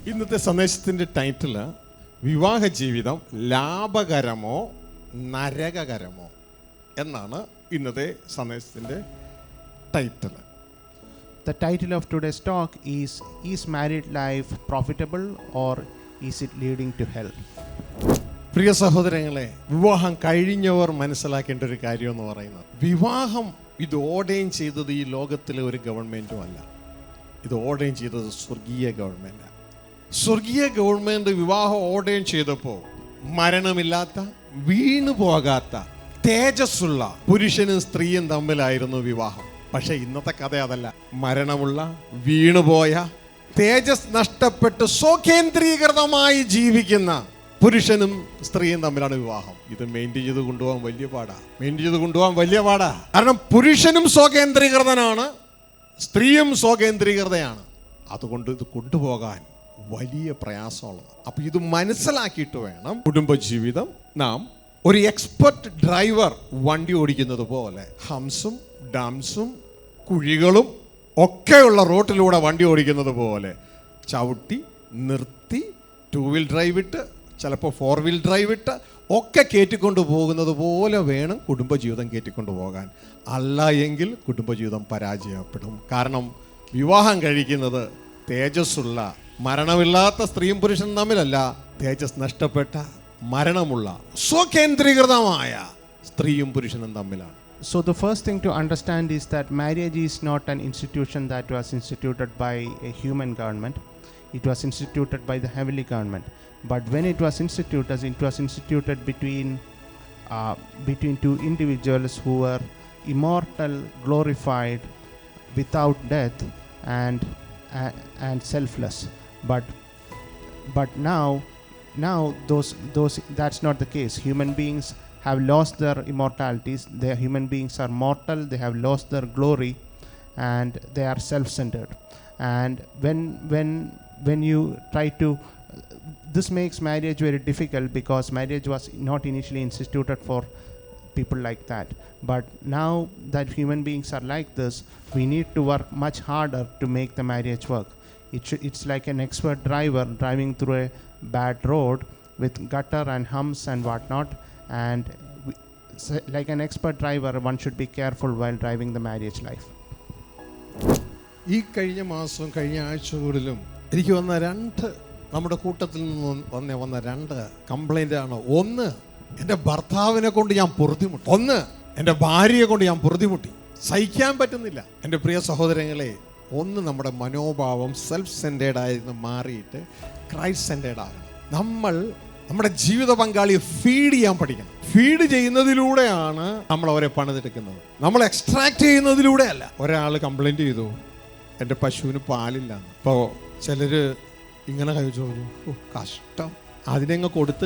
ഇന്നത്തെ സന്ദേശത്തിൻ്റെ ടൈറ്റിൽ വിവാഹ ജീവിതം ലാഭകരമോ നരകകരമോ എന്നാണ് ഇന്നത്തെ സന്ദേശത്തിൻ്റെ title. The title of today's talk is married life profitable or is it leading to hell? പ്രിയ സഹോദരങ്ങളെ, വിവാഹം കഴിഞ്ഞവർ മനസ്സിലാക്കേണ്ട ഒരു കാര്യം എന്ന് പറയുന്നത്, വിവാഹം ഇത് ഓർഡൈൻ ചെയ്തത് ഈ ലോകത്തിലെ ഒരു ഗവൺമെൻറ്റും അല്ല. ഇത് ഓർഡൈൻ ചെയ്തത് സ്വർഗീയ ഗവൺമെൻറ്റാണ്. സ്വർഗീയ ഗവൺമെൻറ് വിവാഹം ഓർഡൈൻ ചെയ്തപ്പോൾ മരണമില്ലാത്ത, വീണു പോകാത്ത, തേജസ്സുള്ള പുരുഷനും സ്ത്രീയും തമ്മിലായിരുന്നു വിവാഹം. പക്ഷെ ഇന്നത്തെ കഥ അതല്ല. മരണമുള്ള, വീണുപോയ, തേജസ് നഷ്ടപ്പെട്ട് സ്വകേന്ദ്രീകൃതമായി ജീവിക്കുന്ന പുരുഷനും സ്ത്രീയും തമ്മിലാണ് വിവാഹം. ഇത് മെയിൻറ്റെയിൻ ചെയ്ത് കൊണ്ടുപോകാൻ വലിയ പാടാ. കാരണം പുരുഷനും സ്വകേന്ദ്രീകൃതനാണ്, സ്ത്രീയും സ്വകേന്ദ്രീകൃതയാണ്. അതുകൊണ്ട് ഇത് കൊണ്ടുപോകാൻ വലിയ പ്രയാസമുള്ളത്. അപ്പം ഇത് മനസ്സിലാക്കിയിട്ട് വേണം കുടുംബജീവിതം. നാം ഒരു എക്സ്പെർട്ട് ഡ്രൈവർ വണ്ടി ഓടിക്കുന്നത് പോലെ ഹംസും ഡംസും കുഴികളും ഒക്കെയുള്ള റോട്ടിലൂടെ വണ്ടി ഓടിക്കുന്നത് പോലെ ചവിട്ടി നിർത്തി 2 വീൽ ഡ്രൈവ് ഇട്ട്, ചിലപ്പോൾ 4 വീൽ ഡ്രൈവ് ഇട്ട് ഒക്കെ കയറ്റിക്കൊണ്ട് പോകുന്നത് പോലെ വേണം കുടുംബജീവിതം കയറ്റിക്കൊണ്ട് പോകാൻ. അല്ല എങ്കിൽ കുടുംബജീവിതം പരാജയപ്പെടും. കാരണം വിവാഹം കഴിക്കുന്നത് തേജസ്സുള്ള, മരണമില്ലാത്ത സ്ത്രീയും പുരുഷനും തമ്മിലല്ല, തേജസ് നഷ്ടപ്പെട്ട, മരണമുള്ള, സ്വകേന്ദ്രീകൃതമായ സ്ത്രീയും പുരുഷനും തമ്മിലാണ്. So the first thing to understand is that marriage is not an institution that was instituted by a human government. It was instituted by the heavenly government. But when it was instituted between two individuals who were immortal, glorified, without death, and selfless. But now those that's not the case. Human beings have lost their immortalities. Their human beings are mortal. They have lost their glory, and they are self-centered. And when you try to, this makes marriage very difficult, because marriage was not initially instituted for people like that. But now that human beings are like this, we need to work much harder to make the marriage work. It's like an expert driver driving through a bad road with gutter and humps and whatnot. And like an expert driver, one should be careful while driving the marriage life. ഈ കഴിഞ്ഞ മാസം, കഴിഞ്ഞ ആഴ്ചകളിലും എനിക്ക് നമ്മുടെ കൂട്ടത്തിൽ നിന്ന് വന്ന 2 complaint ആണ്. ഒന്ന്, എൻ്റെ ഭർത്താവിനെ കൊണ്ട് ഞാൻ പൊറുതിമുട്ടി. ഒന്ന്, എൻ്റെ ഭാര്യയെ കൊണ്ട് ഞാൻ പൊറുതിമുട്ടി. സഹിക്കാൻ പറ്റുന്നില്ല. എൻ്റെ പ്രിയ സഹോദരങ്ങളെ, ഒന്ന് നമ്മുടെ മനോഭാവം സെൽഫ് സെൻറ്റേർഡായിരുന്നു മാറിയിട്ട് ക്രൈസ്റ്റ് സെൻറ്റേർഡ് ആകണം. നമ്മുടെ ജീവിത പങ്കാളിയെ ഫീഡ് ചെയ്യാൻ പഠിക്കണം. ഫീഡ് ചെയ്യുന്നതിലൂടെയാണ് നമ്മൾ അവരെ പണിതെടുക്കുന്നത്, നമ്മൾ എക്സ്ട്രാക്ട് ചെയ്യുന്നതിലൂടെ അല്ല. ഒരാൾ കംപ്ലൈൻറ്റ് ചെയ്തു, എൻ്റെ പശുവിന് പാലില്ല. അപ്പോൾ ചിലർ ഇങ്ങനെ കഴിച്ചു, കഷ്ടം, അതിനെങ്ങ് കൊടുത്തു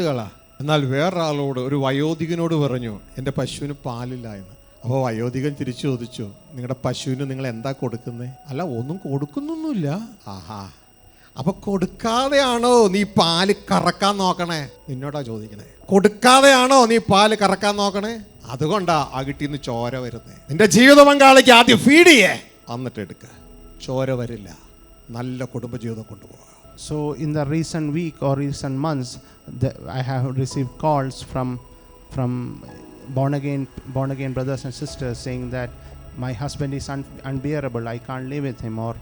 കളാ. എന്നാൽ വേറൊരാളോട്, ഒരു വയോധികനോട് പറഞ്ഞു, എൻ്റെ പശുവിന് പാലില്ല എന്ന്. അപ്പോൾ വയോധികൻ തിരിച്ചു ചോദിച്ചു, നിങ്ങളുടെ പശുവിന് നിങ്ങൾ എന്താ കൊടുക്കുന്നത്? അല്ല, ഒന്നും കൊടുക്കുന്നൊന്നുമില്ല. ആഹാ, അപ്പൊ കൊടുക്കാതെയാണോ നീ പാല് കറക്കാൻ നോക്കണേ? നിന്നോടാ ചോദിക്കണേ. കൊടുക്കാതെയാണോ നീ പാല് കറക്കാൻ നോക്കണേ? അതുകൊണ്ടാ ആ കിട്ടിന്ന് ചോര വരുന്നേ. നിന്റെ ജീവിത പങ്കാളിക്ക് ആദ്യം ഫീഡ് ചെയ്യേ, എന്നിട്ട് എടുക്ക. ചോര വരില്ല. നല്ല കുടുംബജീവിതം കൊണ്ടുപോകാം. So in the recent week or recent months, I have received calls from born again brothers and sisters saying that my husband is unbearable, I can't live with him, or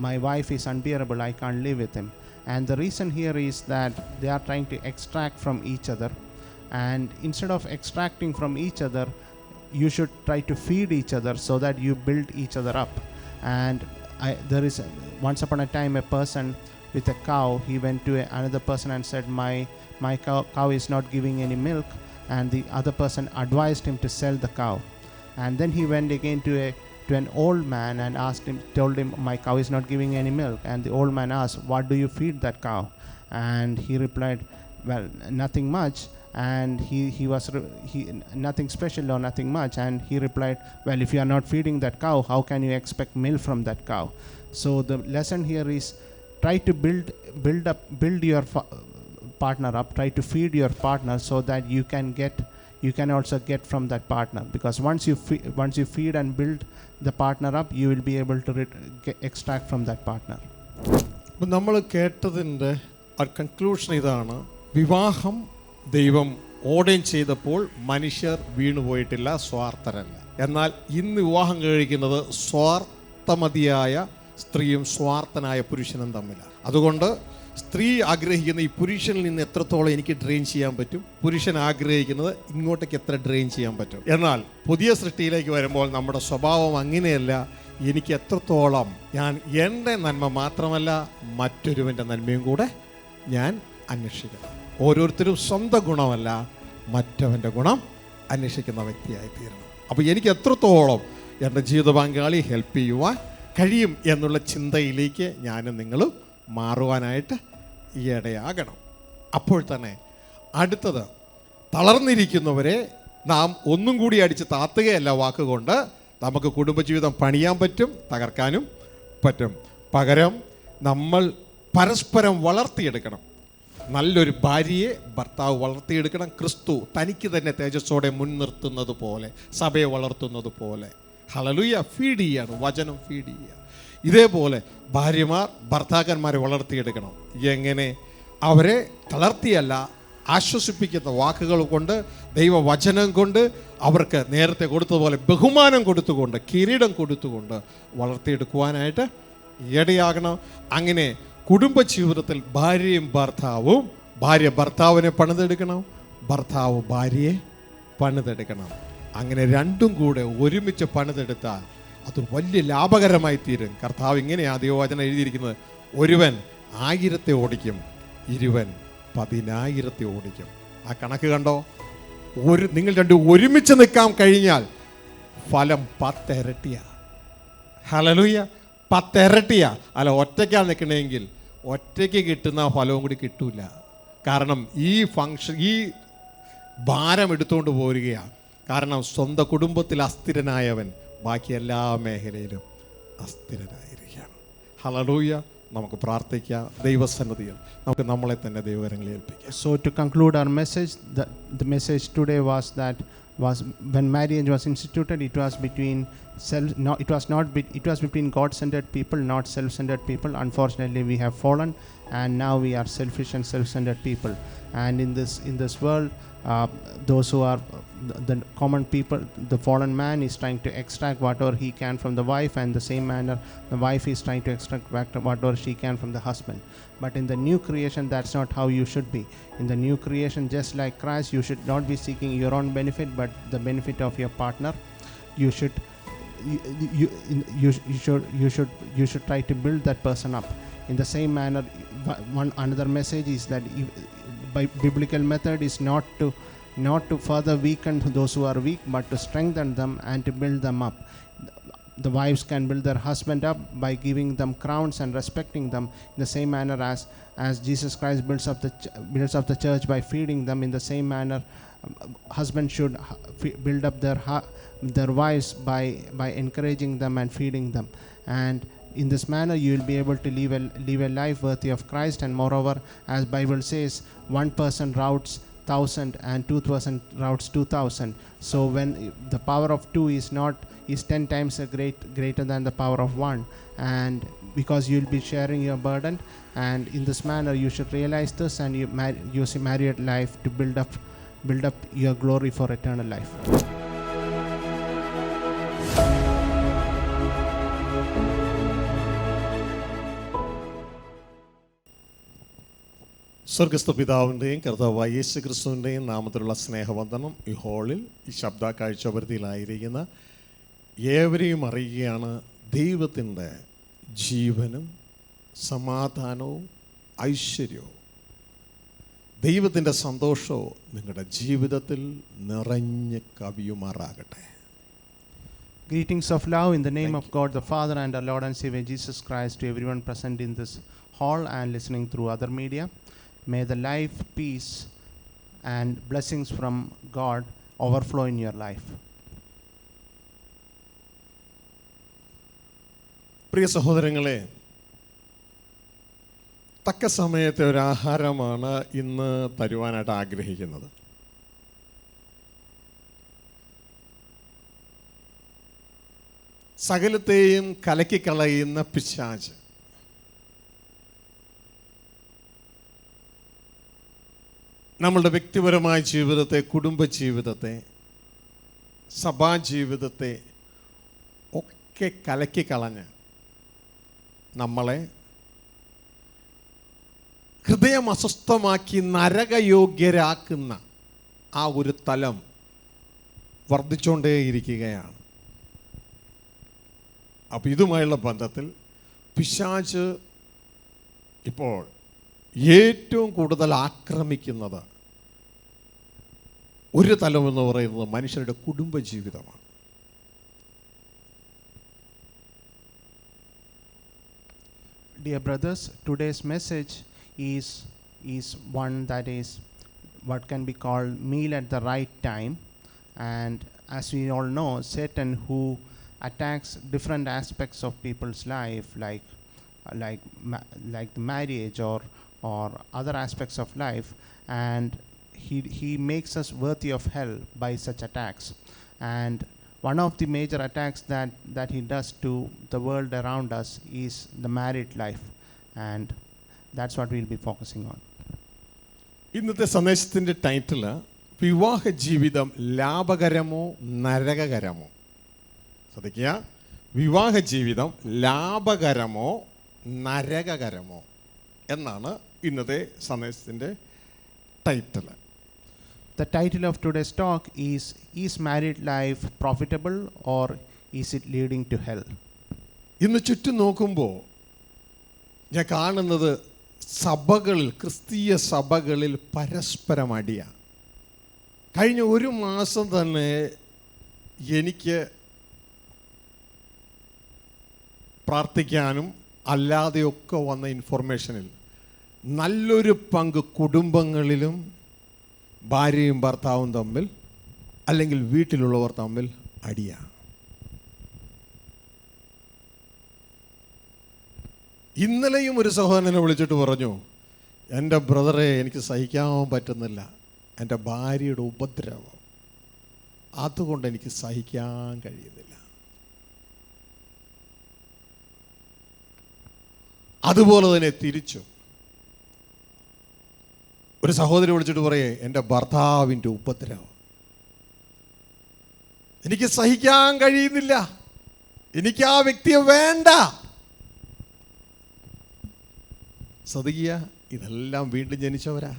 my wife is unbearable, I can't live with him. And the reason here is that they are trying to extract from each other, and instead of extracting from each other, you should try to feed each other so that you build each other up. And there is once upon a time a person with a cow. He went to another person and said, my cow is not giving any milk, and the other person advised him to sell the cow. And then he went again to an old man and told him, my cow is not giving any milk. And the old man asked, what do you feed that cow? And he replied, well, nothing much. And he was nothing special or nothing much. And he replied, well, if you are not feeding that cow, how can you expect milk from that cow? So the lesson here is, try to build your partner up, try to feed your partner so that you can also get from that partner. Because once you feed and build the partner up, you will be able to extract from that partner. അപ്പം നമ്മൾ കേട്ടതിൻ്റെ conclusion ഇതാണ്: വിവാഹം ദൈവം ordain ചെയ്തപ്പോൾ മനുഷ്യർ വീണുപോയിട്ടില്ല, സ്വാർത്ഥരല്ല. എന്നാൽ ഇന്ന് വിവാഹം കഴിക്കുന്നത് സ്വാർത്ഥമതിയായ സ്ത്രീയും സ്വാർത്ഥനായ പുരുഷനും തമ്മിലാണ്. അതുകൊണ്ട് സ്ത്രീ ആഗ്രഹിക്കുന്ന ഈ പുരുഷനിൽ നിന്ന് എത്രത്തോളം എനിക്ക് ഡ്രെയിൻ ചെയ്യാൻ പറ്റും, പുരുഷൻ ആഗ്രഹിക്കുന്നത് ഇങ്ങോട്ടേക്ക് എത്ര ഡ്രെയിൻ ചെയ്യാൻ പറ്റും. എന്നാൽ പുതിയ സൃഷ്ടിയിലേക്ക് വരുമ്പോൾ നമ്മുടെ സ്വഭാവം അങ്ങനെയല്ല. എനിക്ക് എത്രത്തോളം ഞാൻ എൻ്റെ നന്മ മാത്രമല്ല മറ്റൊരുവൻ്റെ നന്മയും കൂടെ ഞാൻ അന്വേഷിക്കണം. ഓരോരുത്തരും സ്വന്തം ഗുണമല്ല മറ്റവൻ്റെ ഗുണം അന്വേഷിക്കുന്ന വ്യക്തിയായി തീരണം. അപ്പോൾ എനിക്ക് എത്രത്തോളം എൻ്റെ ജീവിത പങ്കാളി ഹെൽപ്പ് ചെയ്യുവാൻ കഴിയും എന്നുള്ള ചിന്തയിലേക്ക് ഞാനും നിങ്ങളും മാറുവാനായിട്ട് ഇടയാകണം. അപ്പോൾ തന്നെ അടുത്തത്, തളർന്നിരിക്കുന്നവരെ നാം ഒന്നും കൂടി അടിച്ച് താത്തുകയല്ല വാക്കുകൊണ്ട് നമുക്ക് കുടുംബജീവിതം പണിയാൻ പറ്റും, തകർക്കാനും പറ്റും. പകരം നമ്മൾ പരസ്പരം വളർത്തിയെടുക്കണം. നല്ലൊരു ഭാര്യയെ ഭർത്താവ് വളർത്തിയെടുക്കണം. ക്രിസ്തു തനിക്ക് തന്നെ തേജസ്സോടെ മുൻനിർത്തുന്നത് പോലെ, സഭയെ വളർത്തുന്നത് പോലെ. ഹല്ലേലൂയ. ഫീഡ് ചെയ്യാണ്, വചനം ഫീഡ് ചെയ്യുക. ഇതേപോലെ ഭാര്യമാർ ഭർത്താക്കന്മാരെ വളർത്തിയെടുക്കണം. എങ്ങനെ? അവരെ തളർത്തിയല്ല, ആശ്വസിപ്പിക്കുന്ന വാക്കുകൾ കൊണ്ട്, ദൈവവചനം കൊണ്ട്, അവർക്ക് നേരത്തെ കൊടുത്തതുപോലെ ബഹുമാനം കൊടുത്തുകൊണ്ട്, കിരീടം കൊടുത്തുകൊണ്ട് വളർത്തിയെടുക്കുവാനായിട്ട് ഇടയാകണം. അങ്ങനെ കുടുംബജീവിതത്തിൽ ഭാര്യയും ഭർത്താവും, ഭാര്യ ഭർത്താവിനെ പണിതെടുക്കണം, ഭർത്താവ് ഭാര്യയെ പണിതെടുക്കണം. അങ്ങനെ രണ്ടും കൂടെ ഒരുമിച്ച് പണിതെടുത്താൽ അത് വലിയ ലാഭകരമായി തീരും. കർത്താവ് ഇങ്ങനെയാണ് ദൈവവചനം എഴുതിയിരിക്കുന്നത്: ഒരുവൻ 1000 ഓടിക്കും, ഇരുവൻ 10,000 ഓടിക്കും. ആ കണക്ക് കണ്ടോ? നിങ്ങൾ രണ്ടും ഒരുമിച്ച് നിൽക്കാൻ കഴിഞ്ഞാൽ ഫലം 10 ഇരട്ടിയാണ്. ഹല്ലേലൂയ. 10 ഇരട്ടിയാണ്. അല്ല, ഒറ്റയ്ക്കാണ് നിൽക്കണമെങ്കിൽ ഒറ്റയ്ക്ക് കിട്ടുന്ന ഫലവും കൂടി കിട്ടൂല. കാരണം ഈ ഭാരം എടുത്തുകൊണ്ട് പോരുകയാണ്. കാരണം സ്വന്തം കുടുംബത്തിൽ അസ്ഥിരനായവൻ ബാക്കി എല്ലാ മേഖലയിലും അസ്ഥിരനായിരിക്കുകയാണ്. ഹല്ലേലൂയ. നമുക്ക് പ്രാർത്ഥിക്കാം. ദൈവസന്നിധിയിൽ നമുക്ക് നമ്മളെ തന്നെ ദൈവകരങ്ങളിൽ ഏൽപ്പിക്കാം. So to conclude our message, the message today was when marriage was instituted, it was between it was between God-centered people, not self-centered people. Unfortunately, we have fallen, and now we are selfish and self-centered people. And in this world, those who are the common people, the fallen man is trying to extract whatever he can from the wife, and the same manner the wife is trying to extract whatever she can from the husband. But in the new creation, that's not how you should be. In the new creation, just like Christ, you should not be seeking your own benefit but the benefit of your partner. You should you should try to build that person up. In the same manner, another message is that by biblical method is not to further weaken those who are weak, but to strengthen them and to build them up. The wives can build their husband up by giving them crowns and respecting them in the same manner as Jesus Christ builds up the church by feeding them. In the same manner, husbands should build up their wives by encouraging them and feeding them. And in this manner you will be able to live a life worthy of Christ. And moreover, as Bible says, one person routs 1,000 and 2,000 routs 2,000. So when the power of 2 is 10 times greater than the power of 1, and because you will be sharing your burden, and in this manner you should realize this, and you use married life to build up your glory for eternal life. സ്വർഗസ്ഥ പിതാവിൻ്റെയും കർത്താവായ യേശു ക്രിസ്തുവിൻ്റെയും നാമത്തിലുള്ള സ്നേഹവന്ദനം ഈ ഹാളിൽ ഈ ശബ്ദ കാഴ്ചപരിധിയിലായിരിക്കുന്ന ഏവരെയും അറിയുകയാണ്. ദൈവത്തിൻ്റെ ജീവനും സമാധാനവും ഐശ്വര്യവും ദൈവത്തിൻ്റെ സന്തോഷവും നിങ്ങളുടെ ജീവിതത്തിൽ നിറഞ്ഞ് കവിയുമാറാകട്ടെ. Greetings of love in the name of God the Father and our Lord and Savior Jesus Christ to everyone present in this hall and listening through other media. May the life, peace and blessings from God overflow in your life. പ്രിയ സഹോദരങ്ങളെ, തക്ക സമയത്തെ ഒരു ആഹാരമാണ് ഇന്ന് തരുവാനായിട്ട് ആഗ്രഹിക്കുന്നത്. സകലത്തെയും കലക്കിക്കളയുന്ന പിശാച് നമ്മളുടെ വ്യക്തിപരമായ ജീവിതത്തെ, കുടുംബ ജീവിതത്തെ, സഭാ ജീവിതത്തെ ഒക്കെ കലക്കിക്കളഞ്ഞ് നമ്മളെ ഹൃദയം അസ്വസ്ഥമാക്കി നരകയോഗ്യരാക്കുന്ന ആ ഒരു തലം വർദ്ധിച്ചുകൊണ്ടേയിരിക്കുകയാണ്. അപ്പോൾ ഇതുമായുള്ള ബന്ധത്തിൽ പിശാച് ഇപ്പോൾ ഏറ്റവും കൂടുതൽ ആക്രമിക്കുന്നത് ഒരു തലം എന്ന് പറയുന്നത് മനുഷ്യരുടെ കുടുംബജീവിതമാണ്. Dear brothers, today's message is one that is what can be called meal at the right time. And as we all know, Satan, who attacks different aspects of people's life, like the marriage or other aspects of life, and he makes us worthy of hell by such attacks. And one of the major attacks that he does to the world around us is the married life, and that's what we'll be focusing on. ഇന്നത്തെ സന്ദേശത്തിൻ്റെ title വിവാഹ ജീവിതം ലാഭകരമോ നരകകരമോ? ശ്രദ്ധിക്കുക, വിവാഹ ജീവിതം ലാഭകരമോ നരകകരമോ എന്നാണ് ഇന്നത്തെ സന്ദേശത്തിൻ്റെ title. The title of today's talk is married life profitable or is it leading to hell? ഇന്ന് ചുറ്റും നോക്കുമ്പോൾ ഞാൻ കാണുന്നത് സഭകളിൽ, ക്രിസ്തീയ സഭകളിൽ പരസ്പരം അടിയാണ്. കഴിഞ്ഞ ഒരു മാസം തന്നെ എനിക്ക് പ്രാർത്ഥിക്കാനും അല്ലാതെയൊക്കെ വന്ന ഇൻഫർമേഷനിൽ നല്ലൊരു പങ്ക് കുടുംബങ്ങളിലും ഭാര്യയും ഭർത്താവും തമ്മിൽ അല്ലെങ്കിൽ വീട്ടിലുള്ളവർ തമ്മിൽ അടിയാണ്. ഇന്നലെയും ഒരു സഹോദരനെ വിളിച്ചിട്ട് പറഞ്ഞു, എൻ്റെ ബ്രദറെ എനിക്ക് സഹിക്കാൻ പറ്റുന്നില്ല, എൻ്റെ ഭാര്യയുടെ ഉപദ്രവം, അതുകൊണ്ട് എനിക്ക് സഹിക്കാൻ കഴിയുന്നില്ല. അതുപോലെ തന്നെ തിരിച്ചു ഒരു സഹോദരി വിളിച്ചിട്ട് പറയേ, എൻ്റെ ഭർത്താവിൻ്റെ ഉപദ്രവം എനിക്ക് സഹിക്കാൻ കഴിയുന്നില്ല, എനിക്ക് ആ വ്യക്തിയെ വേണ്ട. ശ്രദ്ധിക്കുക, ഇതെല്ലാം വീണ്ടും ജനിച്ചവരാ,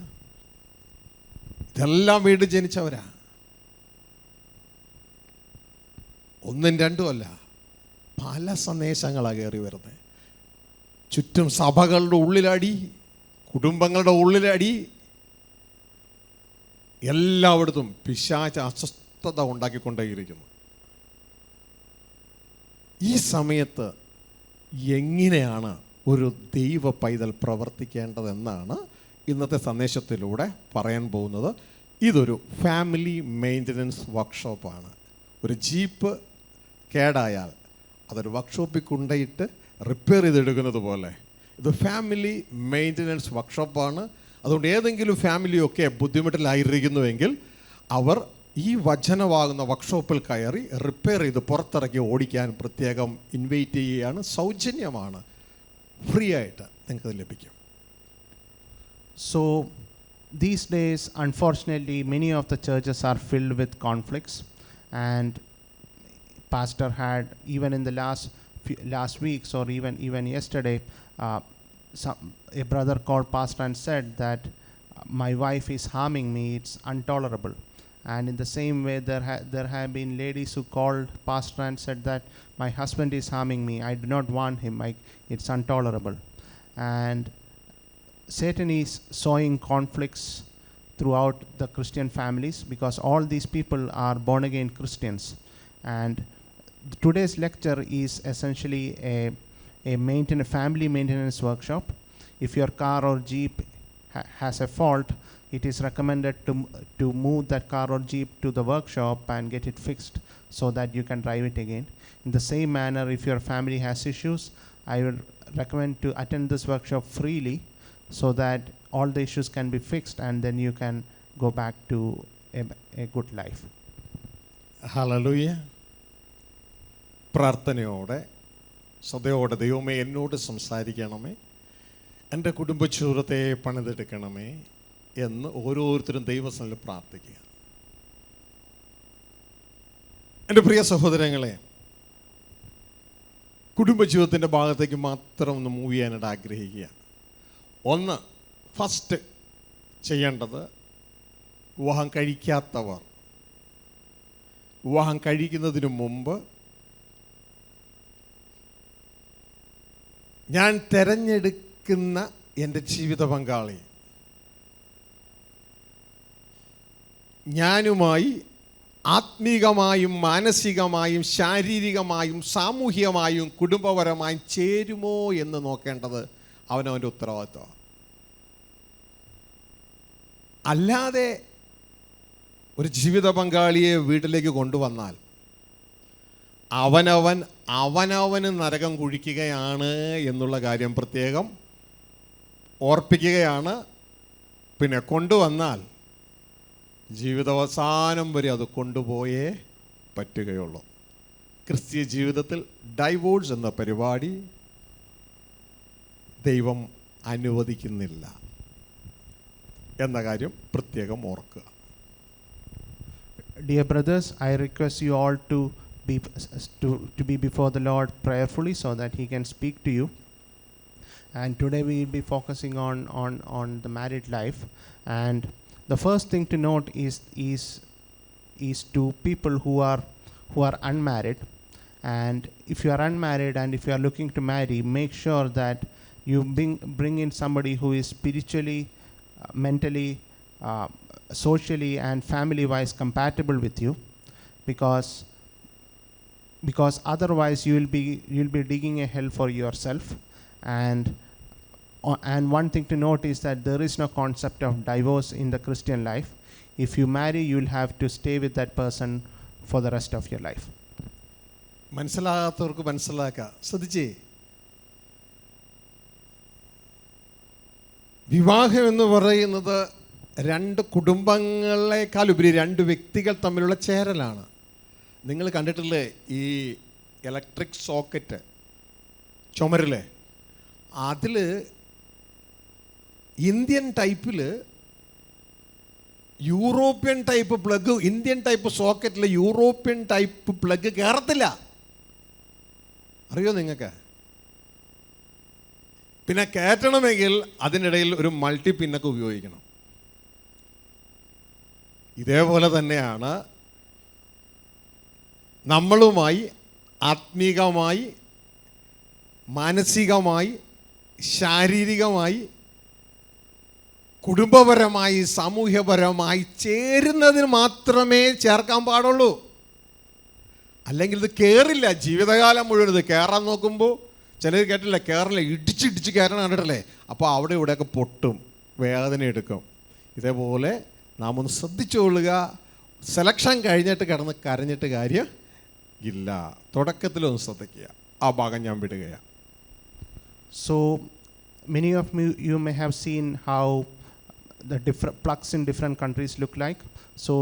ഇതെല്ലാം വീണ്ടും ജനിച്ചവരാ. ഒന്നും രണ്ടും അല്ല, പല സന്ദേശങ്ങളാണ് കയറി വരുന്നത്. ചുറ്റും സഭകളുടെ ഉള്ളിലടി, കുടുംബങ്ങളുടെ ഉള്ളിലടി, എല്ലായിടത്തും പിശാച് അസ്വസ്ഥത ഉണ്ടാക്കിക്കൊണ്ടേയിരിക്കുന്നു. ഈ സമയത്ത് എങ്ങനെയാണ് ഒരു ദൈവ പൈതൽ പ്രവർത്തിക്കേണ്ടതെന്നാണ് ഇന്നത്തെ സന്ദേശത്തിലൂടെ പറയാൻ പോകുന്നത്. ഇതൊരു ഫാമിലി മെയിൻ്റനൻസ് വർക്ക്ഷോപ്പാണ്. ഒരു ജീപ്പ് കേടായാൽ അതൊരു വർക്ക്ഷോപ്പിൽ കൊണ്ടുപോയിട്ട് റിപ്പയർ ചെയ്തെടുക്കുന്നത് പോലെ ഇത് ഫാമിലി മെയിൻ്റനൻസ് വർക്ക്ഷോപ്പാണ്. അതുകൊണ്ട് ഏതെങ്കിലും ഫാമിലിയൊക്കെ ബുദ്ധിമുട്ടിലായിരിക്കുന്നുവെങ്കിൽ അവർ ഈ വചനമാകുന്ന വർക്ക്ഷോപ്പിൽ കയറി റിപ്പയർ ചെയ്ത് പുറത്തിറക്കി ഓടിക്കാൻ പ്രത്യേകം ഇൻവൈറ്റ് ചെയ്യുകയാണ്. സൗജന്യമാണ്, ഫ്രീ ആയിട്ട് നിങ്ങൾക്ക് ലഭിക്കും. So these days, unfortunately, many of the churches are filled with conflicts, and pastor had, even in the last weeks or even yesterday, a brother called pastor and said that my wife is harming me, it's intolerable. And in the same way, there have been ladies who called pastor and said that my husband is harming me, I do not want him, it's intolerable. And Satan is sowing conflicts throughout the Christian families because all these people are born again Christians. And today's lecture is essentially a family maintenance workshop. If your car or jeep has a fault, it is recommended to move that car or jeep to the workshop and get it fixed so that you can drive it again. In the same manner, if your family has issues, I would recommend to attend this workshop freely so that all the issues can be fixed and then you can go back to a good life. Hallelujah. പ്രാർത്ഥനയോടെ സദയോടെ ദൈവമേ എന്നോട് സംസാരിക്കണമേ, എൻ്റെ കുടുംബജീവിതത്തെ പണിതെടുക്കണമേ, എന്ന് ഓരോരുത്തരും ദൈവസന്നിധിയിൽ പ്രാർത്ഥിക്കുക. എൻ്റെ പ്രിയ സഹോദരങ്ങളെ, കുടുംബജീവിതത്തിൻ്റെ ഭാഗത്തേക്ക് മാത്രം ഒന്ന് മൂവ് ചെയ്യാനായിട്ട് ആഗ്രഹിക്കുക. ഒന്ന്, ഫസ്റ്റ് ചെയ്യേണ്ടത്, വിവാഹം കഴിക്കാത്തവർ വിവാഹം കഴിക്കുന്നതിന് മുമ്പ് ഞാൻ തിരഞ്ഞെടുക്കുന്ന എൻ്റെ ജീവിത പങ്കാളി ഞാനുമായി ആത്മീകമായും മാനസികമായും ശാരീരികമായും സാമൂഹികമായും കുടുംബപരമായും ചേരുമോ എന്ന് നോക്കേണ്ടത് അവനവൻ്റെ ഉത്തരവാദിത്വമാണ്. അല്ലാതെ ഒരു ജീവിത പങ്കാളിയെ വീട്ടിലേക്ക് കൊണ്ടുവന്നാൽ അവനവന് നരകം കുഴിക്കുകയാണ് എന്നുള്ള കാര്യം പ്രത്യേകം ഓർപ്പിക്കുകയാണ്. പിന്നെ കൊണ്ടുവന്നാൽ ജീവിതാവസാനം വരെ അത് കൊണ്ടുപോയേ പറ്റുകയുള്ളൂ. ക്രിസ്തീയ ജീവിതത്തിൽ ഡൈവോഴ്സ് എന്ന പരിപാടി ദൈവം അനുവദിക്കുന്നില്ല എന്ന കാര്യം പ്രത്യേകം ഓർക്കുക. Dear brothers, I request you all to be before the Lord prayerfully so that He can speak to you. And today we will be focusing on the married life. And the first thing to note is to people who are unmarried. And if you are unmarried and if you are looking to marry, make sure that you bring in somebody who is spiritually, mentally, socially and family wise compatible with you, because otherwise you'll be digging a hell for yourself. And one thing to note is that there is no concept of divorce in the Christian life. If you marry, you'll have to stay with that person for the rest of your life. മനസ്സിലാകാത്തവർക്ക് മനസ്സിലാക്കുക. ശ്രദ്ധിച്ചേ, വിവാഹം എന്ന് പറയുന്നത് രണ്ട് കുടുംബങ്ങളെക്കാൾ ഉപരി രണ്ട് വ്യക്തികൾ തമ്മിലുള്ള ചേരലാണ്. നിങ്ങൾ കണ്ടിട്ടില്ലേ ഈ ഇലക്ട്രിക് സോക്കറ്റ് ചുമരിലെ? അതിൽ ഇന്ത്യൻ ടൈപ്പിൽ European type plug, Indian type സോക്കറ്റിൽ യൂറോപ്യൻ ടൈപ്പ് പ്ലഗ് കയറത്തില്ല. അറിയോ നിങ്ങൾക്ക്? പിന്നെ കയറ്റണമെങ്കിൽ അതിനിടയിൽ ഒരു മൾട്ടി പിന്നൊക്കെ ഉപയോഗിക്കണം. ഇതേപോലെ തന്നെയാണ് നമ്മളുമായി ആത്മീകമായി മാനസികമായി ശാരീരികമായി കുടുംബപരമായി സാമൂഹ്യപരമായി ചേരുന്നതിന് മാത്രമേ ചേർക്കാൻ പാടുള്ളൂ. അല്ലെങ്കിൽ ഇത് കയറില്ല. ജീവിതകാലം മുഴുവൻ ഇത് കയറാൻ നോക്കുമ്പോൾ ചിലർ കേട്ടില്ല, കയറില്ല, ഇടിച്ചിടിച്ച് കയറണം കണ്ടിട്ടില്ലേ? അപ്പോൾ അവിടെ ഇവിടെയൊക്കെ പൊട്ടും, വേദന എടുക്കും. ഇതേപോലെ നാം ഒന്ന് ശ്രദ്ധിച്ചുകൊള്ളുക. സെലക്ഷൻ കഴിഞ്ഞിട്ട് കിടന്ന് കരഞ്ഞിട്ട് കാര്യം ഇല്ല. തുടക്കത്തിലൊന്ന് ശ്രദ്ധിക്കുക. ആ ഭാഗം ഞാൻ വിടുകയാണ്. So many of you may have seen how the different plugs in different countries look like. So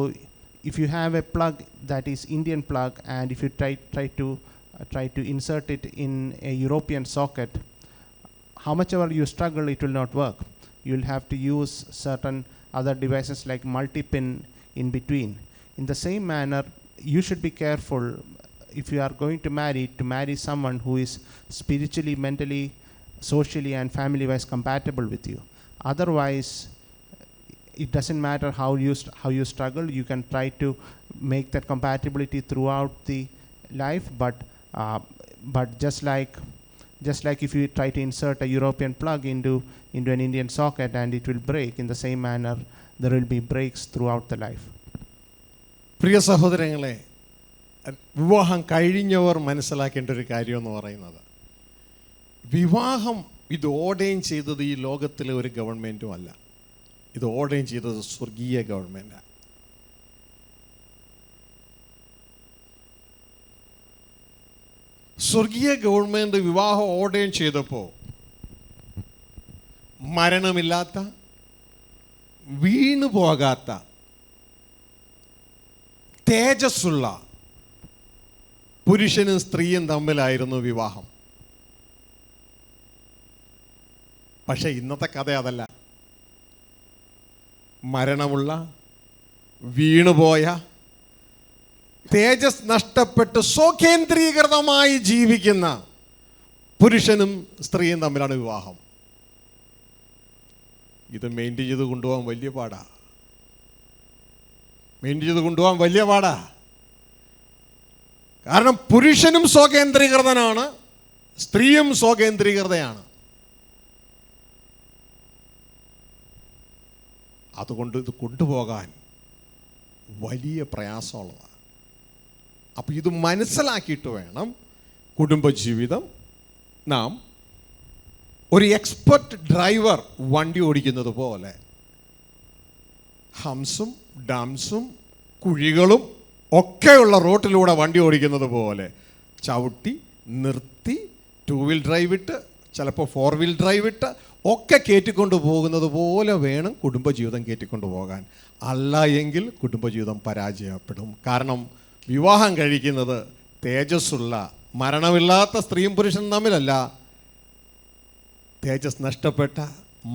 if you have a plug that is Indian plug, and if you try to insert it in a European socket, how much ever you struggle, it will not work. You'll have to use certain other devices like multi-pin in between. In the same manner, you should be careful if you are going to marry someone who is spiritually, mentally, socially and family wise compatible with you. Otherwise, it doesn't matter how you struggle. You can try to make that compatibility throughout the life, but just like if you try to insert a European plug into an Indian socket and it will break, in the same manner there will be breaks throughout the life. പ്രിയ സഹോദരങ്ങളെ, വിവാഹം കഴിഞ്ഞവർ മനസ്സിലാക്കേണ്ട ഒരു കാര്യം എന്ന് പറയുന്നത്, വിവാഹം ഇത് ordain ചെയ്തത് ഈ ലോകത്തിലെ ഒരു ഗവൺമെൻറ്റും അല്ല. ഇത് ഓർഡൈൻ ചെയ്തത് സ്വർഗീയ ഗവൺമെൻറ്റാണ്. സ്വർഗീയ ഗവൺമെൻറ് വിവാഹം ഓർഡൈൻ ചെയ്തപ്പോൾ മരണമില്ലാത്ത, വീണു പോകാത്ത, തേജസ്സുള്ള പുരുഷനും സ്ത്രീയും തമ്മിലായിരുന്നു വിവാഹം. പക്ഷെ ഇന്നത്തെ കഥ അതല്ല. മരണമുള്ള, വീണുപോയ, തേജസ് നഷ്ടപ്പെട്ട് സ്വകേന്ദ്രീകൃതമായി ജീവിക്കുന്ന പുരുഷനും സ്ത്രീയും തമ്മിലാണ് വിവാഹം. ഇത് മെയിൻറ്റെയിൻ ചെയ്ത് കൊണ്ടുപോകാൻ വലിയ പാടാ. കാരണം പുരുഷനും സ്വകേന്ദ്രീകൃതനാണ്, സ്ത്രീയും സ്വകേന്ദ്രീകൃതയാണ്. അതുകൊണ്ട് ഇത് കൊണ്ടുപോകാൻ വലിയ പ്രയാസമുള്ളതാണ്. അപ്പോൾ ഇത് മനസ്സിലാക്കിയിട്ട് വേണം കുടുംബജീവിതം. നാം ഒരു എക്സ്പെർട്ട് ഡ്രൈവർ വണ്ടി ഓടിക്കുന്നത് പോലെ ഹംസും ഡംസും കുഴികളും ഒക്കെയുള്ള റോട്ടിലൂടെ വണ്ടി ഓടിക്കുന്നത് പോലെ ചവിട്ടി നിർത്തി 2 വീൽ ഡ്രൈവ് ഇട്ട് ചിലപ്പോൾ 4 വീൽ ഡ്രൈവ് ഇട്ട് ഒക്കെ കയറ്റിക്കൊണ്ട് പോകുന്നത് പോലെ വേണം കുടുംബജീവിതം കയറ്റിക്കൊണ്ട് പോകാൻ. അല്ല എങ്കിൽ കുടുംബജീവിതം പരാജയപ്പെടും. കാരണം വിവാഹം കഴിക്കുന്നത് തേജസ്സുള്ള, മരണമില്ലാത്ത സ്ത്രീയും പുരുഷനും തമ്മിലല്ല, തേജസ് നഷ്ടപ്പെട്ട,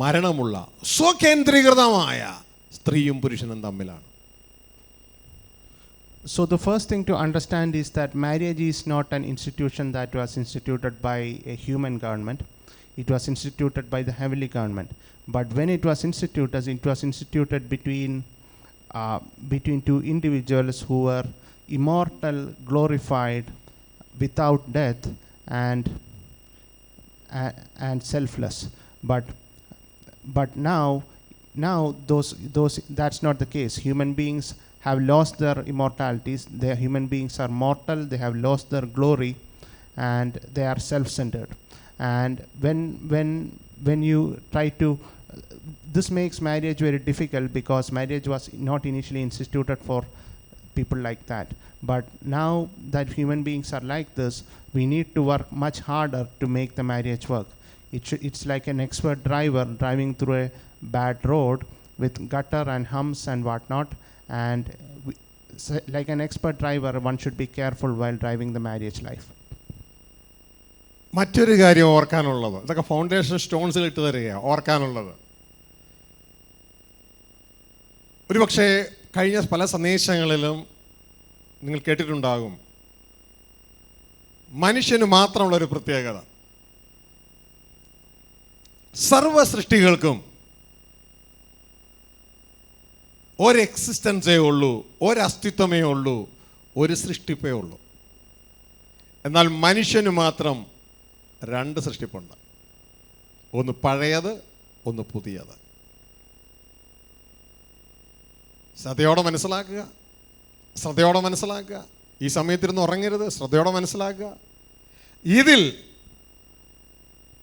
മരണമുള്ള, സ്വകേന്ദ്രീകൃതമായ സ്ത്രീയും പുരുഷനും തമ്മിലാണ്. So the first thing to understand is that marriage is not an institution that was instituted by a human government. It was instituted by the heavenly government. But when it was instituted between two individuals who were immortal, glorified, without death, and selfless. But now those that's not the case. Human beings have lost their immortalities. Their human beings are mortal. They have lost their glory, and they are self-centered. And when you try to, this makes marriage very difficult, because marriage was not initially instituted for people like that. But now that human beings are like this, we need to work much harder to make the marriage work. It's like an expert driver driving through a bad road with gutter and humps and whatnot. And like an expert driver, one should be careful while driving the marriage life. മറ്റൊരു കാര്യം ഓർക്കാനുള്ളത്, ഇതൊക്കെ foundation സ്റ്റോൺസിൽ ഇട്ട് തരിക. ഓർക്കാനുള്ളത്, ഒരുപക്ഷെ കഴിഞ്ഞ പല സന്ദേശങ്ങളിലും നിങ്ങൾ കേട്ടിട്ടുണ്ടാകും, മനുഷ്യന് മാത്രമുള്ളൊരു പ്രത്യേകത, സർവ സൃഷ്ടികൾക്കും ഒരു എക്സിസ്റ്റൻസേ ഉള്ളൂ, ഒരസ്തിത്വമേ ഉള്ളൂ, ഒരു സൃഷ്ടിപ്പേ ഉള്ളൂ. എന്നാൽ മനുഷ്യന് മാത്രം 2 സൃഷ്ടിപ്പുണ്ട്. ഒന്ന് പഴയത്, ഒന്ന് പുതിയത്. ശ്രദ്ധയോടെ മനസ്സിലാക്കുക. ഈ സമയത്തിരുന്ന് ഉറങ്ങരുത്. ശ്രദ്ധയോടെ മനസ്സിലാക്കുക. ഇതിൽ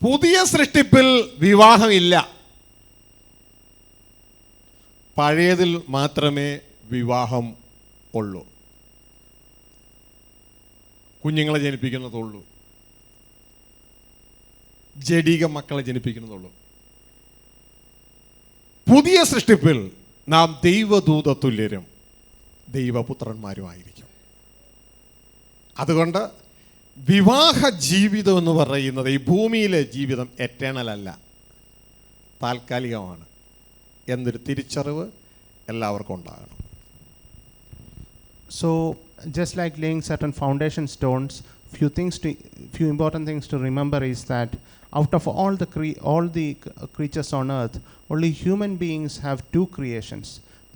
പുതിയ സൃഷ്ടിപ്പിൽ വിവാഹമില്ല. പഴയതിൽ മാത്രമേ വിവാഹം ഉള്ളൂ. കുഞ്ഞുങ്ങളെ ജനിപ്പിക്കുന്നതുള്ളൂ, ജഡിക മക്കളെ ജനിപ്പിക്കുന്നതുള്ളൂ. പുതിയ സൃഷ്ടിപ്പിൽ നാം ദൈവദൂത തുല്യരും ദൈവപുത്രന്മാരുമായിരിക്കും. അതുകൊണ്ട് വിവാഹ ജീവിതം എന്ന് പറയുന്നത് ഈ ഭൂമിയിലെ ജീവിതം എറ്റേണൽ അല്ല, താൽക്കാലികമാണ് എന്നൊരു തിരിച്ചറിവ് എല്ലാവർക്കും ഉണ്ടാകണം. So just like laying certain foundation stones, few important things to remember is that out of all the creatures on earth, only human beings have 2 creations,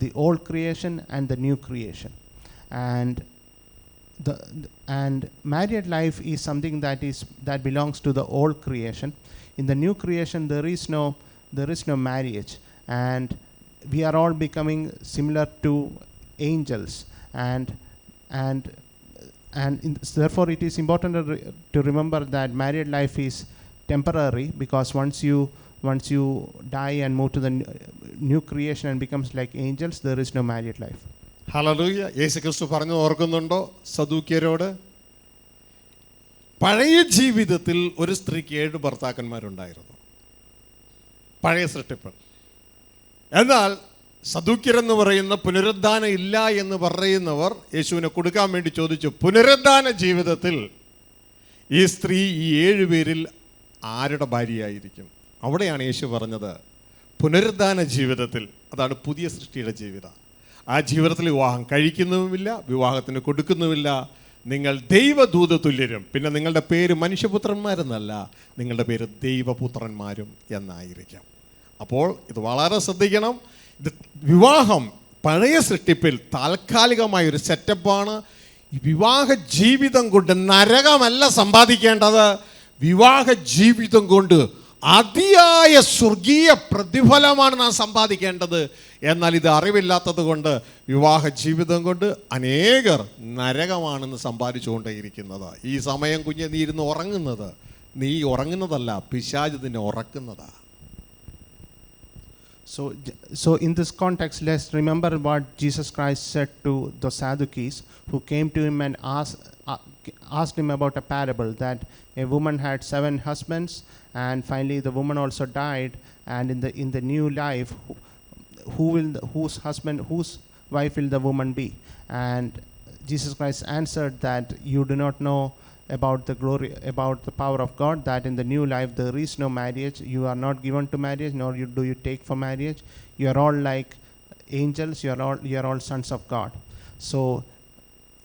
the old creation and the new creation. And married life is something that belongs to the old creation. In the new creation there is no marriage, and we are all becoming similar to angels, and therefore it is important to remember that married life is temporary, because once you die and move to the new creation and becomes like angels, there is no married life. Hallelujah. യേശുക്രിസ്തു പറഞ്ഞു ഓർക്കുന്നുണ്ടോ സദൂക്യരോട്? പഴയ ജീവിതത്തിൽ ഒരു സ്ത്രീക്ക് 7 ഭർത്താക്കന്മാരുണ്ടായിരുന്നു, പഴയ സൃഷ്ടിപ്പ്. എന്നാൽ സദൂക്യരെന്ന് പറയുന്ന പുനരുദ്ധാനം ഇല്ല എന്ന് പറയുന്നവർ യേശുവിനെ കൊടുക്കാൻ വേണ്ടി ചോദിച്ചു, പുനരുദ്ധാന ജീവിതത്തിൽ ഈ സ്ത്രീ ഈ 7 പേരിൽ ആരുടെ ഭാര്യയായിരിക്കും? അവിടെയാണ് യേശു പറഞ്ഞത്, പുനരുദ്ധാന ജീവിതത്തിൽ, അതാണ് പുതിയ സൃഷ്ടിയുടെ ജീവിതം. ആ ജീവിതത്തിൽ വിവാഹം കഴിക്കുന്നുമില്ല, വിവാഹത്തിന് കൊടുക്കുന്നുമില്ല. നിങ്ങൾ ദൈവദൂത തുല്യരും. പിന്നെ നിങ്ങളുടെ പേര് മനുഷ്യപുത്രന്മാരെന്നല്ല, നിങ്ങളുടെ പേര് ദൈവപുത്രന്മാരും എന്നായിരിക്കാം. അപ്പോൾ ഇത് വളരെ ശ്രദ്ധിക്കണം. ഇത് വിവാഹം പഴയ സൃഷ്ടിപ്പിൽ താൽക്കാലികമായൊരു സെറ്റപ്പാണ്. ഈ വിവാഹ ജീവിതം കൊണ്ട് നരകമല്ല സമ്പാദിക്കേണ്ടത്, വിവാഹ ജീവിതം കൊണ്ട് അതിയായ സ്വർഗീയ പ്രതിഫലമാണ് നാം സമ്പാദിക്കേണ്ടത്. എന്നാൽ ഇത് അറിവില്ലാത്തത് കൊണ്ട് വിവാഹ ജീവിതം കൊണ്ട് അനേകർ നരകമാണെന്ന് സമ്പാദിച്ചുകൊണ്ടേയിരിക്കുന്നത്. ഈ സമയം കുഞ്ഞ് നീ ഇരുന്ന് ഉറങ്ങുന്നത്, നീ ഉറങ്ങുന്നതല്ല, പിശാച് നിന്നെ ഉറക്കുന്നതാ. So in this context, let's remember what Jesus Christ said to the Sadducees who came to him and asked him about a parable that a woman had 7 husbands, and finally the woman also died, and in the new life, whose wife will the woman be? And Jesus Christ answered that you do not know about the glory, about the power of God, that in the new life there is no marriage. You are not given to marriage, nor do you take for marriage. You are all like angels. You are all sons of God. So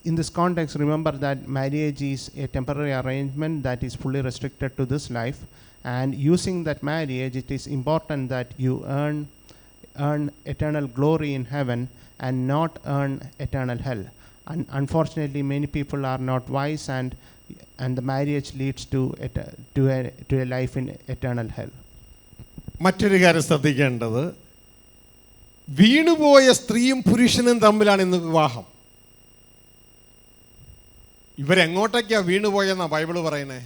in this context, remember that marriage is a temporary arrangement that is fully restricted to this life, and using that marriage, it is important that you earn eternal glory in heaven and not earn eternal hell. And unfortunately, many people are not wise, and the marriage leads to a life in eternal hell. മറ്റൊരു കാര്യം ശ്രദ്ധിക്കേണ്ടത്, വീണുപോയ സ്ത്രീയും പുരുഷനും തമ്മിലാണ് ഇന്ന് വിവാഹം. ഇവരെങ്ങോട്ടേക്കാ വീണുപോയെന്നാ Bible പറയുന്നേ?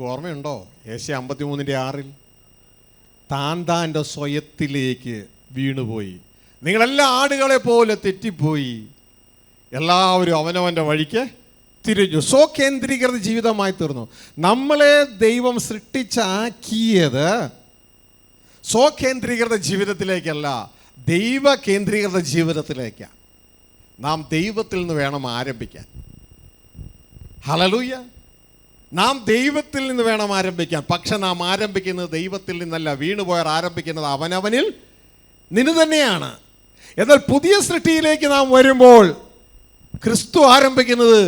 ഓർമ്മയുണ്ടോ? ഏഷ്യ 53:6 താൻ്റെ സ്വയത്തിലേക്ക് വീണുപോയി. നിങ്ങളെല്ലാ ആടുകളെ പോലെ തെറ്റിപ്പോയി, എല്ലാവരും അവനവൻ്റെ വഴിക്ക് തിരിഞ്ഞു. സ്വകേന്ദ്രീകൃത ജീവിതമായി തീർന്നു. നമ്മളെ ദൈവം സൃഷ്ടിച്ചാക്കിയത് സ്വകേന്ദ്രീകൃത ജീവിതത്തിലേക്കല്ല, ദൈവ കേന്ദ്രീകൃത ജീവിതത്തിലേക്കാണ്. നാം ദൈവത്തിൽ നിന്ന് വേണം ആരംഭിക്കാൻ. ഹല്ലേലൂയ. നാം ദൈവത്തിൽ നിന്ന് വേണം ആരംഭിക്കാൻ. പക്ഷെ നാം ആരംഭിക്കുന്നത് ദൈവത്തിൽ നിന്നല്ല. വീണുപോയർ ആരംഭിക്കുന്നത് അവനവനിൽ നിന്ന് തന്നെയാണ്. എന്നാൽ പുതിയ സൃഷ്ടിയിലേക്ക് നാം വരുമ്പോൾ ക്രിസ്തു ആരംഭിക്കുന്നത്,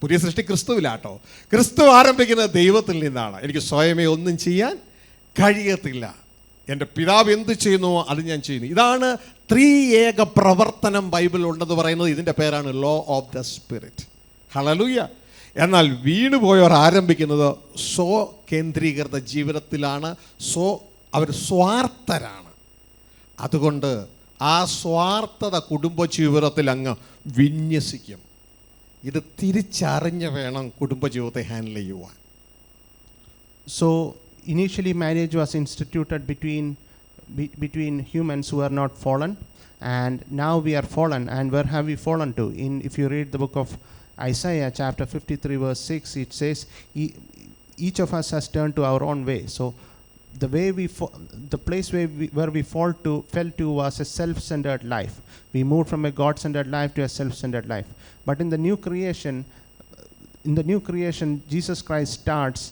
പുതിയ സൃഷ്ടി ക്രിസ്തുവിലാട്ടോ, ക്രിസ്തു ആരംഭിക്കുന്നത് ദൈവത്തിൽ നിന്നാണ്. എനിക്ക് സ്വയമേ ഒന്നും ചെയ്യാൻ കഴിയത്തില്ല, എൻ്റെ പിതാവ് എന്ത് ചെയ്യുന്നുവോ അത് ഞാൻ ചെയ്യുന്നു. ഇതാണ് ത്രിയേക പ്രവർത്തനം ബൈബിൾ ഉണ്ടെന്ന് പറയുന്നത്. ഇതിൻ്റെ പേരാണ് law of the spirit. Hallelujah. എന്നാൽ വീണുപോയവർ ആരംഭിക്കുന്നത് സ്വകേന്ദ്രീകൃത ജീവിതത്തിലാണ്. അവർ സ്വാർത്ഥരാണ്. അതുകൊണ്ട് ആ സ്വാർത്ഥത കുടുംബ ജീവിതത്തിൽ അങ്ങ് വിന്യസിക്കും. ഇത് തിരിച്ചറിഞ്ഞ് വേണം കുടുംബജീവിതത്തെ ഹാൻഡിൽ ചെയ്യുവാൻ. So initially marriage was instituted between humans who are not fallen, and now we are fallen. And where have we fallen to? If you read the book of Isaiah chapter 53 verse 6, it says each of us has turned to our own way. So the way the place where we fell to was a self-centered life. We moved from a God-centered life to a self-centered life. But in the new creation, Jesus Christ starts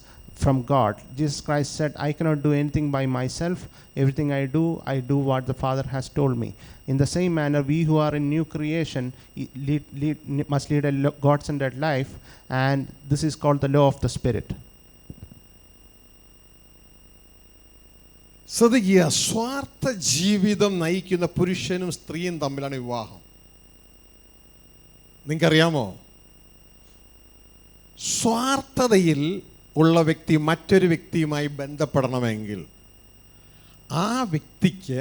from God. Jesus Christ said, I cannot do anything by myself. Everything I do what the Father has told me. In the same manner, we who are in new creation must lead a God-centered life, and this is called the law of the Spirit. ശ്രദ്ധിക്കുക, സ്വാർത്ഥ ജീവിതം നയിക്കുന്ന പുരുഷനും സ്ത്രീയും തമ്മിലാണ് വിവാഹം. നിങ്ങൾക്കറിയാമോ, സ്വാർത്ഥതയിൽ ഉള്ള വ്യക്തി മറ്റൊരു വ്യക്തിയുമായി ബന്ധപ്പെടണമെങ്കിൽ ആ വ്യക്തിക്ക്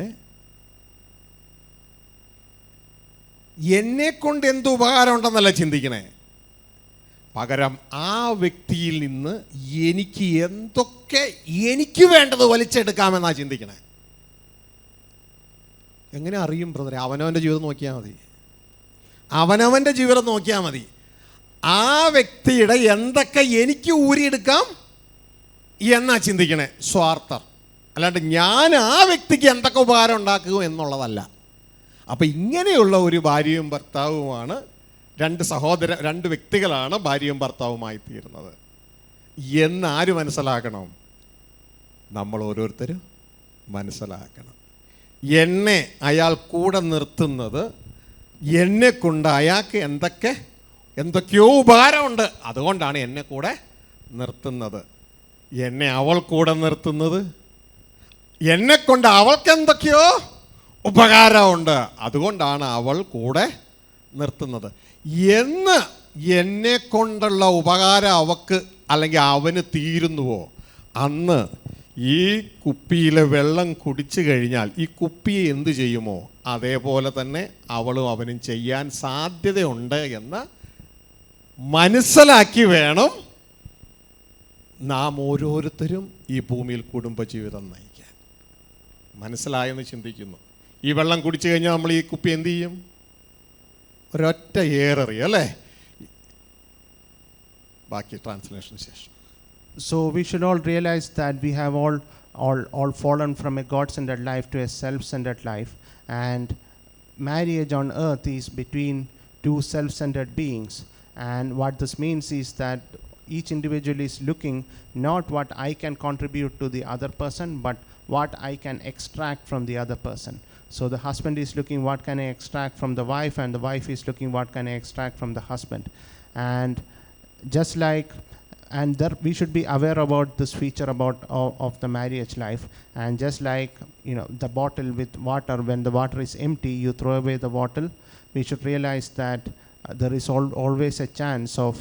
എന്നെക്കൊണ്ട് എന്ത് ഉപകാരം ഉണ്ടെന്നല്ല ചിന്തിക്കണേ, പകരം ആ വ്യക്തിയിൽ നിന്ന് എനിക്ക് എന്തൊക്കെ എനിക്ക് വേണ്ടത് വലിച്ചെടുക്കാമെന്നാണ് ചിന്തിക്കണേ. എങ്ങനെ അറിയും ബ്രദറെ? അവനവൻ്റെ ജീവിതം നോക്കിയാൽ മതി. അവനവൻ്റെ ജീവിതം നോക്കിയാൽ മതി. ആ വ്യക്തിയുടെ എന്തൊക്കെ എനിക്ക് ഊരിയെടുക്കാം എന്നാ ചിന്തിക്കണേ സ്വാർത്ഥർ. അല്ലാണ്ട് ഞാൻ ആ വ്യക്തിക്ക് എന്തൊക്കെ ഉപകാരം ഉണ്ടാക്കുക എന്നുള്ളതല്ല. അപ്പം ഇങ്ങനെയുള്ള ഒരു ഭാര്യയും ഭർത്താവുമാണ് രണ്ട് വ്യക്തികളാണ് ഭാര്യയും ഭർത്താവുമായി തീരുന്നത് എന്നാര് മനസ്സിലാക്കണം? നമ്മൾ ഓരോരുത്തരും മനസ്സിലാക്കണം. എന്നെ അയാൾ കൂടെ നിർത്തുന്നത് എന്നെ കൊണ്ട് അയാൾക്ക് എന്തൊക്കെയോ ഉപകാരമുണ്ട്, അതുകൊണ്ടാണ് എന്നെ കൂടെ നിർത്തുന്നത്. എന്നെ അവൾ കൂടെ നിർത്തുന്നത് എന്നെ കൊണ്ട് അവൾക്ക് എന്തൊക്കെയോ ഉപകാരമുണ്ട്, അതുകൊണ്ടാണ് അവൾ കൂടെ നിർത്തുന്നത് എന്ന് എന്നെ കൊണ്ടുള്ള ഉപകാരം അവൾക്ക് അല്ലെങ്കിൽ അവന് തീരുന്നുവോ, അന്ന് ഈ കുപ്പിയിലെ വെള്ളം കുടിച്ചു കഴിഞ്ഞാൽ ഈ കുപ്പിയെ എന്ത് ചെയ്യുമോ അതേപോലെ തന്നെ അവളും അവനും ചെയ്യാൻ സാധ്യതയുണ്ട് എന്ന് മനസ്സിലാക്കി വേണം നാം ഓരോരുത്തരും ഈ ഭൂമിയിൽ കുടുംബജീവിതം നയിക്കാൻ. മനസ്സിലായെന്ന് ചിന്തിക്കുന്നു. ഈ വെള്ളം കുടിച്ചു കഴിഞ്ഞാൽ നമ്മൾ ഈ കുപ്പി എന്ത് ചെയ്യും? ഒരൊറ്റ ഏറെറിയും അല്ലേ? ബാക്കി ട്രാൻസ്ലേഷന് ശേഷം. So we should all realize that we have all fallen from a God-centered life to a self-centered life, and marriage on earth is between two self-centered beings. And what this means is that each individual is looking not what I can contribute to the other person, but what I can extract from the other person. So the husband is looking what can I extract from the wife, and the wife is looking what can I extract from the husband. And just like, and there we should be aware about this feature of the marriage life. And just like, you know, the bottle with water, when the water is empty you throw away the bottle, we should realize that there is always a chance of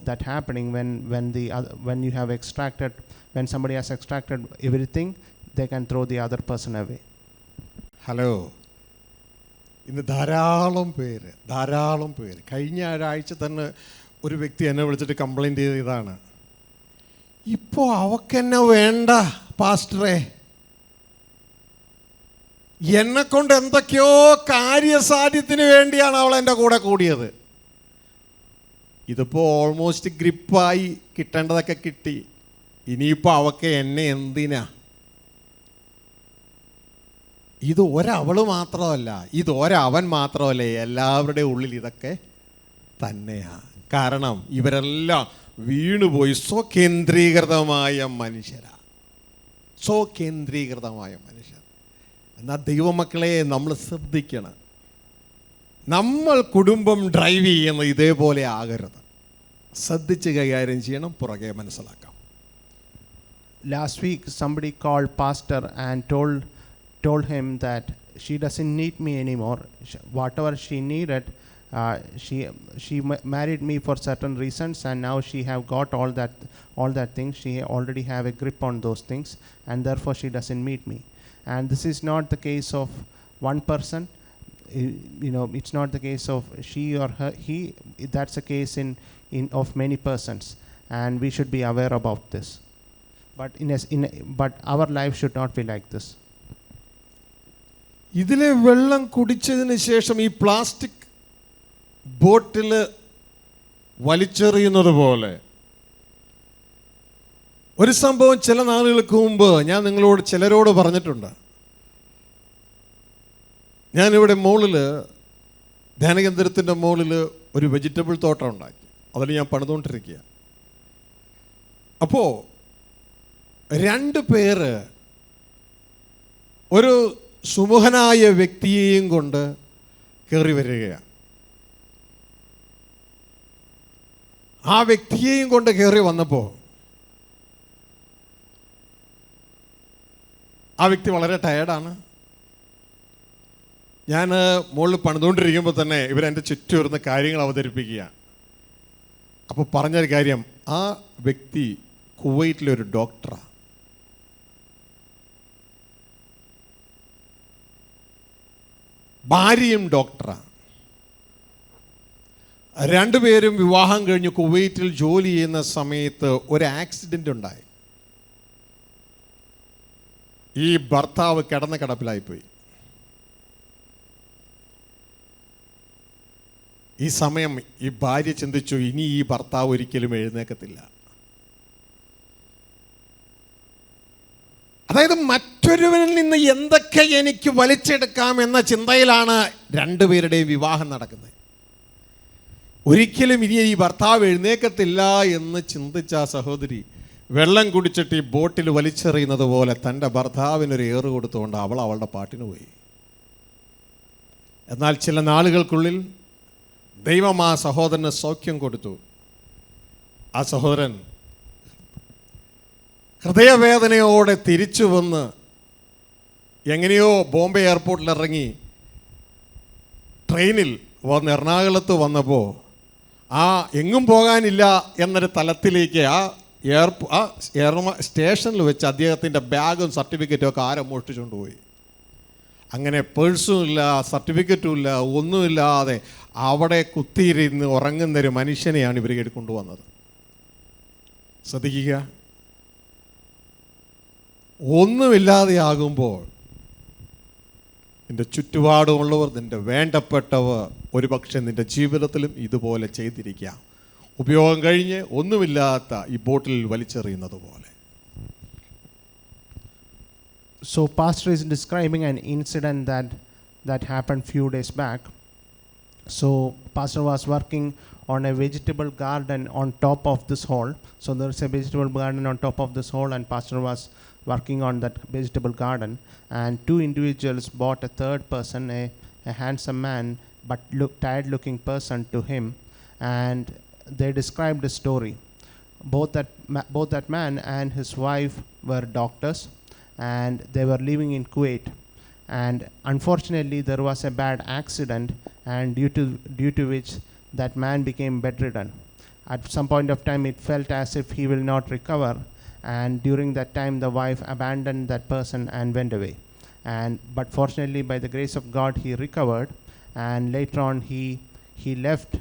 that happening when you have extracted, when somebody has extracted everything, they can throw the other person away. Hello, ഇന്ന് ധാരാളം പേര് കഴിഞ്ഞ ഒരാഴ്ച തന്നെ ഒരു വ്യക്തി എന്നെ വിളിച്ചിട്ട് കംപ്ലൈൻറ്റ് ചെയ്ത ഇതാണ്, ഇപ്പോൾ അവക്കെന്നെ വേണ്ട പാസ്റ്ററെ, എന്നെ കൊണ്ട് എന്തൊക്കെയോ കാര്യസാധ്യത്തിന് വേണ്ടിയാണ് അവൾ എൻ്റെ കൂടെ കൂടിയത്. ഇതിപ്പോൾ ഓൾമോസ്റ്റ് ഗ്രിപ്പായി, കിട്ടേണ്ടതൊക്കെ കിട്ടി, ഇനിയിപ്പോൾ അവൾക്ക് എന്നെ എന്തിനാ? ഇത് ഒരവള് മാത്രമല്ല, ഇത് ഒരവൻ മാത്രമല്ല, എല്ലാവരുടെ ഉള്ളിൽ ഇതൊക്കെ തന്നെയാണ്. കാരണം ഇവരെല്ലാം വീണുപോയി സ്വകേന്ദ്രീകൃതമായ മനുഷ്യരാ. എന്നാൽ ദൈവമക്കളെ നമ്മൾ ശ്രദ്ധിക്കണം, നമ്മൾ കുടുംബം ഡ്രൈവ് ചെയ്യുന്നത് ഇതേപോലെ ആകരുത്. ശ്രദ്ധിച്ച് കൈകാര്യം ചെയ്യണം, പുറകെ മനസ്സിലാക്കാം. Last week somebody called pastor and told him that she doesn't need me anymore. Whatever she needed, she married me for certain reasons, and now she have got all that things. She already have a grip on those things, and therefore she doesn't need me. And this is not the case of one person. You know, it's not the case of she or her, he. That's a case in of many persons, and we should be aware about this. But our life should not be like this. ഇതിലെ വെള്ളം കുടിച്ചതിന് ശേഷം ഈ plastic bottle വലിച്ചെറിയുന്നത് പോലെ ഒരു സംഭവം ചില നാളുകൾക്ക് മുമ്പ് ഞാൻ നിങ്ങളോട് ചിലരോട് പറഞ്ഞിട്ടുണ്ട്. ഞാനിവിടെ മുകളിൽ ധ്യാനകേന്ദ്രത്തിൻ്റെ മുകളിൽ ഒരു വെജിറ്റബിൾ തോട്ടം ഉണ്ടാക്കി, അതിൽ ഞാൻ പണിതുകൊണ്ടിരിക്കുക. അപ്പോൾ 2 പേര് ഒരു സുമുഖനായ വ്യക്തിയെയും കൊണ്ട് കയറി വരികയാണ്. ആ വ്യക്തിയെയും കൊണ്ട് കയറി വന്നപ്പോൾ ആ വ്യക്തി വളരെ ടയേർഡാണ്. ഞാൻ മുകളിൽ പണിതുകൊണ്ടിരിക്കുമ്പോൾ തന്നെ ഇവരെൻ്റെ ചുറ്റും ഇരുന്ന് കാര്യങ്ങൾ അവതരിപ്പിക്കുക. അപ്പോൾ പറഞ്ഞൊരു കാര്യം, ആ വ്യക്തി കുവൈറ്റിലൊരു ഡോക്ടറാണ്. ഭാര്യയും ഡോക്ടറാണ്. 2 പേരും വിവാഹം കഴിഞ്ഞ് കുവൈറ്റിൽ ജോലി ചെയ്യുന്ന സമയത്ത് ഒരു ആക്സിഡൻ്റ് ഉണ്ടായി. ഈ ഭർത്താവ് കിടപ്പിലായിപ്പോയി. ഈ സമയം ഈ ഭാര്യ ചിന്തിച്ചു, ഇനി ഈ ഭർത്താവ് ഒരിക്കലും എഴുന്നേക്കത്തില്ല. അതായത് മറ്റൊരുവനിൽ നിന്ന് എന്തൊക്കെ എനിക്ക് വലിച്ചെടുക്കാം എന്ന ചിന്തയിലാണ് 2 പേരുടെയും വിവാഹം നടക്കുന്നത്. ഒരിക്കലും ഇനി ഈ ഭർത്താവ് എഴുന്നേക്കത്തില്ല എന്ന് ചിന്തിച്ച സഹോദരി വെള്ളം കുടിച്ചിട്ട് ഈ ബോട്ടിൽ വലിച്ചെറിയുന്നത് പോലെ തൻ്റെ ഭർത്താവിനൊരു ഏറ് കൊടുത്തുകൊണ്ട് അവൾ അവളുടെ പാട്ടിന് പോയി. എന്നാൽ ചില നാളുകൾക്കുള്ളിൽ ദൈവം ആ സഹോദരന് സൗഖ്യം കൊടുത്തു. ആ സഹോദരൻ ഹൃദയവേദനയോടെ തിരിച്ചു വന്ന് എങ്ങനെയോ ബോംബെ എയർപോർട്ടിൽ ഇറങ്ങി ട്രെയിനിൽ വന്ന് എറണാകുളത്ത് വന്നപ്പോൾ ആ എങ്ങും പോകാനില്ല എന്നൊരു തലത്തിലേക്ക് ആ സ്റ്റേഷനിൽ വെച്ച് അദ്ദേഹത്തിൻ്റെ ബാഗും സർട്ടിഫിക്കറ്റും ഒക്കെ ആരോ മോഷ്ടിച്ചുകൊണ്ട് പോയി. അങ്ങനെ പേഴ്സും ഇല്ല, സർട്ടിഫിക്കറ്റും ഇല്ല, ഒന്നുമില്ലാതെ അവിടെ കുത്തിയിരുന്ന് ഉറങ്ങുന്നൊരു മനുഷ്യനെയാണ് ഇവർ കൊണ്ടുവന്നത്. ശ്രദ്ധിക്കുക, ഒന്നുമില്ലാതെയാകുമ്പോൾ നിൻ്റെ ചുറ്റുപാടുമുള്ളവർ, നിൻ്റെ വേണ്ടപ്പെട്ടവർ ഒരുപക്ഷെ നിൻ്റെ ജീവിതത്തിലും ഇതുപോലെ ചെയ്തിരിക്കാം. ഉപയോഗം കഴിഞ്ഞ് ഒന്നുമില്ലാത്ത ഈ ബോട്ടിൽ വലിച്ചെറിയുന്നത് പോലെ. So pastor is describing an incident that happened few days back. So pastor was working on a vegetable garden on top of this hall. So there is a vegetable garden on top of this hall, and pastor was working on that vegetable garden, and two individuals bought a third person, a handsome man but tired looking person to him, and they described a story. Both that man and his wife were doctors, and they were living in Kuwait, and unfortunately there was a bad accident, and due to which that man became bedridden. At some point of time it felt as if he will not recover, and during that time the wife abandoned that person and went away. But fortunately, by the grace of God, he recovered, and later on he left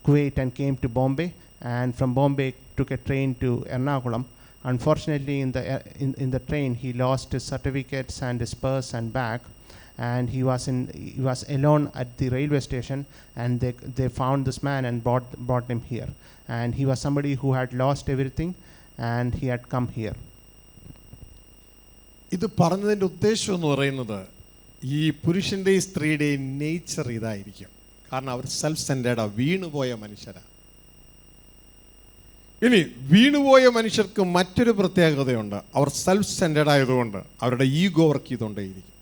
Kuwait and came to Bombay, and from Bombay took a train to Ernakulam. Unfortunately, in the train he lost his certificates and his purse and bag, and he was alone at the railway station, and they found this man and brought him here. And he was somebody who had lost everything, and he had come here. ഇത് പറഞ്ഞതിൻ്റെ ഉദ്ദേശം എന്ന് പറയുന്നത്, ഈ പുരുഷൻ്റെയും സ്ത്രീയുടെയും nature ഇതായിരിക്കും. കാരണം അവർ self സെൻറ്റേർഡാണ്, വീണുപോയ മനുഷ്യരാണ്. ഇനി വീണുപോയ മനുഷ്യർക്ക് മറ്റൊരു പ്രത്യേകതയുണ്ട്. അവർ സെൽഫ് സെൻറ്റേർഡ് ആയതുകൊണ്ട് അവരുടെ ഈഗോ വർക്ക് ചെയ്തുകൊണ്ടേയിരിക്കും.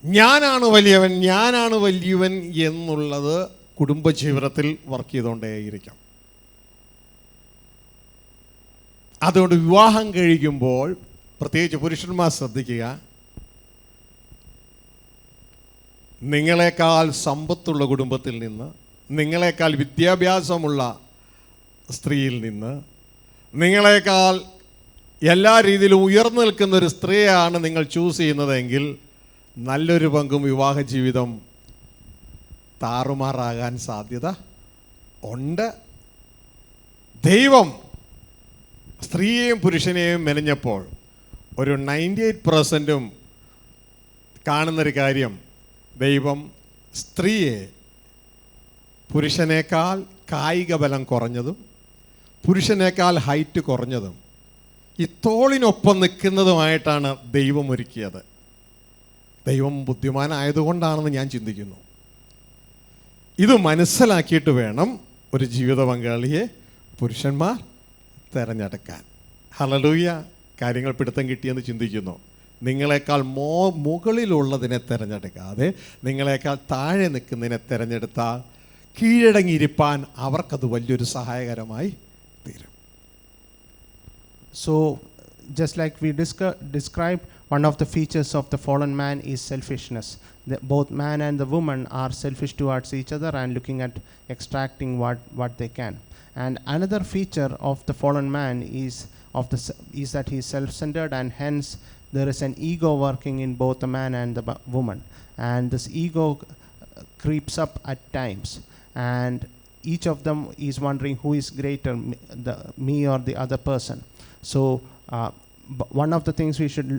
ഞാനാണ് വലിയവൻ എന്നുള്ളത് കുടുംബജീവിതത്തിൽ വർക്ക് ചെയ്തുകൊണ്ടേയിരിക്കാം. അതുകൊണ്ട് വിവാഹം കഴിക്കുമ്പോൾ പ്രത്യേകിച്ച് പുരുഷന്മാർ ശ്രദ്ധിക്കുക, നിങ്ങളെക്കാൾ സമ്പത്തുള്ള കുടുംബത്തിൽ നിന്ന്, നിങ്ങളെക്കാൾ വിദ്യാഭ്യാസമുള്ള സ്ത്രീയിൽ നിന്ന്, നിങ്ങളെക്കാൾ എല്ലാ രീതിയിലും ഉയർന്നു നിൽക്കുന്ന ഒരു സ്ത്രീയാണ് നിങ്ങൾ ചൂസ് ചെയ്യുന്നതെങ്കിൽ നല്ലൊരു പങ്കും വിവാഹ ജീവിതം താറുമാറാകാൻ സാധ്യത ഉണ്ട്. ദൈവം സ്ത്രീയെയും പുരുഷനെയും മെനഞ്ഞപ്പോൾ ഒരു 98% കാണുന്നൊരു കാര്യം, ദൈവം സ്ത്രീയെ പുരുഷനേക്കാൾ കായിക ബലം കുറഞ്ഞതും പുരുഷനേക്കാൾ ഹൈറ്റ് കുറഞ്ഞതും ഈ തോളിനൊപ്പം നിൽക്കുന്നതുമായിട്ടാണ് ദൈവം ഒരുക്കിയത്. ദൈവം ബുദ്ധിമാനായതുകൊണ്ടാണെന്ന് ഞാൻ ചിന്തിക്കുന്നു. ഇത് മനസ്സിലാക്കിയിട്ട് വേണം ഒരു ജീവിത പങ്കാളിയെ പുരുഷന്മാർ തിരഞ്ഞെടുക്കാൻ. ഹല്ലേലൂയ. കാര്യങ്ങൾ പിടുത്തം കിട്ടിയെന്ന് ചിന്തിക്കുന്നു. നിങ്ങളെക്കാൾ മുകളിലുള്ളതിനെ തിരഞ്ഞെടുക്കാതെ നിങ്ങളെക്കാൾ താഴെ നിൽക്കുന്നതിനെ തിരഞ്ഞെടുത്താൽ കീഴടങ്ങിയിരിപ്പാൻ അവർക്കത് വലിയൊരു സഹായകരമായി തീരും. So just like we described, one of the features of the fallen man is selfishness. Both man and the woman are selfish towards each other and looking at extracting what they can. And another feature of the fallen man is that he is self-centered, and hence there is an ego working in both the man and the woman. And this ego creeps up at times, and each of them is wondering who is greater, me or the other person. So one of the things we should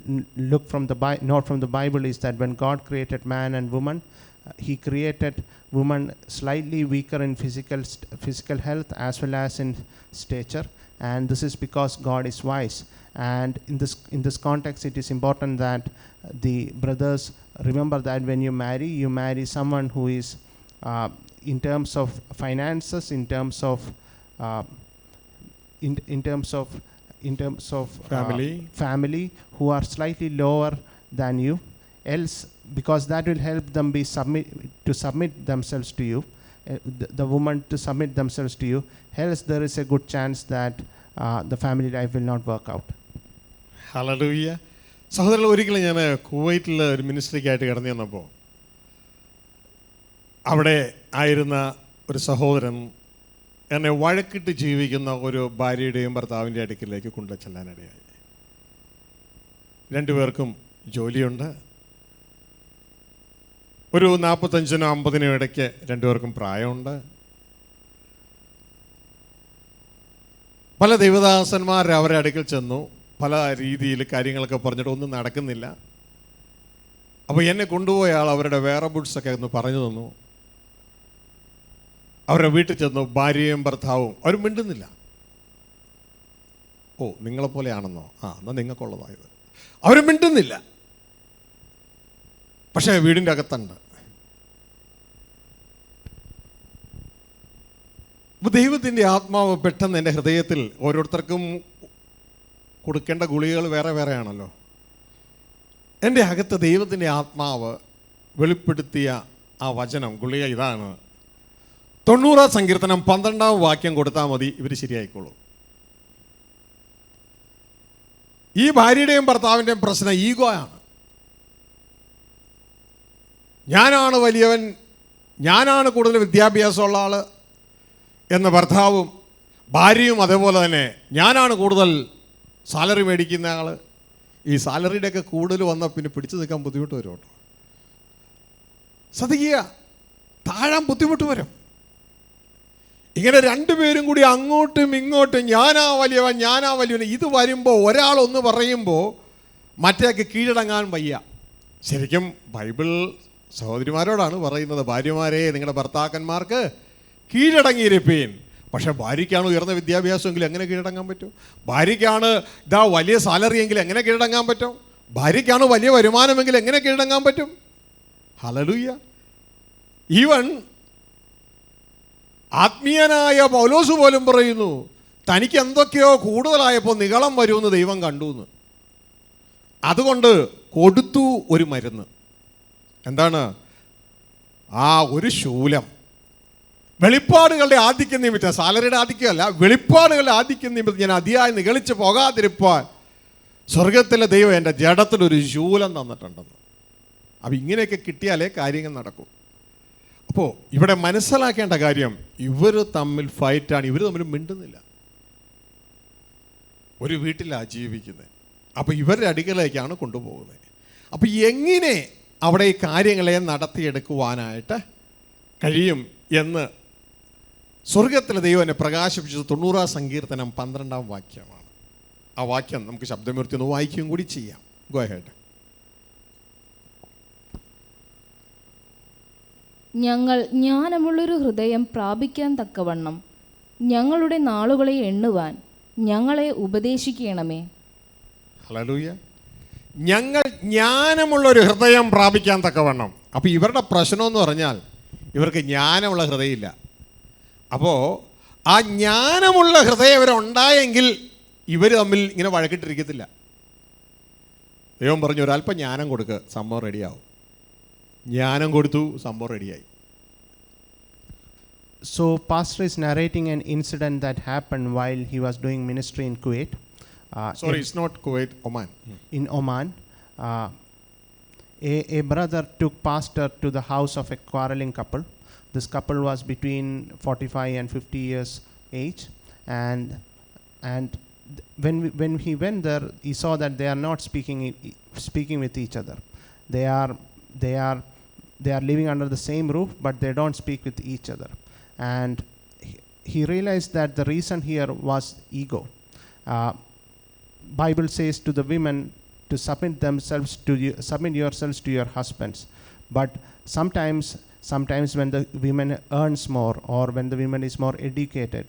look from note from the Bible is that when God created man and woman, he created woman slightly weaker in physical health as well as in stature, and this is because God is wise. And in this context, it is important that the brothers remember that when you marry someone who is in terms of finances, in terms of uh, in terms of family who are slightly lower than you, else because that will help them submit themselves to you, the woman to submit themselves to you, else there is a good chance that the family life will not work out. Hallelujah. സഹോദരങ്ങൾ, ഒരിക്കലും ഞാൻ കുവൈറ്റിൽ ഒരു മിനിസ്ട്രിക്കായിട്ട് കിടന്നു ചെന്നപ്പോൾ അവിടെ ആയിരുന്ന ഒരു സഹോദരൻ എന്നെ വഴക്കിട്ട് ജീവിക്കുന്ന ഒരു ഭാര്യയുടെയും ഭർത്താവിൻ്റെ അടുക്കിലേക്ക് കൊണ്ടു ചെല്ലാനിടയായി. രണ്ടുപേർക്കും ജോലിയുണ്ട്. ഒരു 45-നും 50-നും ഇടയ്ക്ക് രണ്ടുപേർക്കും പ്രായമുണ്ട്. പല ദൈവദാസന്മാർ അവരുടെ അടുക്കൽ ചെന്നു, പല രീതിയിൽ കാര്യങ്ങളൊക്കെ പറഞ്ഞിട്ട് ഒന്നും നടക്കുന്നില്ല. അപ്പോൾ എന്നെ കൊണ്ടുപോയ ആൾ അവരുടെ വേറെ ബുഡ്സൊക്കെ ഒന്ന് പറഞ്ഞു തന്നു. അവരുടെ വീട്ടിൽ ചെന്നു, ഭാര്യയും ഭർത്താവും അവർ മിണ്ടുന്നില്ല. ഓ, നിങ്ങളെപ്പോലെയാണെന്നോ? എന്നാൽ നിങ്ങൾക്കുള്ളതായത്. അവർ മിണ്ടുന്നില്ല, പക്ഷേ വീടിൻ്റെ അകത്തുണ്ട്. ദൈവത്തിൻ്റെ ആത്മാവ് പെട്ടെന്ന് എൻ്റെ ഹൃദയത്തിൽ, ഓരോരുത്തർക്കും കൊടുക്കേണ്ട ഗുളികകൾ വേറെ വേറെയാണല്ലോ, എൻ്റെ അകത്ത് ദൈവത്തിൻ്റെ ആത്മാവ് വെളിപ്പെടുത്തിയ ആ വചനം ഗുളിക ഇതാണ്: 90 സങ്കീർത്തനം 12-ാം വാക്യം കൊടുത്താൽ മതി, ഇവർ ശരിയായിക്കോളൂ. ഈ ഭാര്യയുടെയും ഭർത്താവിൻ്റെയും പ്രശ്നം ഈഗോയാണ്. ഞാനാണ് വലിയവൻ, ഞാനാണ് കൂടുതൽ വിദ്യാഭ്യാസമുള്ള ആൾ എന്ന ഭർത്താവും, ഭാര്യയും അതേപോലെ തന്നെ ഞാനാണ് കൂടുതൽ സാലറി മേടിക്കുന്ന ആൾ. ഈ സാലറിയുടെയൊക്കെ കൂടുതൽ വന്നാൽ പിന്നെ പിടിച്ചു നിൽക്കാൻ ബുദ്ധിമുട്ട് വരും കേട്ടോ. ശ്രദ്ധിക്കുക, താഴാൻ ബുദ്ധിമുട്ട് വരും. ഇങ്ങനെ രണ്ടുപേരും കൂടി അങ്ങോട്ടും ഇങ്ങോട്ടും ഞാനാ വലിയവൻ ഇത് വരുമ്പോൾ, ഒരാളൊന്ന് പറയുമ്പോൾ മറ്റേക്ക് കീഴടങ്ങാൻ വയ്യ. ശരിക്കും ബൈബിൾ സഹോദരിമാരോടാണ് പറയുന്നത്, ഭാര്യമാരെ നിങ്ങളുടെ ഭർത്താക്കന്മാർക്ക് കീഴടങ്ങിയിരിപ്പീൻ. പക്ഷേ ഭാര്യയ്ക്കാണ് ഉയർന്ന വിദ്യാഭ്യാസമെങ്കിൽ എങ്ങനെ കീഴടങ്ങാൻ പറ്റും? ഭാര്യയ്ക്കാണ് വലിയ സാലറി എങ്കിൽ എങ്ങനെ കീഴടങ്ങാൻ പറ്റും? ഭാര്യയ്ക്കാണ് വലിയ വരുമാനമെങ്കിൽ എങ്ങനെ കീഴടങ്ങാൻ പറ്റും? ഹല്ലേലൂയ. ഈവൻ ആത്മീയനായ പൗലോസ് പോലും പറയുന്നു, തനിക്ക് എന്തൊക്കെയോ കൂടുതലായപ്പോൾ നിഗളം വരുമെന്ന് ദൈവം കണ്ടു എന്ന്. അതുകൊണ്ട് കൊടുത്തു ഒരു മരുന്ന്. എന്താണ്? ഒരു ശൂലം. വെളിപ്പാടുകളുടെ ആധിക്യം നിമിത്തം, സാലറിയുടെ ആധിക്യമല്ല, വെളിപ്പാടുകളുടെ ആധിക്യം നിമിത്തം ഞാൻ അതിയായി നിഗളിച്ച് പോകാതിരിപ്പാൻ സ്വർഗത്തിലെ ദൈവം എൻ്റെ ജഡത്തിലൊരു ശൂലം തന്നിട്ടുണ്ടെന്ന്. അപ്പം ഇങ്ങനെയൊക്കെ കിട്ടിയാലേ കാര്യങ്ങൾ നടക്കും. അപ്പോൾ ഇവിടെ മനസ്സിലാക്കേണ്ട കാര്യം, ഇവർ തമ്മിൽ ഫൈറ്റാണ്, ഇവർ തമ്മിൽ മിണ്ടുന്നില്ല. ഒരു വീട്ടിലാണ് ജീവിക്കുന്നത്. അപ്പോൾ ഇവരുടെ അടുക്കലേക്കാണ് കൊണ്ടുപോകുന്നത്. അപ്പോൾ എങ്ങനെ അവിടെ ഈ കാര്യങ്ങളെ നടത്തിയെടുക്കുവാനായിട്ട് കഴിയും എന്ന് സ്വർഗത്തിലെ ദൈവം എന്നെ പ്രകാശിപ്പിച്ചത് 90-ാം സങ്കീർത്തനം 12-ാം വാക്യമാണ്. ആ വാക്യം നമുക്ക് ശബ്ദമുയർത്തി ഒന്ന് വായിക്കുകയും കൂടി ചെയ്യാം. Go ahead. ഞങ്ങൾ ജ്ഞാനമുള്ളൊരു ഹൃദയം പ്രാപിക്കാൻ തക്കവണ്ണം ഞങ്ങളുടെ നാളുകളെ എണ്ണുവാൻ ഞങ്ങളെ ഉപദേശിക്കണമേ. ഹല്ലേലൂയ. ഞങ്ങൾ ജ്ഞാനമുള്ളൊരു ഹൃദയം പ്രാപിക്കാൻ തക്കവണ്ണം. അപ്പോൾ ഇവരുടെ പ്രശ്നമെന്ന് പറഞ്ഞാൽ ഇവർക്ക് ജ്ഞാനമുള്ള ഹൃദയമില്ല. അപ്പോൾ ആ ജ്ഞാനമുള്ള ഹൃദയം ഇവരുണ്ടായെങ്കിൽ ഇവർ തമ്മിൽ ഇങ്ങനെ വഴക്കിട്ടിരിക്കത്തില്ല. ദൈവം പറഞ്ഞു, ഒരല്പം ജ്ഞാനം കൊടുക്കുക, സംഭവം റെഡിയാവും. ജ്ഞാനം കൊടുത്തു, സംഭവം റെഡിയായി. So pastor is narrating an incident that happened while he was doing ministry in Kuwait. It's not Kuwait, Oman. In Oman, a brother took pastor to the house of a quarreling couple. This couple was between 45 and 50 years age, and when he went there, he saw that they are not speaking with each other. They are living under the same roof, but they don't speak with each other. And he realized that the reason here was ego. Bible says to the women to submit yourselves to your husbands. But sometimes when the women earns more, or when the woman is more educated,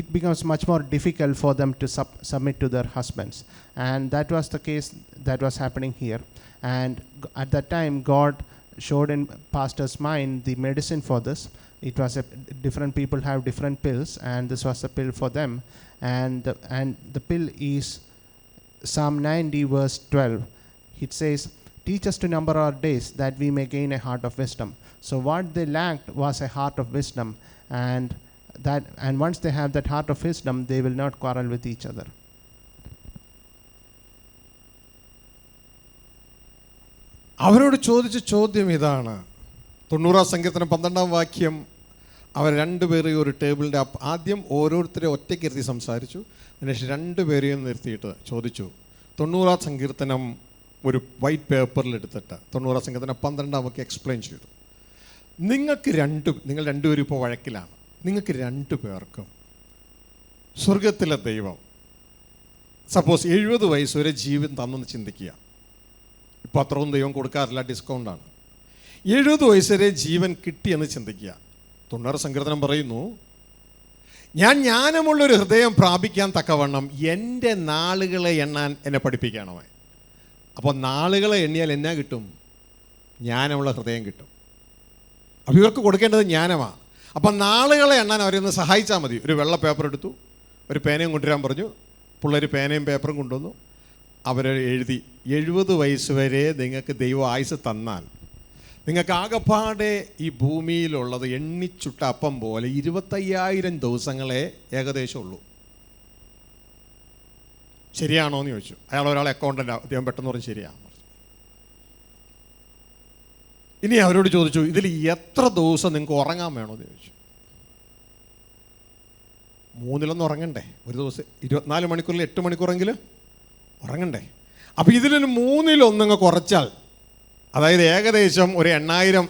it becomes much more difficult for them to submit to their husbands. And that was the case that was happening here. And at that time, God showed in pastor's mind the medicine for this. It was different people have different pills, and this was a pill for them. And the pill is Psalm 90 verse 12. It says, "Teach us to number our days, that we may gain a heart of wisdom." So what they lacked was a heart of wisdom, and once they have that heart of wisdom, they will not quarrel with each other. അവരോട് ചോദിച്ച ചോദ്യം ഇതാണ്. 90 സങ്കീർത്തനം 12 വാക്യം. അവർ രണ്ടുപേരെയും ഒരു ടേബിളിൻ്റെ ആദ്യം ഓരോരുത്തരെ ഒറ്റയ്ക്കിരുത്തി സംസാരിച്ചു. അതിനുശേഷം രണ്ടുപേരെയും നിർത്തിയിട്ട് ചോദിച്ചു. 90 സങ്കീർത്തനം ഒരു വൈറ്റ് പേപ്പറിൽ എടുത്തിട്ട് 90 സങ്കീർത്തനം 12 വാക്യം എക്സ്പ്ലെയിൻ ചെയ്തു. നിങ്ങൾ രണ്ടുപേരും ഇപ്പോൾ വഴക്കിലാണ്. നിങ്ങൾക്ക് രണ്ടുപേർക്കും സ്വർഗത്തിലെ ദൈവം സപ്പോസ് 70 വയസ്സ് വരെ ജീവൻ തന്നെന്ന് ചിന്തിക്കുക. ഇപ്പോൾ അത്രയും ദൈവം കൊടുക്കാറില്ല, ഡിസ്കൗണ്ടാണ്. 70 വയസ്സ് വരെ ജീവൻ കിട്ടിയെന്ന് ചിന്തിക്കുക. 90 സങ്കീർത്തനം പറയുന്നു, ഞാൻ ജ്ഞാനമുള്ളൊരു ഹൃദയം പ്രാപിക്കാൻ തക്കവണ്ണം എൻ്റെ നാളുകളെ എണ്ണാൻ എന്നെ പഠിപ്പിക്കണമേ. അപ്പോൾ നാളുകളെ എണ്ണിയാൽ എന്നാ കിട്ടും? ജ്ഞാനമുള്ള ഹൃദയം കിട്ടും. അപ്പോൾ ഇവർക്ക് കൊടുക്കേണ്ടത് ജ്ഞാനമാണ്. അപ്പം നാളുകളെ എണ്ണാൻ അവരൊന്ന് സഹായിച്ചാൽ മതി. ഒരു വെള്ള പേപ്പർ എടുത്തു, ഒരു പേനയും കൊണ്ടുവരാൻ പറഞ്ഞു. പിള്ളേർ പേനയും പേപ്പറും കൊണ്ടുവന്നു. അവർ എഴുതി 70 വയസ്സ് വരെ നിങ്ങൾക്ക് ദൈവം ആയുസ് തന്നാൽ നിങ്ങൾക്ക് ആകപ്പാടെ ഈ ഭൂമിയിലുള്ളത് എണ്ണിച്ചുട്ട അപ്പം പോലെ 25,000 ദിവസങ്ങളെ ഏകദേശം ഉള്ളൂ. ശരിയാണോ എന്ന് ചോദിച്ചു. അയാൾ ഒരാൾ അക്കൗണ്ടൻ്റ്, അദ്ദേഹം പെട്ടെന്ന് പറഞ്ഞു ശരിയാണെന്ന് പറഞ്ഞു. ഇനി അവരോട് ചോദിച്ചു, ഇതിൽ എത്ര ദിവസം നിങ്ങൾക്ക് ഉറങ്ങാൻ വേണമെന്ന് ചോദിച്ചു. 3 ഉറങ്ങണ്ടേ? ഒരു ദിവസം 24 മണിക്കൂറിൽ 8 മണിക്കൂറെങ്കിലും ഉറങ്ങണ്ടേ? അപ്പോൾ ഇതിൽ 3 കുറച്ചാൽ, അതായത് ഏകദേശം ഒരു 8,000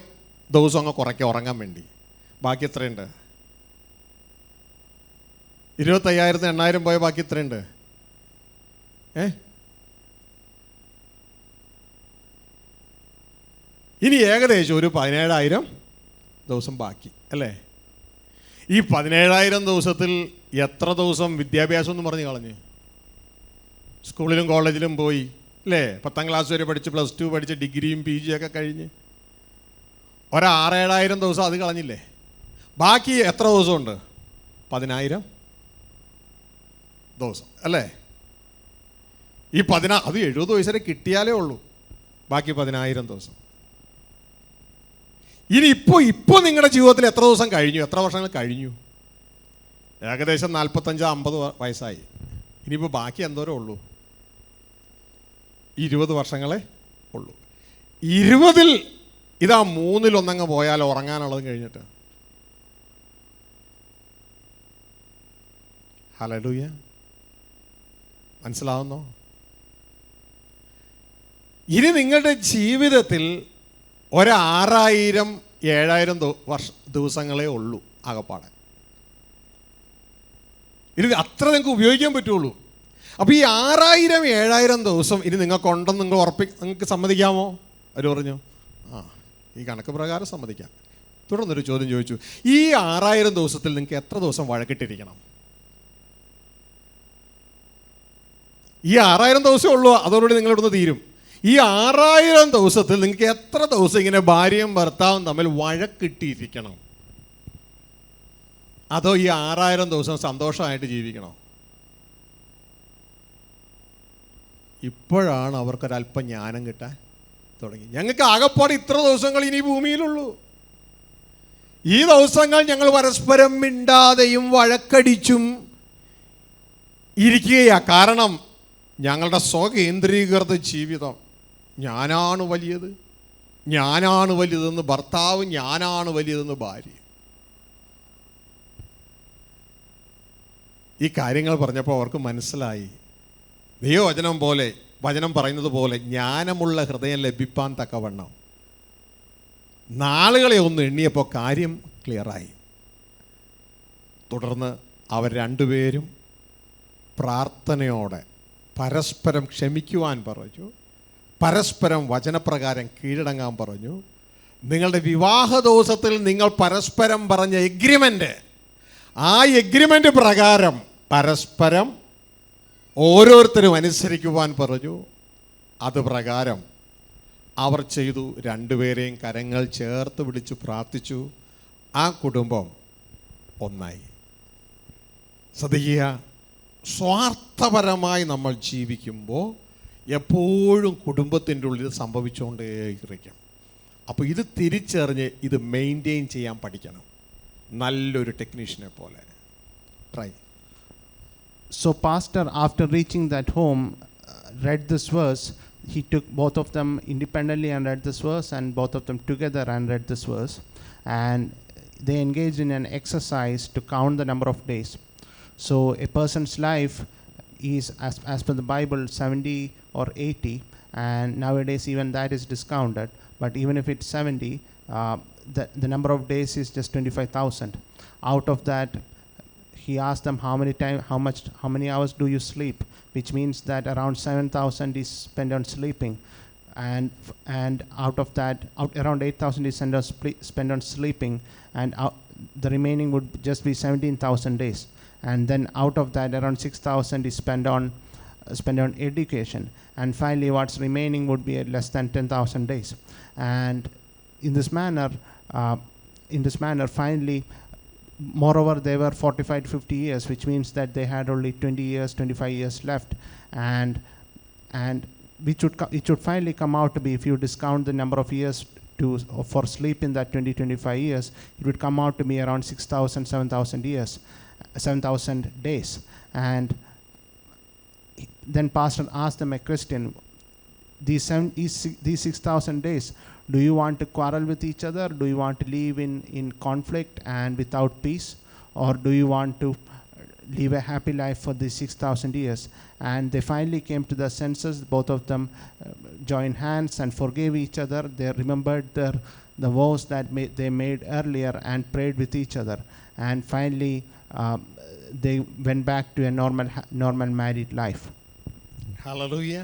ദിവസം അങ്ങ് കുറയ്ക്കുക ഉറങ്ങാൻ വേണ്ടി. ബാക്കി എത്രയുണ്ട്? 25,000 8,000 പോയ ബാക്കി എത്രയുണ്ട്? ഇനി ഏകദേശം ഒരു 17,000 ദിവസം ബാക്കി അല്ലേ? ഈ 17,000 ദിവസത്തിൽ എത്ര ദിവസം വിദ്യാഭ്യാസം എന്ന് പറഞ്ഞു കളഞ്ഞ്? സ്കൂളിലും കോളേജിലും പോയി അല്ലേ? 10ാം ക്ലാസ് വരെ പഠിച്ച് +2 പഠിച്ച് ഡിഗ്രിയും PG ഒക്കെ കഴിഞ്ഞ് 6,000-7,000 ദിവസം അത് കളഞ്ഞില്ലേ? ബാക്കി എത്ര ദിവസമുണ്ട്? 10,000 ദിവസം അല്ലേ? ഈ അത് 70 വയസ്സ് വരെ കിട്ടിയാലേ ഉള്ളൂ. ബാക്കി 10,000 ദിവസം. ഇനി ഇപ്പോൾ നിങ്ങളുടെ ജീവിതത്തിൽ എത്ര ദിവസം കഴിഞ്ഞു? എത്ര വർഷങ്ങൾ കഴിഞ്ഞു? ഏകദേശം 45-50 വയസ്സായി. ഇനിയിപ്പോൾ ബാക്കി എന്തോരം ഉള്ളൂ? 20 വർഷങ്ങളെ ഉള്ളൂ. 20-ൽ ഇതാ 3-1 പോയാൽ ഉറങ്ങാനുള്ളത് കഴിഞ്ഞിട്ട്. ഹല്ലേലൂയ. മനസ്സിലാവുന്നോ? ഇനി നിങ്ങളുടെ ജീവിതത്തിൽ 6,000-7,000 ദിവസങ്ങളേ ഉള്ളൂ ആകപ്പാടെ. ഇനി അത്ര നിങ്ങൾക്ക് ഉപയോഗിക്കാൻ പറ്റുള്ളൂ. അപ്പോൾ ഈ 6,000-7,000 ദിവസം ഇനി നിങ്ങൾക്കുണ്ടെന്ന് നിങ്ങൾക്ക് സമ്മതിക്കാമോ? അവർ പറഞ്ഞു ഈ കണക്ക് പ്രകാരം സമ്മതിക്കാം. തുടർന്നൊരു ചോദ്യം ചോദിച്ചു, ഈ 6,000 ദിവസത്തിൽ നിങ്ങൾക്ക് എത്ര ദിവസം വഴക്കിട്ടിരിക്കണം? ഈ 6,000 ദിവസമേ ഉള്ളൂ, അതോടുകൂടി നിങ്ങളിവിടുന്ന് തീരും. ഈ 6,000 ദിവസത്തിൽ നിങ്ങൾക്ക് എത്ര ദിവസം ഇങ്ങനെ ഭാര്യയും ഭർത്താവും തമ്മിൽ വഴക്കിട്ടിരിക്കണം? അതോ ഈ 6,000 ദിവസം സന്തോഷമായിട്ട് ജീവിക്കണോ? ഇപ്പോഴാണ് അവർക്കൊരല്പം ജ്ഞാനം കിട്ടാൻ തുടങ്ങി. ഞങ്ങൾക്ക് ആകപ്പാട് ഇത്ര ദിവസങ്ങൾ ഇനി ഭൂമിയിലുള്ളൂ. ഈ ദിവസങ്ങൾ ഞങ്ങൾ പരസ്പരം മിണ്ടാതെയും വഴക്കടിച്ചും ഇരിക്കുകയാണ്. കാരണം ഞങ്ങളുടെ സ്വകേന്ദ്രീകൃത ജീവിതം, ഞാനാണ് വലുതെന്ന് ഭർത്താവ്, ഞാനാണ് വലുതെന്ന് ഭാര്യ. ഈ കാര്യങ്ങൾ പറഞ്ഞപ്പോൾ അവർക്ക് മനസ്സിലായി, വചനം പറയുന്നത് പോലെ ജ്ഞാനമുള്ള ഹൃദയം ലഭിപ്പാൻ തക്കവണ്ണം നാളുകളെ ഒന്ന് എണ്ണിയപ്പോൾ കാര്യം ക്ലിയറായി. തുടർന്ന് അവർ രണ്ടുപേരും പ്രാർത്ഥനയോടെ പരസ്പരം ക്ഷമിക്കുവാൻ പറഞ്ഞു, പരസ്പരം വചനപ്രകാരം കീഴടങ്ങാൻ പറഞ്ഞു. നിങ്ങളുടെ വിവാഹ ദിവസത്തിൽ നിങ്ങൾ പരസ്പരം പറഞ്ഞ എഗ്രിമെൻ്റ്, ആ എഗ്രിമെൻ്റ് പ്രകാരം പരസ്പരം ഓരോരുത്തരും അനുസരിക്കുവാൻ പറഞ്ഞു. അത് പ്രകാരം അവർ ചെയ്തു. രണ്ടുപേരെയും കരങ്ങൾ ചേർത്ത് പിടിച്ചു പ്രാർത്ഥിച്ചു. ആ കുടുംബം ഒന്നായി. ശ്രദ്ധിക്കുക, സ്വാർത്ഥപരമായി നമ്മൾ ജീവിക്കുമ്പോൾ എപ്പോഴും കുടുംബത്തിൻ്റെ ഉള്ളിൽ സംഭവിച്ചുകൊണ്ടേയിരിക്കും. അപ്പോൾ ഇത് തിരിച്ചറിഞ്ഞ് ഇത് മെയിൻറ്റെയിൻ ചെയ്യാൻ പഠിക്കണം, നല്ലൊരു ടെക്നീഷ്യനെ പോലെ. Try. So pastor, after reaching that home, read this verse. He took both of them independently and read this verse, and both of them together and read this verse. And they engaged in an exercise to count the number of days. So a person's life is, as per the Bible, 70 or 80, and nowadays even that is discounted. But even if it's 70, the number of days is just 25,000. Out of that, he asked them how many hours do you sleep, which means that around 7,000 is spent on sleeping, and out of that, around 8,000 is spent on sleeping, and the remaining would just be 17,000 days. And then out of that, around 6,000 is spent on education, and finally what's remaining would be less than 10,000 days. And in this manner finally, moreover, they were 45 to 50 years, which means that they had only 20 years, 25 years left, and it should finally come out to be, if you discount the number of years for sleep in that 20-25 years, it would come out to be around 6,000, 7,000 days. And then pastor asked them a question: these 6,000 days, do you want to quarrel with each other? Do you want to live in conflict and without peace? Or do you want to live a happy life for these 6,000 years? And they finally came to their senses. Both of them joined hands and forgave each other. They remembered the vows that they made earlier and prayed with each other. And finally, they went back to a normal married life. Hallelujah.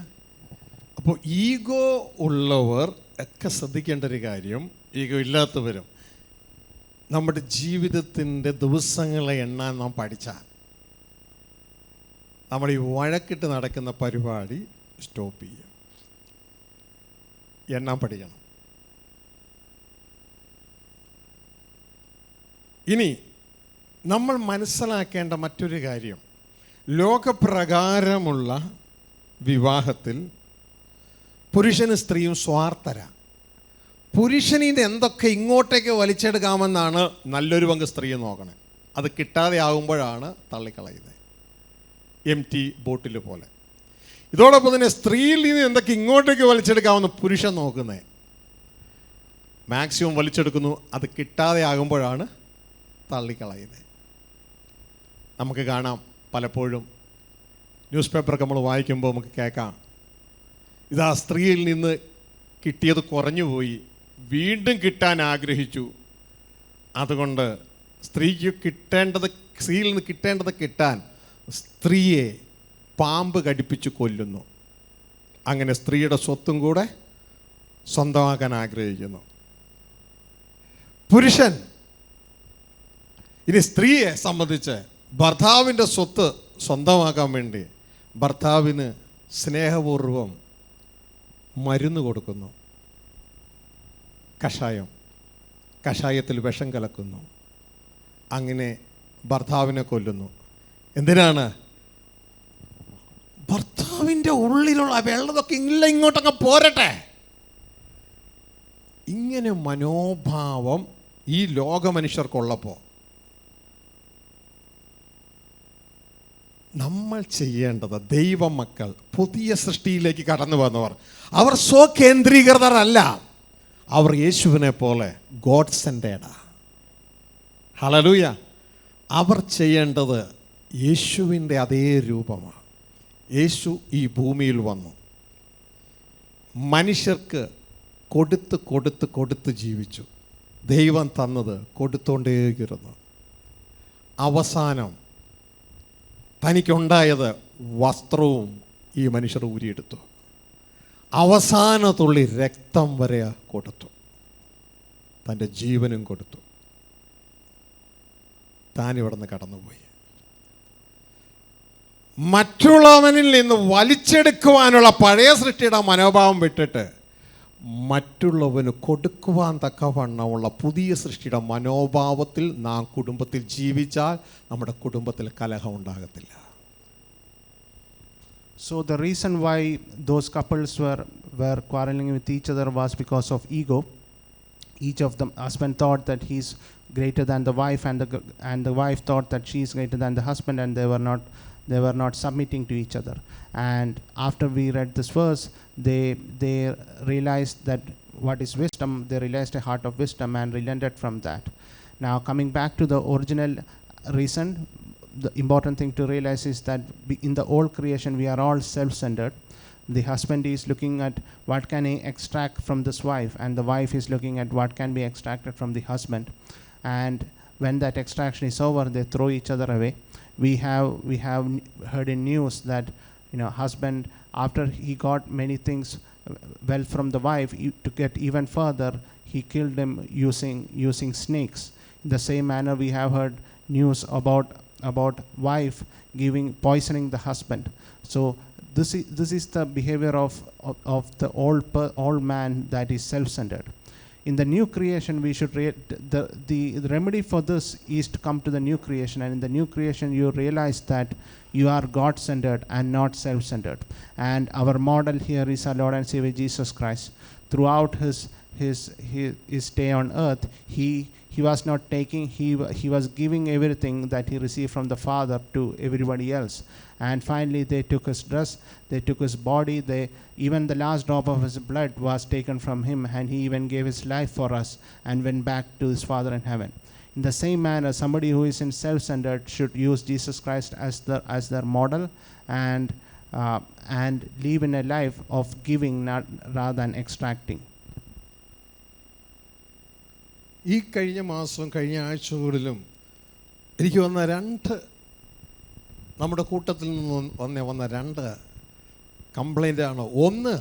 അപ്പോൾ ego ഉള്ളവർ ഒക്കെ ശ്രദ്ധിക്കേണ്ട ഒരു കാര്യം, ego ഇല്ലാത്തവരും നമ്മുടെ ജീവിതത്തിൻ്റെ ദിവസങ്ങളെ എണ്ണാൻ നാം പഠിച്ചാൽ നമ്മൾ ഈ വഴക്കിട്ട് നടക്കുന്ന പരിപാടി സ്റ്റോപ്പ് ചെയ്യും. എണ്ണാൻ പഠിക്കണം. ഇനി നമ്മൾ മനസ്സിലാക്കേണ്ട മറ്റൊരു കാര്യം, ലോകപ്രകാരമുള്ള വിവാഹത്തിൽ പുരുഷനും സ്ത്രീയും സ്വാർത്ഥര. പുരുഷനിൽ എന്തൊക്കെ ഇങ്ങോട്ടേക്ക് വലിച്ചെടുക്കാമെന്നാണ് നല്ലൊരു പങ്ക് സ്ത്രീയെ നോക്കണേ. അത് കിട്ടാതെ ആകുമ്പോഴാണ് തള്ളിക്കളയുന്നത്, empty ബോട്ടിൽ പോലെ. ഇതോടൊപ്പം തന്നെ സ്ത്രീയിൽ നിന്ന് എന്തൊക്കെ ഇങ്ങോട്ടേക്ക് വലിച്ചെടുക്കാമെന്ന് പുരുഷൻ നോക്കുന്നത്. മാക്സിമം വലിച്ചെടുക്കുന്നു, അത് കിട്ടാതെ ആകുമ്പോഴാണ് തള്ളിക്കളയുന്നത്. നമുക്ക് കാണാം, പലപ്പോഴും ന്യൂസ് പേപ്പറൊക്കെ നമ്മൾ വായിക്കുമ്പോൾ നമുക്ക് കേൾക്കാം, ഇതാ സ്ത്രീയിൽ നിന്ന് കിട്ടിയത് കുറഞ്ഞുപോയി, വീണ്ടും കിട്ടാൻ ആഗ്രഹിച്ചു, അതുകൊണ്ട് സ്ത്രീയിൽ നിന്ന് കിട്ടേണ്ടത് കിട്ടാൻ സ്ത്രീയെ പാമ്പ് കടിപ്പിച്ച് കൊല്ലുന്നു. അങ്ങനെ സ്ത്രീയുടെ സ്വത്തും കൂടെ സ്വന്തമാക്കാൻ ആഗ്രഹിക്കുന്നു പുരുഷൻ. ഇനി സ്ത്രീയെ സംബന്ധിച്ച് ഭർത്താവിൻ്റെ സ്വത്ത് സ്വന്തമാക്കാൻ വേണ്ടി ഭർത്താവിന് സ്നേഹപൂർവം മരുന്ന് കൊടുക്കുന്നു. കഷായത്തിൽ വിഷം കലക്കുന്നു. അങ്ങനെ ഭർത്താവിനെ കൊല്ലുന്നു. എന്തിനാണ്? ഭർത്താവിൻ്റെ ഉള്ളിലുള്ള വെള്ളതൊക്കെ ഇങ്ങോട്ടൊക്കെ പോരട്ടെ. ഇങ്ങനെ മനോഭാവം ഈ ലോക മനുഷ്യർക്കുള്ളപ്പോൾ നമ്മൾ ചെയ്യേണ്ടത്, ദൈവമക്കൾ, പുതിയ സൃഷ്ടിയിലേക്ക് കടന്നു വന്നവർ, അവർ സ്വകേന്ദ്രീകൃതരല്ല. അവർ യേശുവിനെ പോലെ ഗോഡ് സെൻറ്റേഡാ. ഹല്ലേലൂയ. അവർ ചെയ്യേണ്ടത് യേശുവിൻ്റെ അതേ രൂപമാണ്. യേശു ഈ ഭൂമിയിൽ വന്നു, മനുഷ്യർക്ക് കൊടുത്ത് കൊടുത്ത് കൊടുത്ത് ജീവിച്ചു. ദൈവം തന്നത് കൊടുത്തോണ്ടേയിരുന്നു. അവസാനം തനിക്കുണ്ടായത് വസ്ത്രവും ഈ മനുഷ്യർ ഊരിയെടുത്തു. അവസാന തുള്ളി രക്തം വരെ കൊടുത്തു. തൻ്റെ ജീവനും കൊടുത്തു. താൻ ഇവിടെ നിന്ന് കടന്നുപോയി. മറ്റുള്ളവനിൽ നിന്ന് വലിച്ചെടുക്കുവാനുള്ള പഴയ സൃഷ്ടിയുടെ മനോഭാവം വിട്ടിട്ട് മറ്റുള്ളവന് കൊടുക്കുവാൻ തക്കവണ്ണമുള്ള പുതിയ സൃഷ്ടിയുടെ മനോഭാവത്തിൽ നാം കുടുംബത്തിൽ ജീവിച്ചാൽ നമ്മുടെ കുടുംബത്തിൽ കലഹം ഉണ്ടാകത്തില്ല. So the reason why those couples were quarreling with each other was because of ego. Each of them, husband thought that he's greater than the wife, and the wife thought that she's greater than the husband, and they were not submitting to each other. And after we read this verse, they realized that what is wisdom. They realized a heart of wisdom and relented from that. Now coming back to the original reason, the important thing to realize is that in the old creation we are all self-centered. The husband is looking at what can he extract from this wife, and the wife is looking at what can be extracted from the husband. And when that extraction is over, they throw each other away. We have heard in news that, husband, after he got many things well from the wife, to get even further, he killed him using snakes. In the same manner, we have heard news about wife poisoning the husband. So this is the behavior of the old man that is self-centered. In the new creation, we should the remedy for this is to come to the new creation, and in the new creation you realize that you are God-centered and not self-centered. And our model here is our Lord and Savior Jesus Christ. Throughout his stay on earth, he was not taking, he was giving everything that he received from the Father to everybody else. And finally they took his dress, they took his body, even the last drop of his blood was taken from him, and he even gave his life for us and went back to his Father in heaven. In the same manner, somebody who is in self-centered should use Jesus Christ as their model, and live in a life of giving rather than extracting. ഈ കഴിഞ്ഞ മാസവും കഴിഞ്ഞ ആഴ്ചകളിലും എനിക്ക് നമ്മുടെ കൂട്ടത്തിൽ നിന്ന് വന്ന രണ്ട് കംപ്ലൈൻ്റാണ്. ഒന്ന്,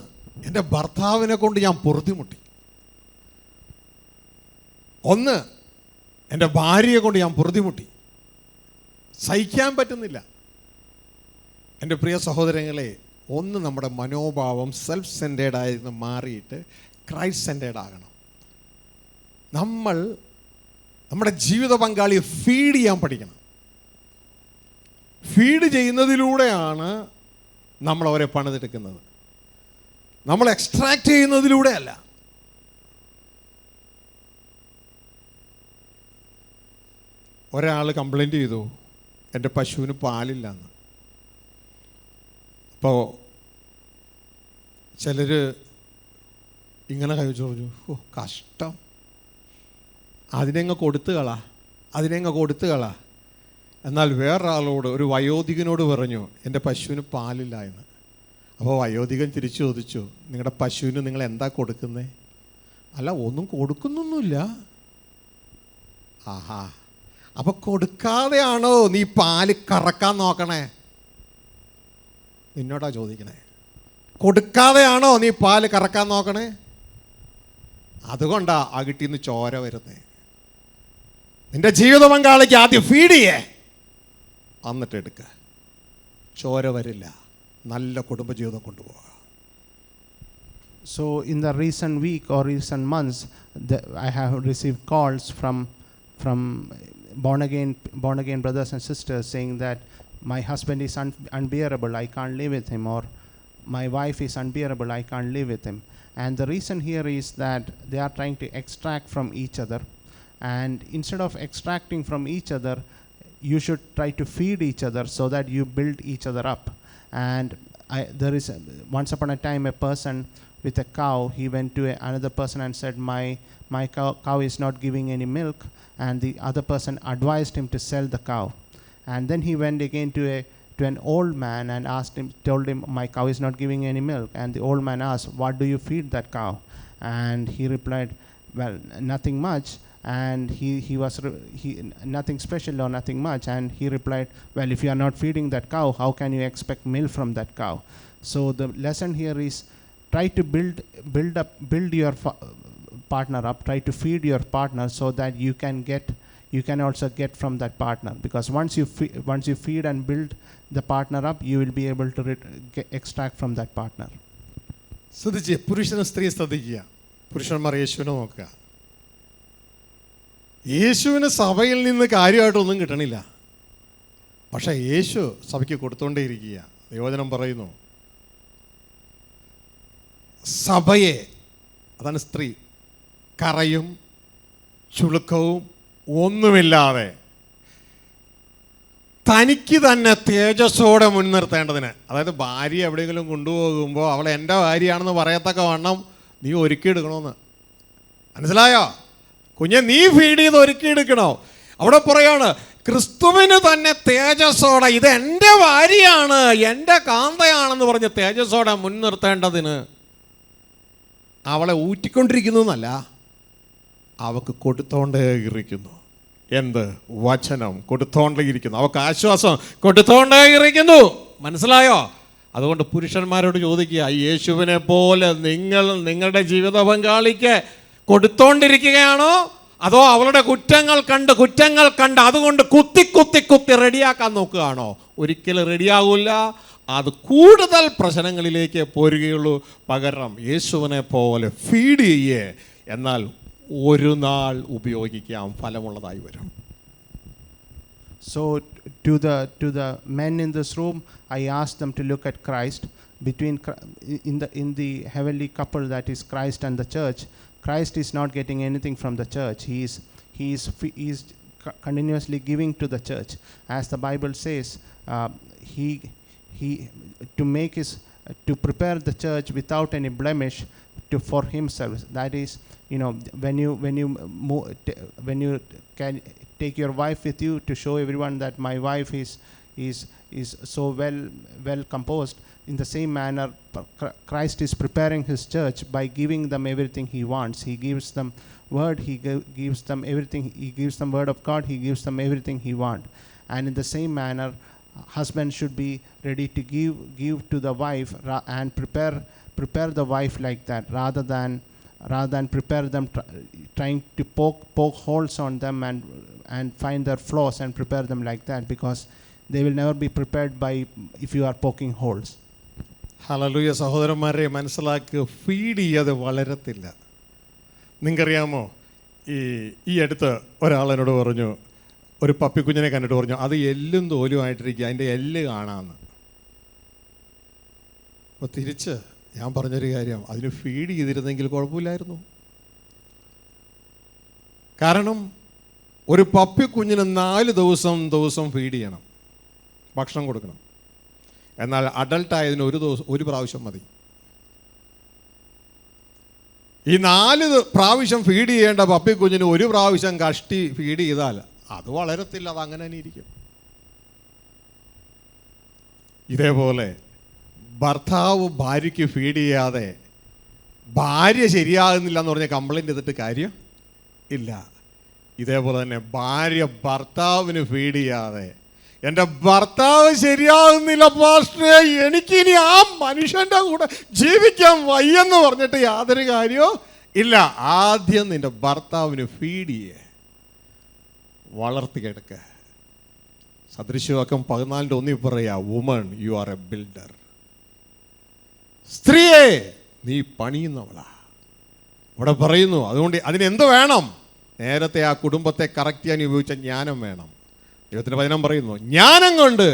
എൻ്റെ ഭർത്താവിനെ കൊണ്ട് ഞാൻ പൊറുതിമുട്ടി. ഒന്ന്, എൻ്റെ ഭാര്യയെ കൊണ്ട് ഞാൻ പൊറുതിമുട്ടി. സഹിക്കാൻ പറ്റുന്നില്ല. എൻ്റെ പ്രിയ സഹോദരങ്ങളെ, ഒന്ന് നമ്മുടെ മനോഭാവം സെൽഫ് സെൻറ്റേർഡായിരുന്നു മാറിയിട്ട് ക്രൈസ്റ്റ് സെൻറ്റേർഡ് ആകണം. നമ്മൾ നമ്മുടെ ജീവിത പങ്കാളിയെ ഫീഡ് ചെയ്യാൻ പഠിക്കണം. ഫീഡ് ചെയ്യുന്നതിലൂടെയാണ് നമ്മൾ അവരെ പണിതെടുക്കുന്നത്, നമ്മൾ എക്സ്ട്രാക്ട് ചെയ്യുന്നതിലൂടെ അല്ല. ഒരാൾ കംപ്ലൈൻറ്റ് ചെയ്തു, എൻ്റെ പശുവിന് പാലില്ല എന്ന്. അപ്പോൾ ചിലർ ഇങ്ങനെ കഴിച്ചു പറഞ്ഞു, ഓ കഷ്ടം, അതിനെങ്ങ് കൊടുത്തു കളാ. എന്നാൽ വേറൊരാളോട്, ഒരു വയോധികനോട് പറഞ്ഞു, എൻ്റെ പശുവിന് പാലില്ല എന്ന്. അപ്പോൾ വയോധികൻ തിരിച്ചു ചോദിച്ചു, നിങ്ങളുടെ പശുവിന് നിങ്ങൾ എന്താ കൊടുക്കുന്നത്? അല്ല, ഒന്നും കൊടുക്കുന്നൊന്നുമില്ല. ആഹാ, അപ്പോൾ കൊടുക്കാതെയാണോ നീ പാല് കറക്കാൻ നോക്കണേ? നിന്നോടാ ചോദിക്കണേ. കൊടുക്കാതെയാണോ നീ പാല് കറക്കാൻ നോക്കണേ? അതുകൊണ്ടാ ആ കിട്ടിന്ന് ചോര വരുന്നേ. നിന്റെ ജീവിത പങ്കാളിക്ക് ആദ്യം ഫീഡ് ചെയ്യേ, എന്നിട്ട് എടുക്കുക. ചോര വരില്ല, നല്ല കുടുംബജീവിതം കൊണ്ടുപോകുക. So in the recent week or recent months, I have received calls from born again brothers and sisters saying that my husband is unbearable, I can't live with him, or my wife is unbearable, I can't live with him. And the reason here is that they are trying to extract from each other. And instead of extracting from each other, you should try to feed each other so that you build each other up. And there is once upon a time a person with a cow. He went to another person and said, my cow is not giving any milk, and the other person advised him to sell the cow. And then he went again to an old man and told him, my cow is not giving any milk. And the old man asked, what do you feed that cow? And he replied, well, nothing much. And he nothing special or nothing much. And he replied, well, if you are not feeding that cow, how can you expect milk from that cow? So the lesson here is, try to build your partner up, try to feed your partner so that you can also get from that partner. Because once you feed and build the partner up, you will be able to extract from that partner. ശ്രദ്ധിച്ച്, പുരുഷനും സ്ത്രീ ശ്രദ്ധിക്കുക. പുരുഷന്മാർ യേശുവിനെ നോക്കുക. യേശുവിന് സഭയിൽ നിന്ന് കാര്യമായിട്ടൊന്നും കിട്ടണില്ല. പക്ഷേ യേശു സഭയ്ക്ക് കൊടുത്തുകൊണ്ടേയിരിക്കുക. ദൈവവചനം പറയുന്നു, സഭയെ, അതാണ് സ്ത്രീ, കറയും ചുളുക്കവും ഒന്നുമില്ലാതെ തനിക്ക് തന്നെ തേജസ്സോടെ മുൻനിർത്തേണ്ടതിന്, അതായത് ഭാര്യ എവിടെയെങ്കിലും കൊണ്ടുപോകുമ്പോൾ അവൾ എൻ്റെ ഭാര്യയാണെന്ന് പറയത്തക്ക വണ്ണം നീ ഒരുക്കിയെടുക്കണമെന്ന്. മനസ്സിലായോ? കുഞ്ഞെ, നീ ഫീഡ് ചെയ്ത് ഒരുക്കിയെടുക്കണോ? അവിടെ പറയാണ്, ക്രിസ്തുവിന് തന്നെ തേജസ്സോടെ ഇത് എൻ്റെ ഭാര്യയാണ്, എൻ്റെ കാന്തയാണെന്ന് പറഞ്ഞ് തേജസ്സോടെ മുൻനിർത്തേണ്ടതിന് അവളെ ഊറ്റിക്കൊണ്ടിരിക്കുന്നതല്ല, അവൾക്ക് കൊടുത്തോണ്ടേ ഇരിക്കുന്നു. എന്ത്? വചനം കൊടുത്തോണ്ടേ ഇരിക്കുന്നു. അവൾക്ക് ആശ്വാസം കൊടുത്തോണ്ടേ ഇരിക്കുന്നു. മനസ്സിലായോ? അതുകൊണ്ട് പുരുഷന്മാരോട് ചോദിക്കുക, യേശുവിനെ പോലെ നിങ്ങൾ നിങ്ങളുടെ ജീവിത പങ്കാളിക്ക് കൊടുത്തോണ്ടിരിക്കുകയാണോ, അതോ അവളുടെ കുറ്റങ്ങൾ കണ്ട് അതുകൊണ്ട് കുത്തി റെഡിയാക്കാൻ നോക്കുകയാണോ? ഒരിക്കലും റെഡിയാകില്ല. അത് കൂടുതൽ പ്രശ്നങ്ങളിലേക്ക് പോരുകയുള്ളൂ. പകരം യേശുവിനെ പോലെ ഫീഡ് ചെയ്യേ, എന്നാൽ ഒരു നാൾ ഉപയോഗിക്കാം, ഫലമുള്ളതായി വരും. So to the men in this room, I ask them to look at Christ. In the heavenly couple that is Christ and the church, Christ is not getting anything from the church. He is continuously giving to the church. As the Bible says, he to prepare the church without any blemish for himself. That is, when you can take your wife with you to show everyone that my wife is so well composed. In the same manner, Christ is preparing his church by giving them everything he wants. He gives them word, he gives them everything. He gives them word of God, he gives them everything he wants. And in the same manner, husband should be ready to give to the wife and prepare the wife like that, rather than prepare them trying to poke holes on them and find their flaws and prepare them like that, because they will never be prepared by if you are poking holes. Hallelujah. സഹോദരന്മാരെ, മനസ്സിലാക്കുക, feed ചെയ്യാതെ വളരത്തില്ല. നിങ്ങൾക്കറിയാമോ, ഈ അടുത്ത് ഒരാൾ എന്നോട് പറഞ്ഞു, ഒരു പപ്പിക്കുഞ്ഞിനെ കണ്ടിട്ട് പറഞ്ഞു, അത് എല്ലും തോലുമായിട്ടിരിക്കുക, അതിൻ്റെ എല്ല് കാണാമെന്ന്. അപ്പോൾ തിരിച്ച് ഞാൻ പറഞ്ഞൊരു കാര്യം, അതിന് ഫീഡ് ചെയ്തിരുന്നെങ്കിൽ കുഴപ്പമില്ലായിരുന്നു. കാരണം ഒരു പപ്പിക്കുഞ്ഞിന് 4 ദിവസം ഫീഡ് ചെയ്യണം, ഭക്ഷണം കൊടുക്കണം. എന്നാൽ അഡൾട്ടായതിന് ഒരു പ്രാവശ്യം മതി. ഈ 4 പ്രാവശ്യം ഫീഡ് ചെയ്യേണ്ട പപ്പിക്കുഞ്ഞിന് ഒരു പ്രാവശ്യം കഷ്ടി ഫീഡ് ചെയ്താൽ അത് വളരത്തില്ല, അത് അങ്ങനെ തന്നെ ഇരിക്കും. ഇതേപോലെ ഭർത്താവ് ഭാര്യയ്ക്ക് ഫീഡ് ചെയ്യാതെ ഭാര്യ ശരിയാകുന്നില്ല എന്ന് പറഞ്ഞ് കംപ്ലൈൻറ്റ് ചെയ്തിട്ട് കാര്യം ഇല്ല. ഇതേപോലെ തന്നെ ഭാര്യ ഭർത്താവിന് ഫീഡ് ചെയ്യാതെ, എൻ്റെ ഭർത്താവ് ശരിയാകുന്നില്ല പാസ്റ്ററെ, എനിക്കിനി ആ മനുഷ്യൻ്റെ കൂടെ ജീവിക്കാൻ വയ്യെന്ന് പറഞ്ഞിട്ട് യാതൊരു കാര്യവും ഇല്ല. ആദ്യം നിൻ്റെ ഭർത്താവിന് ഫീഡ് ചെയ്യേ, വളർത്തിയെടുക്കുക. സദൃശവാക്യം 14:1 പറയാ, woman you are a builder. സ്ത്രീയെ, നീ പണിയുന്നവളാ. ഇവിടെ പറയുന്നു, അതുകൊണ്ട് അതിനെന്ത് വേണം? നേരത്തെ ആ കുടുംബത്തെ കറക്റ്റ് ചെയ്യാൻ ഉപയോഗിച്ച ജ്ഞാനം വേണം. ദൈവത്തിൻ്റെ വചനം പറയുന്നു, ജ്ഞാനം കൊണ്ട്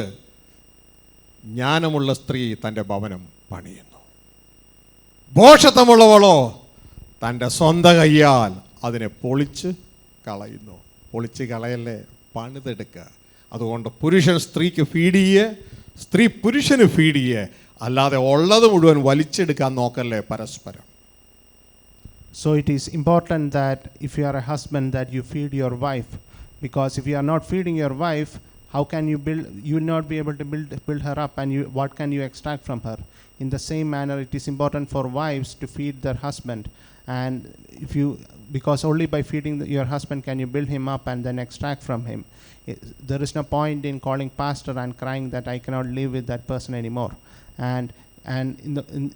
ജ്ഞാനമുള്ള സ്ത്രീ തൻ്റെ ഭവനം പണിയുന്നു, ഭോഷത്വമുള്ളവളോ തൻ്റെ സ്വന്തം കയ്യാൽ അതിനെ പൊളിച്ച് കളയുന്നു. പൊളിച്ച് കളയല്ലേ, പണിതെടുക്കുക. അതുകൊണ്ട് പുരുഷൻ സ്ത്രീക്ക് ഫീഡ് ചെയ്യേ, സ്ത്രീ പുരുഷന് ഫീഡ് ചെയ്യേ, അല്ലാതെ ഉള്ളത് മുഴുവൻ വലിച്ചെടുക്കാൻ നോക്കല്ലേ പരസ്പരം. So it is important that if you are a husband that you feed your wife, because if you are not feeding your wife, how can you build? You will not be able to build her up, and what can you extract from her? In the same manner, it is important for wives to feed their husband, and because only by feeding your husband can you build him up and then extract from him. There is no point in calling pastor and crying that I cannot live with that person anymore. And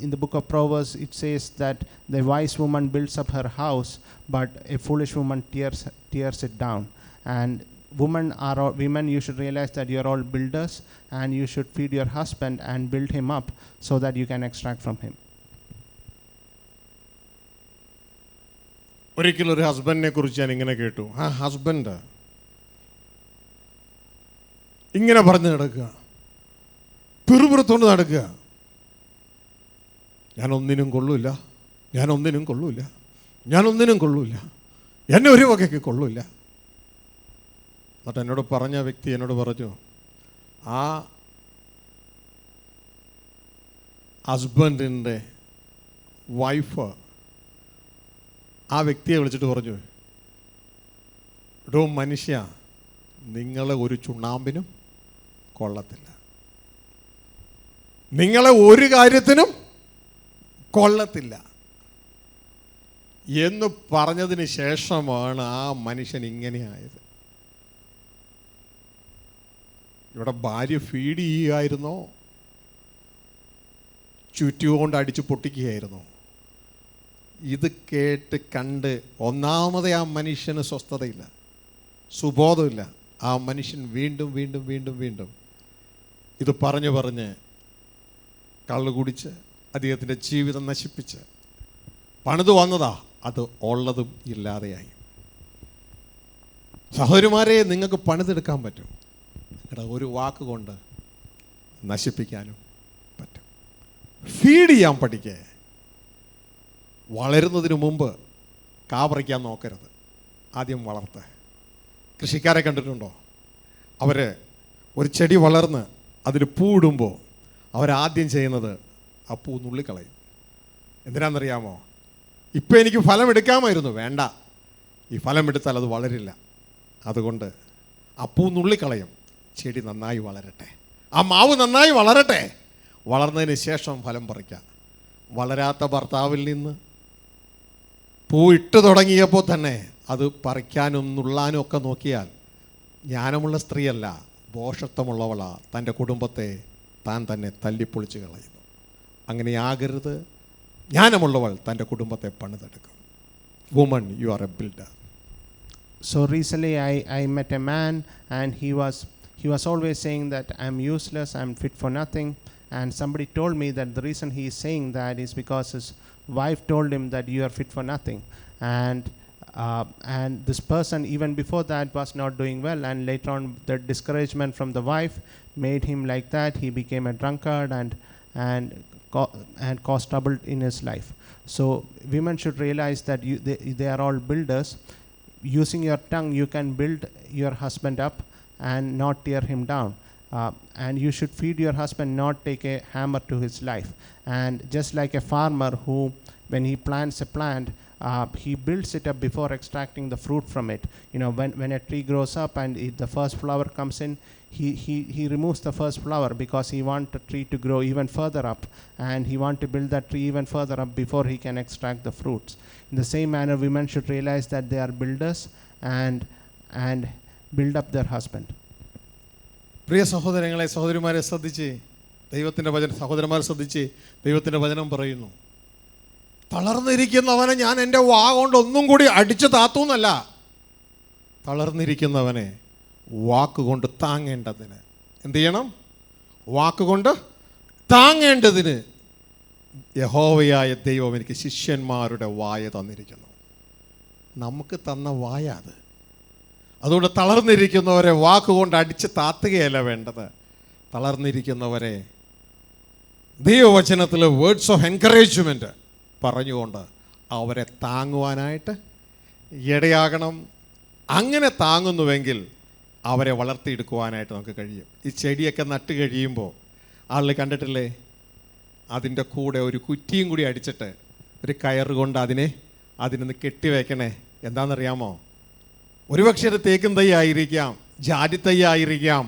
in the book of Proverbs it says that the wise woman builds up her house, but a foolish woman tears it down. And women, you should realize that you are all builders, and you should feed your husband and build him up so that you can extract from him. ഒരിക്കലും ഒരു ഹസ്ബൻഡിനെ കുറിച്ച് ഞാൻ ഇങ്ങനെ കേട്ടു. ആ husband ഇങ്ങനെ പറഞ്ഞ് നടക്കുക, പിറുപിറുത്തോണ്ട് നടക്കുക, ഞാനൊന്നിനും കൊള്ളൂല, ഞാനൊന്നിനും കൊള്ളൂല, ഞാനൊന്നിനും കൊള്ളൂല, എന്നെ ഒരു വകയ്ക്ക് കൊള്ളൂല. എന്നിട്ട് എന്നോട് പറഞ്ഞ വ്യക്തി എന്നോട് പറഞ്ഞു, ആ ഹസ്ബൻഡിൻ്റെ വൈഫ് ആ വ്യക്തിയെ വിളിച്ചിട്ട് പറഞ്ഞു, എടോ മനുഷ്യ, നിങ്ങളെ ഒരു ചുണ്ണാമ്പിനും കൊള്ളത്തില്ല, നിങ്ങളെ ഒരു കാര്യത്തിനും കൊള്ളത്തില്ല എന്ന് പറഞ്ഞതിന് ശേഷമാണ് ആ മനുഷ്യൻ ഇങ്ങനെയായത്. ഇവിടെ ഭാര്യ ഫീഡ് ചെയ്യുകയായിരുന്നോ, ചുറ്റുകൊണ്ട് അടിച്ച് പൊട്ടിക്കുകയായിരുന്നു? ഇത് കേട്ട് കണ്ട് ഒന്നാമതേ ആ മനുഷ്യന് സ്വസ്ഥതയില്ല, സുബോധമില്ല. ആ മനുഷ്യൻ വീണ്ടും വീണ്ടും വീണ്ടും വീണ്ടും ഇത് പറഞ്ഞ് പറഞ്ഞ് കള്ളു കുടിച്ച് അദ്ദേഹത്തിൻ്റെ ജീവിതം നശിപ്പിച്ച് പണിത് വന്നതാ, അത് ഉള്ളതും ഇല്ലാതെയായി. സഹോദരിമാരെ, നിങ്ങൾക്ക് പണിതെടുക്കാൻ പറ്റും, നിങ്ങളുടെ ഒരു വാക്ക് കൊണ്ട് നശിപ്പിക്കാനും പറ്റും. ഫീഡ് ചെയ്യാൻ പഠിക്കേ. വളരുന്നതിന് മുമ്പ് കാപറിക്കാൻ നോക്കരുത്, ആദ്യം വളർത്ത്. കൃഷിക്കാരെ കണ്ടിട്ടുണ്ടോ? അവർ ഒരു ചെടി വളർന്ന് അതിൽ പൂടുമ്പോൾ അവരാദ്യം ചെയ്യുന്നത് ആ പൂ നുള്ളിക്കളയും. എന്തിനാണെന്നറിയാമോ? ഇപ്പം എനിക്ക് ഫലം എടുക്കാമായിരുന്നു, വേണ്ട, ഈ ഫലം എടുത്താൽ അത് വളരില്ല, അതുകൊണ്ട് ആ പൂ നുള്ളിക്കളയും. ചെടി നന്നായി വളരട്ടെ, ആ മാവ് നന്നായി വളരട്ടെ, വളർന്നതിന് ശേഷം ഫലം പറിക്കാം. വളരാത്ത ഭർത്താവിൽ നിന്ന് പൂ ഇട്ട് തുടങ്ങിയപ്പോൾ തന്നെ അത് പറിക്കാനും നുള്ളാനും ഒക്കെ നോക്കിയാൽ ജ്ഞാനമുള്ള സ്ത്രീയല്ല, ഭോഷത്വമുള്ളവളാ. തൻ്റെ കുടുംബത്തെ താൻ തന്നെ തല്ലിപ്പൊളിച്ച് കളയുന്നു. അങ്ങനെയാകരുത്. ജ്ഞാനമുള്ളവൾ തൻ്റെ കുടുംബത്തെ പണിതെടുക്കും. Woman, you are a builder. So recently I met a man, and he was always saying that I'm useless, I'm fit for nothing. And somebody told me that the reason he is saying that is because his wife told him that you are fit for nothing. And this person even before that was not doing well, and later on the discouragement from the wife made him like that. He became a drunkard and caused trouble in his life. So women should realize that they are all builders. Using your tongue, you can build your husband up and not tear him down. And you should feed your husband, not take a hammer to his life. And just like a farmer who, when he plants a plant, he builds it up before extracting the fruit from it. You know, when a tree grows up and the first flower comes in, he removes the first flower because he wants the tree to grow even further up, and he wants to build that tree even further up before he can extract the fruits. In the same manner, women should realize that they are builders and build up their husband. പ്രിയ സഹോദരങ്ങളെ, സഹോദരിമാരെ ശ്രദ്ധിച്ച് ദൈവത്തിൻ്റെ വചനം, സഹോദരന്മാരെ ശ്രദ്ധിച്ച് ദൈവത്തിൻ്റെ വചനം പറയുന്നു, തളർന്നിരിക്കുന്നവനെ ഞാൻ എൻ്റെ വാ കൊണ്ട് ഒന്നും കൂടി അടിച്ചു താത്തൂന്നല്ല, തളർന്നിരിക്കുന്നവനെ വാക്കുകൊണ്ട് താങ്ങേണ്ടതിന് എന്ത് ചെയ്യണം? വാക്കുകൊണ്ട് താങ്ങേണ്ടതിന് യഹോവയായ ദൈവം എനിക്ക് ശിഷ്യന്മാരുടെ വായ തന്നിരിക്കുന്നു. നമുക്ക് തന്ന വായ അത്. അതുകൊണ്ട് തളർന്നിരിക്കുന്നവരെ വാക്കുകൊണ്ട് അടിച്ച് താത്തുകയല്ല വേണ്ടത്. തളർന്നിരിക്കുന്നവരെ ദൈവവചനത്തിൽ വേർഡ്സ് ഓഫ് എൻകറേജ്മെൻറ്റ് പറഞ്ഞുകൊണ്ട് അവരെ താങ്ങുവാനായിട്ട് ഇടയാകണം. അങ്ങനെ താങ്ങുന്നുവെങ്കിൽ അവരെ വളർത്തിയെടുക്കുവാനായിട്ട് നമുക്ക് കഴിയും. ഈ ചെടിയൊക്കെ നട്ട് കഴിയുമ്പോൾ ആളുകൾ കണ്ടിട്ടില്ലേ, അതിൻ്റെ കൂടെ ഒരു കുറ്റിയും കൂടി അടിച്ചിട്ട് ഒരു കയറ് കൊണ്ട് അതിനൊന്ന് കെട്ടിവെക്കണേ. എന്താണെന്നറിയാമോ? ഒരുപക്ഷെ അത് തേക്കും തൈ ആയിരിക്കാം, ജാതി തൈ ആയിരിക്കാം,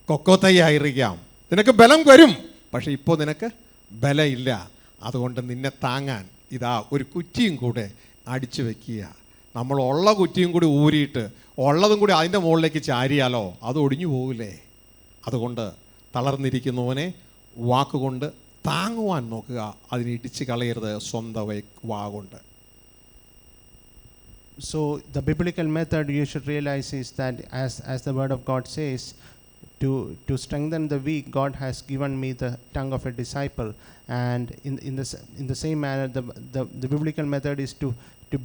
കൊക്കോ തൈ ആയിരിക്കാം. നിനക്ക് ബലം വരും, പക്ഷെ ഇപ്പോൾ നിനക്ക് ബലമില്ല. അതുകൊണ്ട് നിന്നെ താങ്ങാൻ ഇതാ ഒരു കുറ്റിയും കൂടെ അടിച്ചു വെക്കുക. നമ്മൾ ഉള്ള കുറ്റിയും കൂടി ഊരിയിട്ട് ഉള്ളതും കൂടി അതിൻ്റെ മുകളിലേക്ക് ചാരിയാലോ അത് ഒടിഞ്ഞു പോകില്ലേ? അതുകൊണ്ട് തളർന്നിരിക്കുന്നവനെ വാക്കുകൊണ്ട് താങ്ങുവാൻ നോക്കുക, അതിനെ ഇടിച്ച് കളയരുത് സ്വന്തം വാ കൊണ്ട്. So the biblical method you should realize is that as the word of God says, to strengthen the weak, God has given me the tongue of a disciple. And in the same manner, the biblical method is to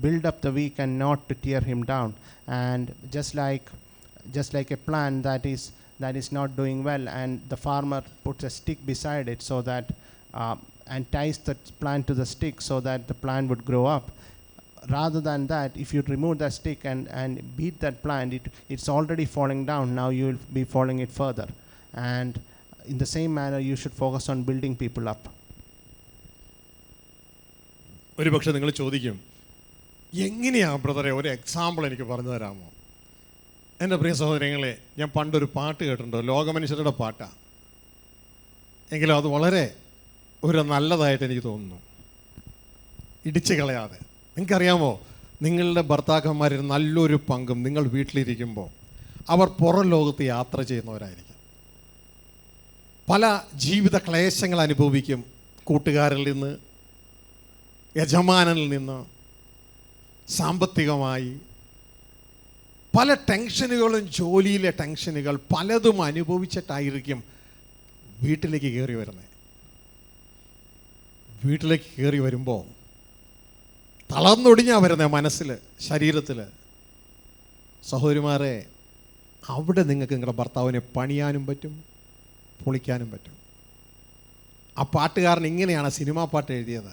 build up the weak and not to tear him down. And just like a plant that is not doing well, and the farmer puts a stick beside it so that and ties the plant to the stick so that the plant would grow up. Rather than that, if you remove that stick and beat that plant, it's already falling down. Now you will be falling it further. And in the same manner, you should focus on building people up. ഒരു പക്ഷേ നിങ്ങൾ ചോദിക്കും, എങ്ങനെയാണ് ബ്രദറെ ഒരു example എനിക്ക് പറഞ്ഞു തരാമോ? എൻ്റെ പ്രിയ സഹോദരങ്ങളെ, ഞാൻ പണ്ടൊരു പാട്ട് കേട്ടിട്ടുണ്ടോ, ലോകമനുഷ്യരുടെ പാട്ടാണ്, എങ്കിലും അത് വളരെ ഒരു നല്ലതായിട്ട് എനിക്ക് തോന്നുന്നു. ഇടിച്ചു കളയാതെ. നിങ്ങൾക്കറിയാമോ, നിങ്ങളുടെ ഭർത്താക്കന്മാരിൽ നല്ലൊരു പങ്കും നിങ്ങൾ വീട്ടിലിരിക്കുമ്പോൾ അവർ പുറം ലോകത്ത് യാത്ര ചെയ്യുന്നവരായിരിക്കും. പല ജീവിത ക്ലേശങ്ങൾ അനുഭവിക്കും. കൂട്ടുകാരിൽ നിന്ന്, യജമാനിൽ നിന്ന്, സാമ്പത്തികമായി പല ടെൻഷനുകളും, ജോലിയിലെ ടെൻഷനുകൾ പലതും അനുഭവിച്ചിട്ടായിരിക്കും വീട്ടിലേക്ക് കയറി വരുന്നത്. വീട്ടിലേക്ക് കയറി വരുമ്പോൾ തളർന്നൊടിഞ്ഞാണ് വരുന്നത് മനസ്സിൽ, ശരീരത്തിൽ. സഹോദരിമാരെ, അവിടെ നിങ്ങൾക്ക് നിങ്ങളുടെ ഭർത്താവിനെ പണിയാനും പറ്റും, പൊളിക്കാനും പറ്റും. ആ പാട്ടുകാരൻ ഇങ്ങനെയാണ് സിനിമാ പാട്ട് എഴുതിയത്.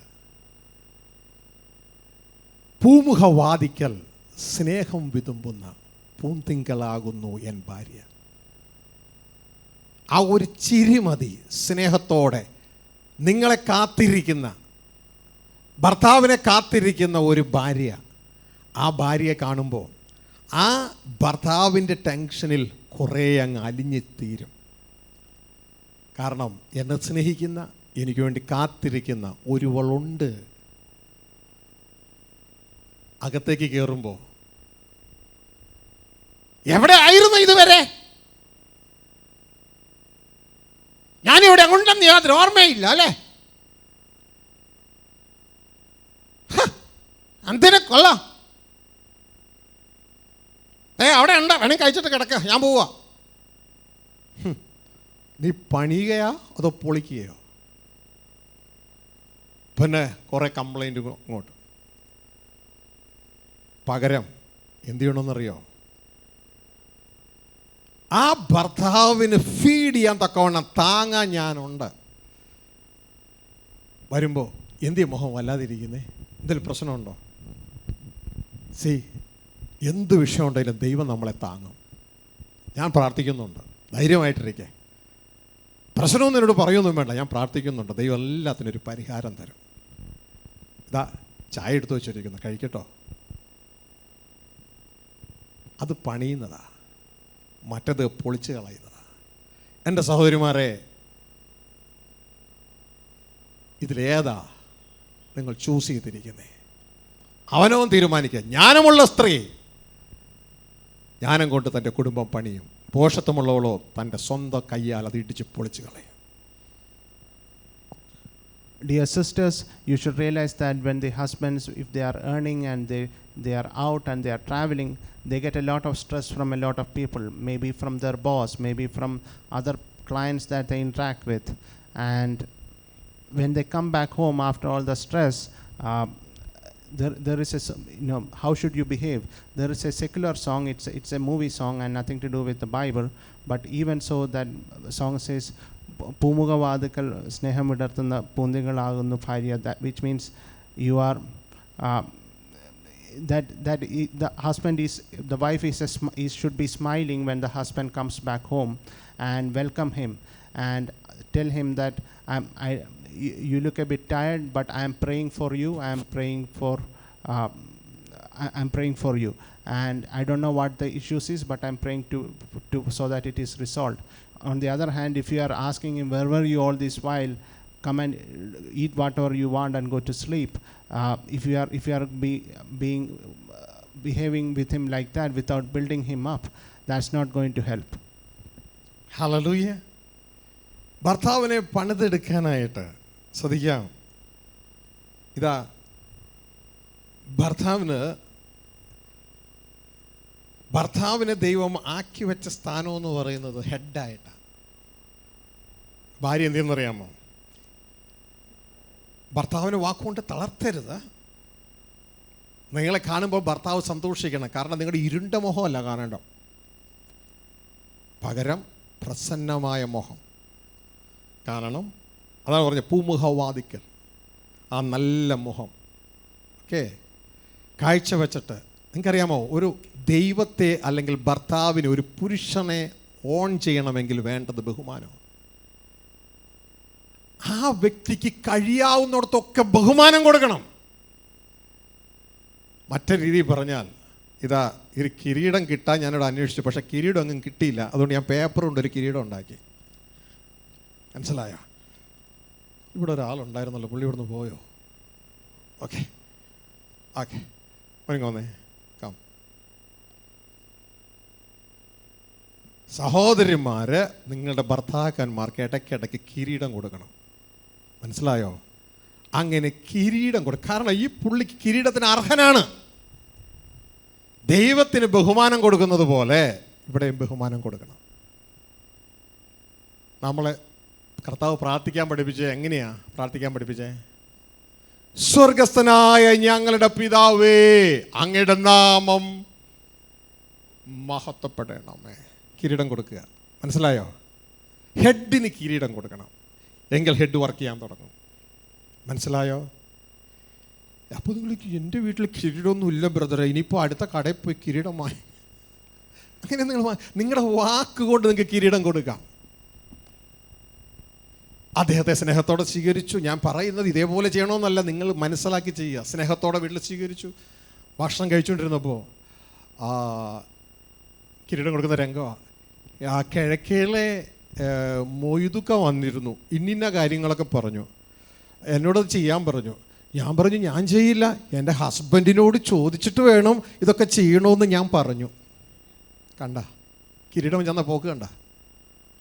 പൂമുഖവാദിക്കൽ സ്നേഹം വിതുമ്പുന്ന പൂന്തിങ്കളാകുന്നു എൻ ഭാര്യ. ആ ഒരു ചിരി മതി സ്നേഹത്തോടെ നിങ്ങളെ കാത്തിരിക്കുന്ന, ഭർത്താവിനെ കാത്തിരിക്കുന്ന ഒരു ഭാര്യ. ആ ഭാര്യയെ കാണുമ്പോൾ ആ ഭർത്താവിൻ്റെ ടെൻഷനിൽ കുറേ അങ്ങ് അലിഞ്ഞെത്തീരും. കാരണം എന്നെ സ്നേഹിക്കുന്ന, എനിക്ക് വേണ്ടി കാത്തിരിക്കുന്ന ഒരുവളുണ്ട്. അകത്തേക്ക് കയറുമ്പോൾ, എവിടെ ആയിരുന്നു ഇതുവരെ? ഞാനിവിടെ ഉണ്ടെന്ന് യാതൊരു ഓർമ്മയില്ല അല്ലേ? എന്തിനെ കൊള്ളാം, അവിടെ ഉണ്ട്, വേണമെങ്കിൽ കഴിച്ചിട്ട് കിടക്കുക, ഞാൻ പോവാ. നീ പണിയുകയോ അതോ പൊളിക്കുകയോ? പിന്നെ കുറേ കംപ്ലൈൻറ്റ് ഇങ്ങോട്ട്. പകരം എന്ത് ചെയ്യണമെന്നറിയോ? ആ ഭർത്താവിന് ഫീഡ് ചെയ്യാൻ തക്കവണ്ണം താങ്ങാൻ ഞാനുണ്ട്. വരുമ്പോൾ എന്തി മുഖം വല്ലാതിരിക്കുന്നേ? എന്തെങ്കിലും പ്രശ്നമുണ്ടോ? എന്ത് വിഷയം ഉണ്ടെങ്കിലും ദൈവം നമ്മളെ താങ്ങും. ഞാൻ പ്രാർത്ഥിക്കുന്നുണ്ട്, ധൈര്യമായിട്ടിരിക്കേ. പ്രശ്നമൊന്നും എന്നോട് പറയുമൊന്നും വേണ്ട, ഞാൻ പ്രാർത്ഥിക്കുന്നുണ്ട്. ദൈവം എല്ലാത്തിനും ഒരു പരിഹാരം തരും. ഇതാ ചായ എടുത്തു വെച്ചിരിക്കുന്നു, കഴിക്കട്ടോ. അത് പണിയുന്നതാ, മറ്റത് പൊളിച്ച് കളയുന്നതാ. എൻ്റെ സഹോദരിമാരെ, ഇതിലേതാ നിങ്ങൾ ചൂസ് ചെയ്തിരിക്കുന്നേ? അവനവൻ തീരുമാനിക്കുക. ജ്ഞാനമുള്ള സ്ത്രീ ജ്ഞാനം കൊണ്ട് തൻ്റെ കുടുംബം പണിയും, പോഷത്വമുള്ളവളോ തൻ്റെ സ്വന്തം കയ്യാൽ അത് ഇടിച്ച് പൊളിച്ച് കളയും. Dear sisters, you should realize that when the husbands, if they are earning and they are out and they are traveling, they get a lot of stress from a lot of people, maybe from their boss, maybe from other clients that they interact with. And when they come back home after all the stress, there is how should you behave? There is a secular song, it's a movie song and nothing to do with the Bible, but even so that song says പൂമുഖവാദിക്കൽ സ്നേഹമിടർത്തുന്ന പൂന്തികളാകുന്നു ഭാര്യ, which means you are the husband is, the wife should be smiling when the husband comes back home and welcome him and tell him that you look a bit tired, but I am praying for you. I'm praying for you, and I don't know what the issues is, but I'm praying to so that it is resolved. On the other hand, if you are asking him, where were you all this while? Come and eat whatever you want and go to sleep. If you are behaving with him like that without building him up, that's not going to help. Hallelujah. ഭർത്താവിനെ പണിതെടുക്കാനായിട്ട് ശ്രദ്ധിക്കാം. ഇതാ ഭർത്താവിനെ ദൈവം ആക്കി വെച്ച സ്ഥാനം എന്ന് പറയുന്നത് ഹെഡായിട്ടാണ്. ഭാര്യ എന്ത് ചെയ്യുന്നറിയാമോ? ഭർത്താവിന് വാക്കുകൊണ്ട് തളർത്തരുത്. നിങ്ങളെ കാണുമ്പോൾ ഭർത്താവ് സന്തോഷിക്കണം. കാരണം നിങ്ങളുടെ ഇരുണ്ട മുഖമല്ല കാണേണ്ട, പകരം പ്രസന്നമായ മുഖം കാണണം. അതാണ് പറഞ്ഞത്, പൂമുഖവാദിക്കൽ, ആ നല്ല മുഖം ഓക്കെ കാഴ്ചവെച്ചിട്ട്. നിങ്ങൾക്കറിയാമോ, ഒരു ദൈവത്തെ അല്ലെങ്കിൽ ഭർത്താവിന്, ഒരു പുരുഷനെ ഓൺ ചെയ്യണമെങ്കിൽ വേണ്ടത് ബഹുമാനം. ആ വ്യക്തിക്ക് കഴിയാവുന്നിടത്തൊക്കെ ബഹുമാനം കൊടുക്കണം. മറ്റൊരു രീതിയിൽ പറഞ്ഞാൽ, ഇതാ ഒരു കിരീടം കിട്ടാൻ ഞാനിവിടെ അന്വേഷിച്ചു, പക്ഷേ കിരീടം അങ്ങും കിട്ടിയില്ല. അതുകൊണ്ട് ഞാൻ പേപ്പർ കൊണ്ട് ഒരു കിരീടം ഉണ്ടാക്കി. മനസ്സിലായോ? ഇവിടെ ഒരാളുണ്ടായിരുന്നല്ലോ, പുള്ളി ഇവിടുന്ന് പോയോ? ഓക്കെ ഓക്കെ വന്നേ കാം. സഹോദരിമാര് നിങ്ങളുടെ ഭർത്താക്കന്മാർക്ക് ഇടയ്ക്കിടയ്ക്ക് കിരീടം കൊടുക്കണം. മനസ്സിലായോ? അങ്ങനെ കിരീടം കൊടുക്കും. കാരണം ഈ പുള്ളിക്ക് കിരീടത്തിന് അർഹനാണ്. ദൈവത്തിന് ബഹുമാനം കൊടുക്കുന്നത് പോലെ ഇവിടെയും ബഹുമാനം കൊടുക്കണം. നമ്മളെ കർത്താവ് പ്രാർത്ഥിക്കാൻ പഠിപ്പിച്ചേ എങ്ങനെയാ പ്രാർത്ഥിക്കാൻ പഠിപ്പിച്ചേ? സ്വർഗസ്ഥനായ ഞങ്ങളുടെ പിതാവേ, അങ്ങയുടെ നാമം മഹത്വപ്പെടണമേ. കിരീടം കൊടുക്കുക. മനസ്സിലായോ? ഹെഡിന് കിരീടം കൊടുക്കണം, എങ്കിൽ ഹെഡ് വർക്ക് ചെയ്യാൻ തുടങ്ങും. മനസ്സിലായോ? അപ്പോൾ നിങ്ങൾക്ക് എൻ്റെ വീട്ടിൽ കിരീടമൊന്നും ഇല്ല ബ്രദറെ, ഇനിയിപ്പോൾ അടുത്ത കടയിൽ പോയി കിരീടമായി. അങ്ങനെ നിങ്ങളുടെ വാക്കുകൊണ്ട് നിങ്ങൾക്ക് കിരീടം കൊടുക്കാം. അദ്ദേഹത്തെ സ്നേഹത്തോടെ സ്വീകരിച്ചു. ഞാൻ പറയുന്നത് ഇതേപോലെ ചെയ്യണമെന്നല്ല, നിങ്ങൾ മനസ്സിലാക്കി ചെയ്യുക. സ്നേഹത്തോടെ വീട്ടിൽ സ്വീകരിച്ചു. ഭക്ഷണം കഴിച്ചുകൊണ്ടിരുന്നപ്പോൾ കിരീടം കൊടുക്കുന്ന രംഗമാണ്. ആ കിഴക്കേലെ മൊയ്തുക്ക വന്നിരുന്നു, ഇന്നിന്ന കാര്യങ്ങളൊക്കെ പറഞ്ഞു. എന്നോടത് ചെയ്യാൻ പറഞ്ഞു. ഞാൻ പറഞ്ഞു ഞാൻ ചെയ്യില്ല, എൻ്റെ ഹസ്ബൻഡിനോട് ചോദിച്ചിട്ട് വേണം ഇതൊക്കെ ചെയ്യണമെന്ന് ഞാൻ പറഞ്ഞു. കണ്ട കിരീടം ചെന്ന പോക്ക് കണ്ട,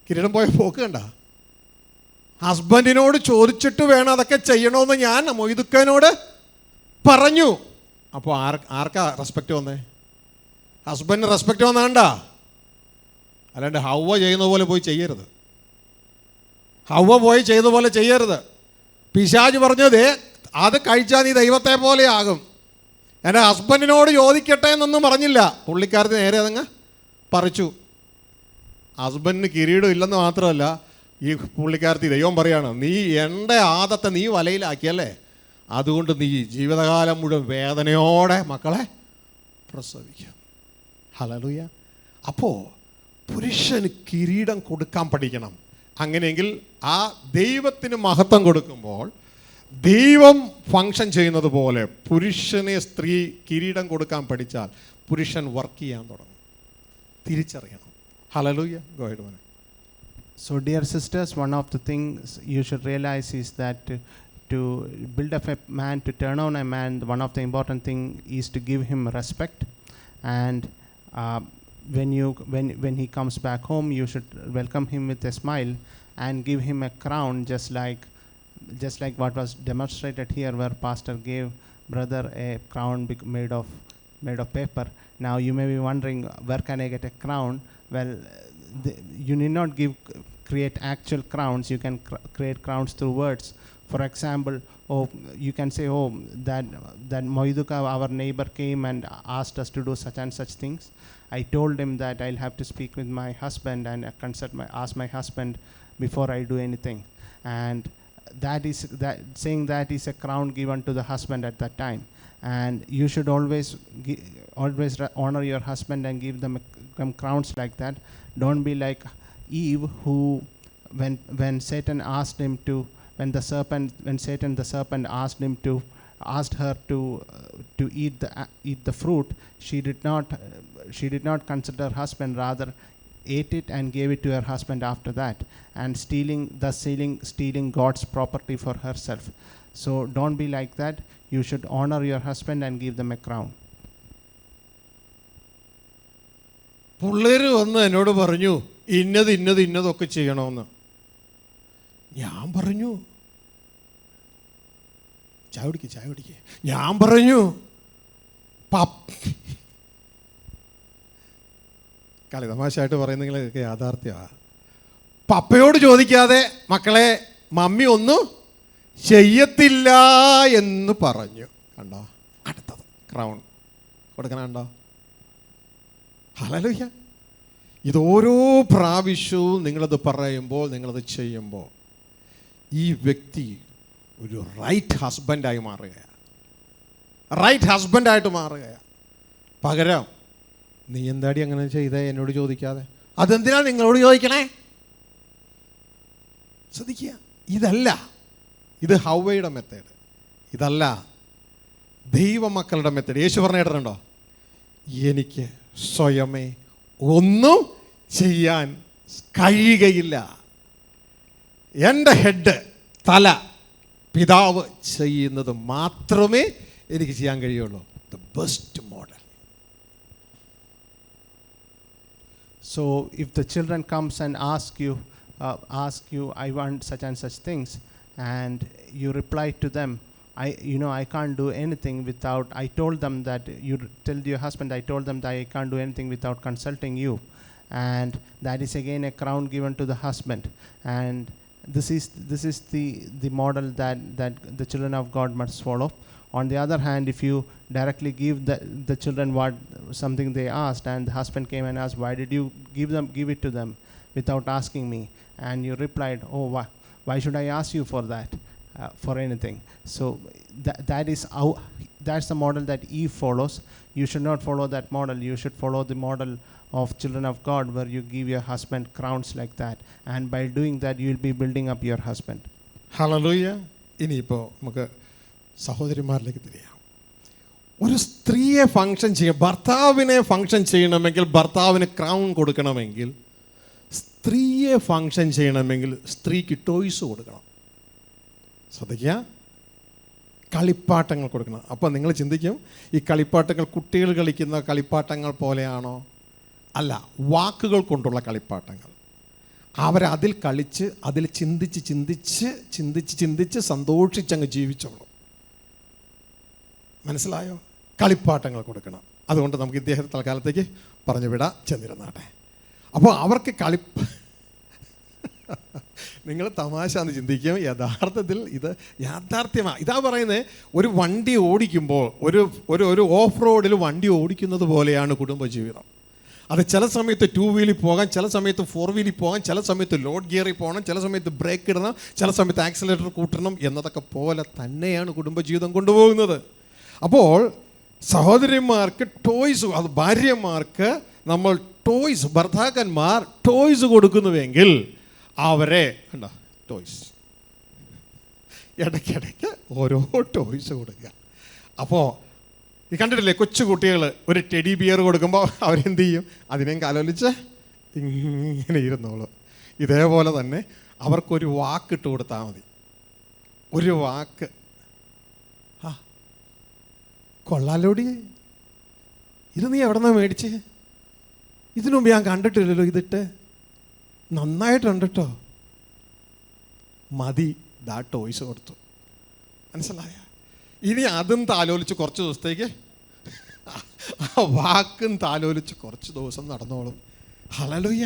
കിരീടം പോയ പോക്ക് കണ്ട. ഹസ്ബൻഡിനോട് ചോദിച്ചിട്ട് വേണം അതൊക്കെ ചെയ്യണമെന്ന് ഞാൻ മൊയ്തുക്കനോട് പറഞ്ഞു. അപ്പോൾ ആർക്കാ റെസ്പെക്റ്റ് വന്നേ? ഹസ്ബൻഡിന് റെസ്പെക്റ്റ് വന്നാണ്ട. അല്ലാണ്ട് ഹവ്വ ചെയ്യുന്ന പോലെ പോയി ചെയ്യരുത്. ഹവ്വ പോയി ചെയ്ത പോലെ ചെയ്യരുത്. പിശാച് പറഞ്ഞത് അത് കഴിച്ചാൽ നീ ദൈവത്തെ പോലെ ആകും. എൻ്റെ ഹസ്ബൻഡിനോട് ചോദിക്കട്ടെ എന്നൊന്നും പറഞ്ഞില്ല. പുള്ളിക്കാരത്തിന് നേരെ അതങ്ങ് പറിച്ചു. ഹസ്ബൻഡിന് കിരീടം ഇല്ലെന്ന് മാത്രമല്ല, ഈ പുള്ളിക്കാരത്തി ദൈവം പറയാണ്, നീ എൻ്റെ ആദത്തെ നീ വലയിലാക്കിയല്ലേ, അതുകൊണ്ട് നീ ജീവിതകാലം മുഴുവൻ വേദനയോടെ മക്കളെ പ്രസവിക്കും. ഹല്ലേലൂയ. അപ്പോൾ പുരുഷന് കിരീടം കൊടുക്കാൻ പഠിക്കണം. അങ്ങനെയെങ്കിൽ ആ ദൈവത്തിന് മഹത്വം കൊടുക്കുമ്പോൾ ദൈവം ഫങ്ഷൻ ചെയ്യുന്നത് പോലെ പുരുഷനെ സ്ത്രീ കിരീടം കൊടുക്കാൻ പഠിച്ചാൽ പുരുഷൻ വർക്ക് ചെയ്യാൻ തുടങ്ങും. തിരിച്ചറിയണം. ഹല്ലേലൂയ. ഗോ അഹെഡ് മോനെ. So dear sisters, one of the things you should realize is that to build up a man, to turn on a man, one of the important thing is to give him respect. And when he comes back home, you should welcome him with a smile and give him a crown, just like what was demonstrated here, where pastor gave brother a crown made of paper. Now you may be wondering, where can I get a crown? Well, you need not create actual crowns. You can create crowns through words. For example, you can say, that Moiduka, our neighbor, came and asked us to do such and such things. I told him that I'll have to speak with my husband and ask my husband before I do anything. And saying that is a crown given to the husband at that time. And you should always honor your husband and give them crowns like that. Don't be like Eve, who when Satan the serpent asked her to eat the fruit, she did not consider her husband, rather ate it and gave it to her husband after that, and stealing God's property for herself. So don't be like that. You should honor your husband and give them a crown. പിള്ളേർ വന്ന് എന്നോട് പറഞ്ഞു ഇന്നതൊക്കെ ചെയ്യണമെന്ന്. ഞാൻ പറഞ്ഞു ചായ കുടിക്ക്. ഞാൻ പറഞ്ഞു കളി തമാശയായിട്ട് പറയുന്നെങ്കിലൊക്കെ യാഥാർത്ഥ്യമാണ്. പപ്പയോട് ചോദിക്കാതെ മക്കളെ മമ്മി ഒന്നും ചെയ്യത്തില്ല എന്ന് പറഞ്ഞു. കണ്ടോ? അടുത്തത് ക്രൗൺ കൊടുക്കണുണ്ടോ? ഹല്ലേലൂയ. ഇതോരോ പ്രാവശ്യവും നിങ്ങളത് പറയുമ്പോൾ, നിങ്ങളത് ചെയ്യുമ്പോൾ ഈ വ്യക്തി ഒരു റൈറ്റ് ഹസ്ബൻഡായി മാറുകയാണ്. റൈറ്റ് ഹസ്ബൻഡായിട്ട് മാറുകയാണ്. പകരം നീ എന്താടി അങ്ങനെ ചെയ്തേ എന്നോട് ചോദിക്കാതെ? അതെന്തിനാ നിങ്ങളോട് ചോദിക്കണേ? ശ്രദ്ധിക്കുക, ഇതല്ല, ഇത് ഹൗവയുടെ മെത്തേഡ്, ഇതല്ല ദൈവമക്കളുടെ മെത്തേഡ്. യേശു പറഞ്ഞ കേട്ടിട്ടുണ്ടോ? എനിക്ക് സ്വയമേ ഒന്നും ചെയ്യാൻ കഴിയുകയില്ല. എൻ്റെ ഹെഡ്, തല, പിതാവ് ചെയ്യുന്നത് മാത്രമേ എനിക്ക് ചെയ്യാൻ കഴിയുള്ളൂ. The best model. So if the children comes and ask you, I want such and such things, and you reply to them, I can't do anything without, I told them that, you tell your husband, I told them that I can't do anything without consulting you. And that is again a crown given to the husband. And this is the model that the children of God must follow. On the other hand, if you directly give the children something they asked, and the husband came and asked, why did you give it to them without asking me? And you replied, oh, why should I ask you for that, for anything? So that's the model that Eve follows. You should not follow that model. You should follow the model of children of God, where you give your husband crowns like that, and by doing that you will be building up your husband. Hallelujah. ഇനിയിപ്പോൾ നമുക്ക് സഹോദരിമാരിലേക്ക് തിരിയാം. ഒരു സ്ത്രീയെ function ഭർത്താവിനെ function ചെയ്യണമെങ്കിൽ, ഭർത്താവിന് crown കൊടുക്കണമെങ്കിൽ, സ്ത്രീയെ function ചെയ്യണമെങ്കിൽ സ്ത്രീക്ക് ടോയ്സ് കൊടുക്കണം. ശ്രദ്ധിക്കുക, കളിപ്പാട്ടങ്ങൾ കൊടുക്കണം. അപ്പോൾ നിങ്ങൾ ചിന്തിക്കും, ഈ കളിപ്പാട്ടങ്ങൾ കുട്ടികൾ കളിക്കുന്ന കളിപ്പാട്ടങ്ങൾ പോലെയാണോ? അല്ല, വാക്കുകൾ കൊണ്ടുള്ള കളിപ്പാട്ടങ്ങൾ. അവരതിൽ കളിച്ച്, അതിൽ ചിന്തിച്ച് സന്തോഷിച്ചങ്ങ് ജീവിച്ചോളും. മനസ്സിലായോ? കളിപ്പാട്ടങ്ങൾ കൊടുക്കണം. അതുകൊണ്ട് നമുക്ക് ഇദ്ദേഹത്തെ തൽക്കാലത്തേക്ക് പറഞ്ഞു വിടാം, ചെന്നിരുന്നാട്ടെ. അപ്പോൾ അവർക്ക് നിങ്ങൾ തമാശ എന്ന് ചിന്തിക്കും, യഥാർത്ഥത്തിൽ ഇത് യാഥാർത്ഥ്യമാണ്. ഇതാ പറയുന്നത്, ഒരു വണ്ടി ഓടിക്കുമ്പോൾ, ഒരു ഓഫ് റോഡിൽ വണ്ടി ഓടിക്കുന്നത് പോലെയാണ് കുടുംബജീവിതം. അത് ചില സമയത്ത് 2 വീലിൽ പോകാം, ചില സമയത്ത് 4 വീലിൽ പോകാം, ചില സമയത്ത് ലോഡ് ഗിയറിൽ പോകണം, ചില സമയത്ത് ബ്രേക്ക് ഇടണം, ചില സമയത്ത് ആക്സിലേറ്റർ കൂട്ടണം എന്നതൊക്കെ പോലെ തന്നെയാണ് കുടുംബജീവിതം കൊണ്ടുപോകുന്നത്. അപ്പോൾ സഹോദരിമാർക്ക് ടോയ്സ്, അത് ഭാര്യമാർക്ക് നമ്മൾ ടോയ്സ്, ഭർത്താക്കന്മാർ ടോയ്സ് കൊടുക്കുന്നുവെങ്കിൽ അവരെ കണ്ടോ, ടോയ്സ് ഇടയ്ക്കിടയ്ക്ക് ഓരോ ടോയ്സ് കൊടുക്കുക. അപ്പോൾ ഈ കണ്ടിട്ടില്ലേ, കൊച്ചു കുട്ടികൾ ഒരു ടെഡി ബിയർ കൊടുക്കുമ്പോൾ അവരെന്ത് ചെയ്യും? അതിനെയും കാലോലിച്ച് ഇങ്ങനെ ഇരുന്നോളൂ. ഇതേപോലെ തന്നെ അവർക്കൊരു വാക്കിട്ട് കൊടുത്താൽ മതി. ഒരു വാക്ക്, കൊള്ളാലോടി, ഇത് നീ എവിടെ നിന്നാണ് മേടിച്ച്? ഇതിനു മുമ്പ് ഞാൻ കണ്ടിട്ടില്ലല്ലോ, ഇതിട്ട് നന്നായിട്ടുണ്ട് കേട്ടോ, മതി. ദാ ടോയ്സ് കൊടുത്തു. മനസ്സിലായ? ഇനി അതും താലോലിച്ച് കുറച്ച് ദിവസത്തേക്ക്, ആ വാക്കും താലോലിച്ച് കുറച്ച് ദിവസം നടന്നോളും. ഹല്ലേലൂയ.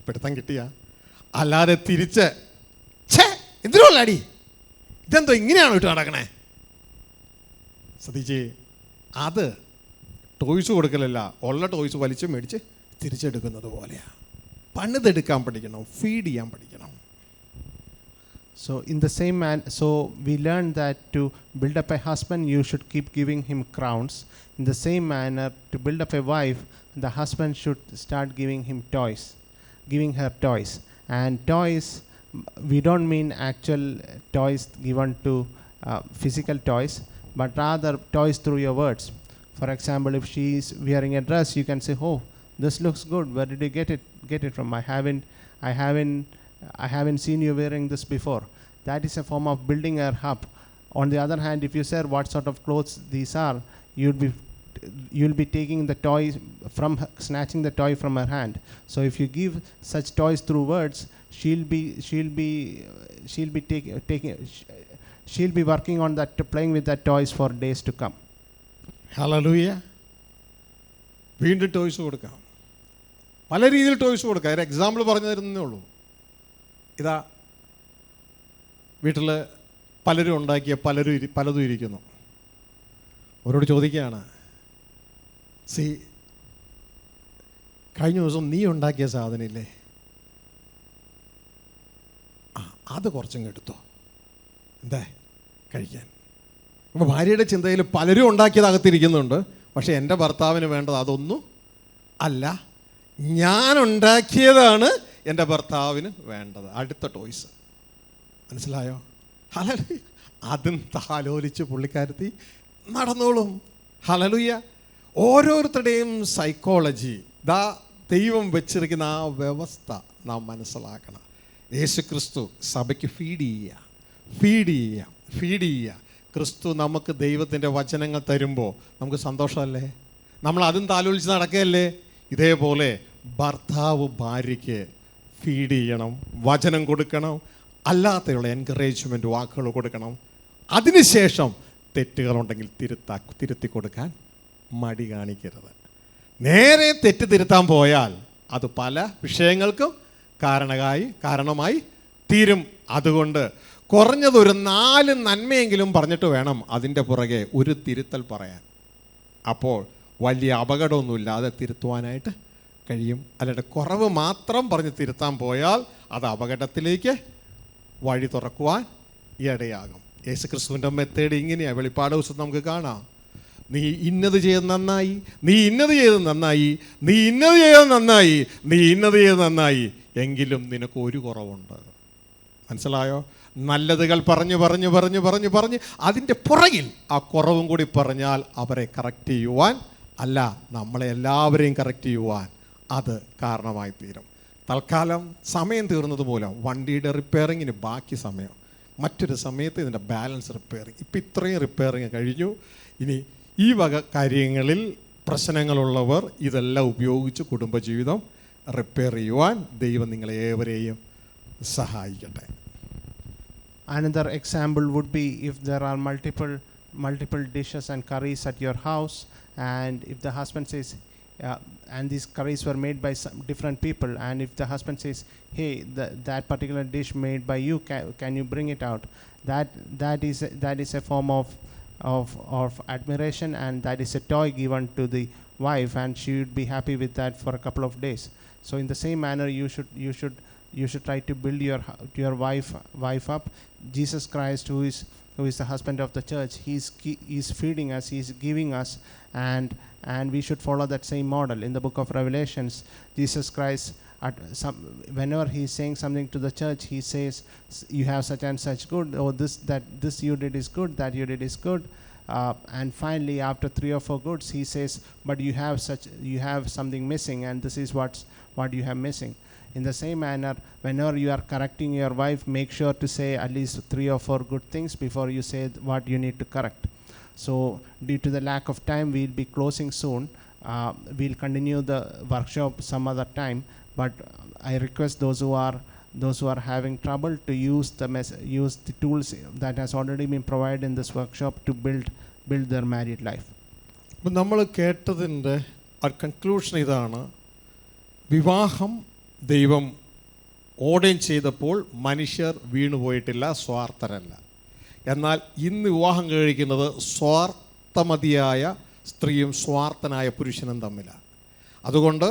പിടുത്തം കിട്ടിയ? അല്ലാതെ തിരിച്ച് എന്തിനുള്ളടി, ഇതെന്തോ ഇങ്ങനെയാണോ ഇട്ട് നടക്കണേ? ശ്രദ്ധിച്ചേ, അത് ടോയ്സ് കൊടുക്കലല്ല, ഉള്ള ടോയ്സ് വലിച്ച് മേടിച്ച് തിരിച്ചെടുക്കുന്നത് പോലെയാണ്. പണിതെടുക്കാൻ പഠിക്കണം, ഫീഡ് ചെയ്യാൻ പഠിക്കണം. So in the same so we learned that to build up a husband, you should keep giving him crowns. In the same manner, to build up a wife, the husband should start giving her toys. And toys, we don't mean actual toys given to physical toys, but rather toys through your words. For example, if she is wearing a dress, you can say, oh, this looks good, where did you get it from? I haven't seen you wearing this before. That is a form of building her up. On the other hand, if you say what sort of clothes these are, you'll be taking the toy from her, snatching the toy from her hand. So if you give such toys through words, she'll be working on that, playing with that toys for days to come. Hallelujah. വീണ്ടും toys കൊടുക്കാം. പല രീതിയിൽ toys കൊടുക്കുക. ഒരു example പറഞ്ഞു തരുന്നേ ഉള്ളൂ. ഇതാ വീട്ടിൽ പലരും ഉണ്ടാക്കിയ പലതും ഇരിക്കുന്നു. അവരോട് ചോദിക്കുകയാണ്, കഴിഞ്ഞ ദിവസം നീ ഉണ്ടാക്കിയ സാധനമില്ലേ, അത് കുറച്ചും എടുത്തോ, എന്താ കഴിക്കാൻ. അപ്പോൾ ഭാര്യയുടെ ചിന്തയിൽ പലരും ഉണ്ടാക്കിയത് അകത്തിരിക്കുന്നുണ്ട്. പക്ഷേ എൻ്റെ ഭർത്താവിന് വേണ്ടത് അതൊന്നും അല്ല, ഞാൻ ഉണ്ടാക്കിയതാണ് എൻ്റെ ഭർത്താവിന് വേണ്ടത്. അടുത്ത ടോയ്സ്. മനസ്സിലായോ? ഹല്ലേലൂയ. അതും താലോലിച്ച് പുള്ളിക്കാരത്തി നടന്നോളും. ഹല്ലേലൂയ. ഓരോരുത്തരുടെയും സൈക്കോളജി ദൈവം വെച്ചിരിക്കുന്ന ആ വ്യവസ്ഥ നാം മനസ്സിലാക്കണം. യേശുക്രിസ്തു സഭയ്ക്ക് ഫീഡ് ചെയ്യുക. ക്രിസ്തു നമുക്ക് ദൈവത്തിൻ്റെ വചനങ്ങൾ തരുമ്പോൾ നമുക്ക് സന്തോഷമല്ലേ? നമ്മൾ അതും താലോലിച്ച് നടക്കുകയല്ലേ? ഇതേപോലെ ഭർത്താവ് ഭാര്യയ്ക്ക് ഫീഡ് ചെയ്യണം, വചനം കൊടുക്കണം, അല്ലാതെയുള്ള എൻകറേജ്മെൻറ്റ് വാക്കുകൾ കൊടുക്കണം. അതിനുശേഷം തെറ്റുകളുണ്ടെങ്കിൽ തിരുത്തി കൊടുക്കാൻ മടി കാണിക്കരുത്. നേരെ തെറ്റ് തിരുത്താൻ പോയാൽ അത് പല വിഷയങ്ങൾക്കും കാരണമായി തീരും. അതുകൊണ്ട് കുറഞ്ഞതൊരു 4 നന്മയെങ്കിലും പറഞ്ഞിട്ട് വേണം അതിൻ്റെ പുറകെ ഒരു തിരുത്തൽ പറയാൻ. അപ്പോൾ വലിയ അപകടമൊന്നുമില്ലാതെ തിരുത്തുവാനായിട്ട് കഴിയും. അല്ലാണ്ട് കുറവ് മാത്രം പറഞ്ഞ് തിരുത്താൻ പോയാൽ അത് അപകടത്തിലേക്ക് വഴി തുറക്കുവാൻ ഇടയാകും. യേശുക്രിസ്തുവിൻ്റെ മെത്തേഡ് ഇങ്ങനെയാണ്. വെളിപ്പാട് ദിവസം നമുക്ക് കാണാം, നീ ഇന്നത് ചെയ്ത് നന്നായി, നീ ഇന്നത് ചെയ്ത് നന്നായി, നീ ഇന്നത് ചെയ്ത് നന്നായി, നീ ഇന്നത് ചെയ്ത് നന്നായി, എങ്കിലും നിനക്ക് ഒരു കുറവുണ്ട്. മനസ്സിലായോ? നല്ലതുകൾ പറഞ്ഞ് അതിൻ്റെ പുറകിൽ ആ കുറവും കൂടി പറഞ്ഞാൽ അവരെ കറക്റ്റ് ചെയ്യുവാൻ അല്ല, നമ്മളെ എല്ലാവരെയും കറക്റ്റ് ചെയ്യുവാൻ അത് കാരണമായി തീരും. തൽക്കാലം സമയം തീർന്നത് മൂലം വണ്ടിയുടെ റിപ്പയറിങ്ങിന് ബാക്കി സമയം, മറ്റൊരു സമയത്ത് ഇതിൻ്റെ ബാലൻസ് റിപ്പയറിങ്, ഇപ്പം ഇത്രയും റിപ്പയറിങ് കഴിഞ്ഞു. ഇനി ഈ വക കാര്യങ്ങളിൽ പ്രശ്നങ്ങളുള്ളവർ ഇതെല്ലാം ഉപയോഗിച്ച് കുടുംബജീവിതം റിപ്പയർ ചെയ്യുവാൻ ദൈവം നിങ്ങളെ ഏവരെയും സഹായിക്കട്ടെ. Another example would be if there are multiple dishes and curries at your house, and if the husband says, and these curries were made by some different people, and if the husband says, hey, that particular dish made by you, can you bring it out? That is a form of admiration, and that is a toy given to the wife, and she would be happy with that for a couple of days. So in the same manner, you should try to build your wife up. Jesus Christ, who is the husband of the church, he's feeding us, he's giving us, and we should follow that same model. In the book of Revelations, Jesus Christ, whenever he's saying something to the church, he says, you have such and such good, or this you did is good, that you did is good, and finally after 3 or 4 goods, he says, but you have something missing, and this is what you have missing. In the same manner, whenever you are correcting your wife, make sure to say at least 3 or 4 good things before you say what you need to correct. So due to the lack of time, we'll be closing soon. We'll continue the workshop some other time, but I request those who are having trouble to use the tools that has already been provided in this workshop to build their married life. അപ്പം നമ്മൾ കേട്ടതിൻ്റെ conclusion ഇതാണ്: വിവാഹം ദൈവം ordain ചെയ്തപ്പോൾ മനുഷ്യർ വീണുപോയിട്ടില്ല, സ്വാർത്ഥരല്ല. എന്നാൽ ഇന്ന് വിവാഹം കഴിക്കുന്നത് സ്വാർത്ഥമതിയായ സ്ത്രീയും സ്വാർത്ഥനായ പുരുഷനും തമ്മിലാണ്. അതുകൊണ്ട്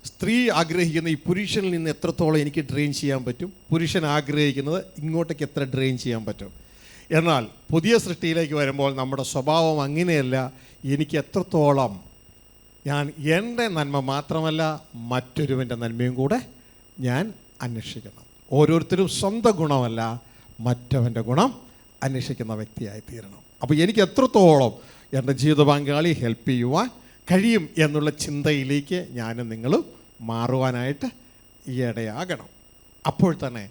സ്ത്രീ ആഗ്രഹിക്കുന്ന ഈ പുരുഷനിൽ നിന്ന് എത്രത്തോളം എനിക്ക് ഡ്രെയിൻ ചെയ്യാൻ പറ്റും, പുരുഷൻ ആഗ്രഹിക്കുന്നത് ഇങ്ങോട്ടേക്ക് എത്ര ഡ്രെയിൻ ചെയ്യാൻ പറ്റും. എന്നാൽ പുതിയ സൃഷ്ടിയിലേക്ക് വരുമ്പോൾ നമ്മുടെ സ്വഭാവം അങ്ങനെയല്ല. എനിക്ക് എത്രത്തോളം ഞാൻ എൻ്റെ നന്മ മാത്രമല്ല മറ്റൊരുവൻ്റെ നന്മയും കൂടെ ഞാൻ അന്വേഷിക്കണം. ഓരോരുത്തരും സ്വന്തം ഗുണമല്ല മറ്റവൻ്റെ ഗുണം അന്വേഷിക്കുന്ന വ്യക്തിയായി തീരണം. അപ്പോൾ എനിക്ക് എത്രത്തോളം എൻ്റെ ജീവിത പങ്കാളി ഹെൽപ്പ് ചെയ്യുവാൻ കഴിയും എന്നുള്ള ചിന്തയിലേക്ക് ഞാനും നിങ്ങളും മാറുവാനായിട്ട് ഇടയാകണം. അപ്പോൾ തന്നെ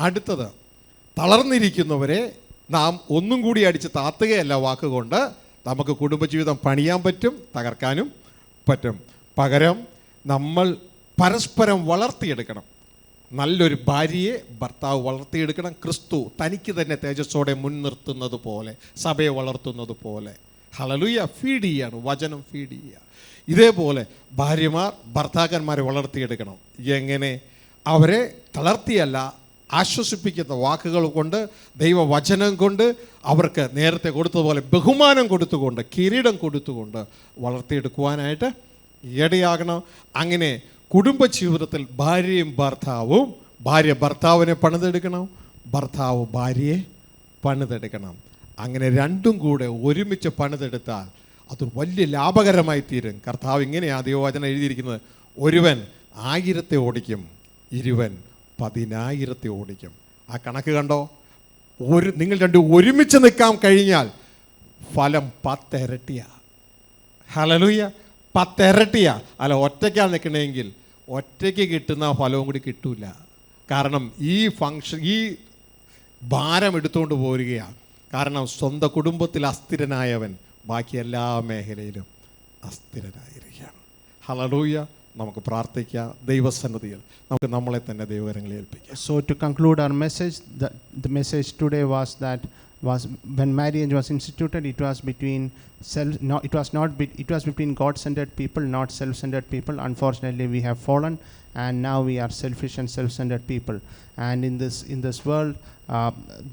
അടുത്തത്, തളർന്നിരിക്കുന്നവരെ നാം ഒന്നും കൂടി അടിച്ച് താത്തുകയല്ല വാക്കുകൊണ്ട് നമുക്ക് കുടുംബജീവിതം പണിയാൻ പറ്റും, തകർക്കാനും പറ്റും. പകരം നമ്മൾ പരസ്പരം വളർത്തിയെടുക്കണം. നല്ലൊരു ഭാര്യയെ ഭർത്താവ് വളർത്തിയെടുക്കണം. ക്രിസ്തു തനിക്ക് തന്നെ തേജസ്സോടെ മുൻനിർത്തുന്നത് പോലെ, സഭയെ വളർത്തുന്നത് പോലെ. ഹല്ലേലൂയ. ഫീഡ് ചെയ്യാണ്, വചനം ഫീഡ് ചെയ്യുക. ഇതേപോലെ ഭാര്യമാർ ഭർത്താക്കന്മാരെ വളർത്തിയെടുക്കണം. എങ്ങനെ? അവരെ തളർത്തിയല്ല, ആശ്വസിപ്പിക്കുന്ന വാക്കുകൾ കൊണ്ട്, ദൈവവചനം കൊണ്ട്, അവർക്ക് നേരത്തെ കൊടുത്തതുപോലെ ബഹുമാനം കൊടുത്തുകൊണ്ട്, കിരീടം കൊടുത്തുകൊണ്ട് വളർത്തിയെടുക്കുവാനായിട്ട് ഇടയാകണം. അങ്ങനെ കുടുംബജീവിതത്തിൽ ഭാര്യയും ഭർത്താവും, ഭാര്യ ഭർത്താവിനെ പണിതെടുക്കണം, ഭർത്താവ് ഭാര്യയെ പണിതെടുക്കണം. അങ്ങനെ രണ്ടും കൂടെ ഒരുമിച്ച് പണിതെടുത്താൽ അത് വലിയ ലാഭകരമായി തീരും. കർത്താവ് ഇങ്ങനെയാണ് ദൈവവചനം എഴുതിയിരിക്കുന്നത്: ഒരുവൻ 1000 ഓടിക്കും, ഇരുവൻ 10,000 ഓടിക്കും. ആ കണക്ക് കണ്ടോ? നിങ്ങൾ രണ്ടും ഒരുമിച്ച് നിൽക്കാൻ കഴിഞ്ഞാൽ ഫലം 10 ഇരട്ടിയാണ്. ഹല്ലേലൂയ! 10 ഇരട്ടിയാണ്. അല്ല, ഒറ്റയ്ക്കാണ് നിൽക്കണമെങ്കിൽ ഒറ്റയ്ക്ക് കിട്ടുന്ന ഫലവും കൂടി കിട്ടൂല. കാരണം ഈ ഭാരം എടുത്തുകൊണ്ട് പോരുകയാണ്. കാരണം സ്വന്തം കുടുംബത്തിൽ അസ്ഥിരനായവൻ ബാക്കി എല്ലാ മേഖലയിലും അസ്ഥിരനായിരിക്കുകയാണ്. ഹല്ലേലൂയ! നമുക്ക് പ്രാർത്ഥിക്കാം. ദൈവസന്നിധിയിൽ നമുക്ക് നമ്മളെ തന്നെ ദൈവകരങ്ങളിൽ ഏൽപ്പിക്കാം. So to conclude our message, the message today was when marriage was instituted, it was between God-centered people, not self-centered people. Unfortunately, we have fallen, and now we are selfish and self-centered people. And in this world,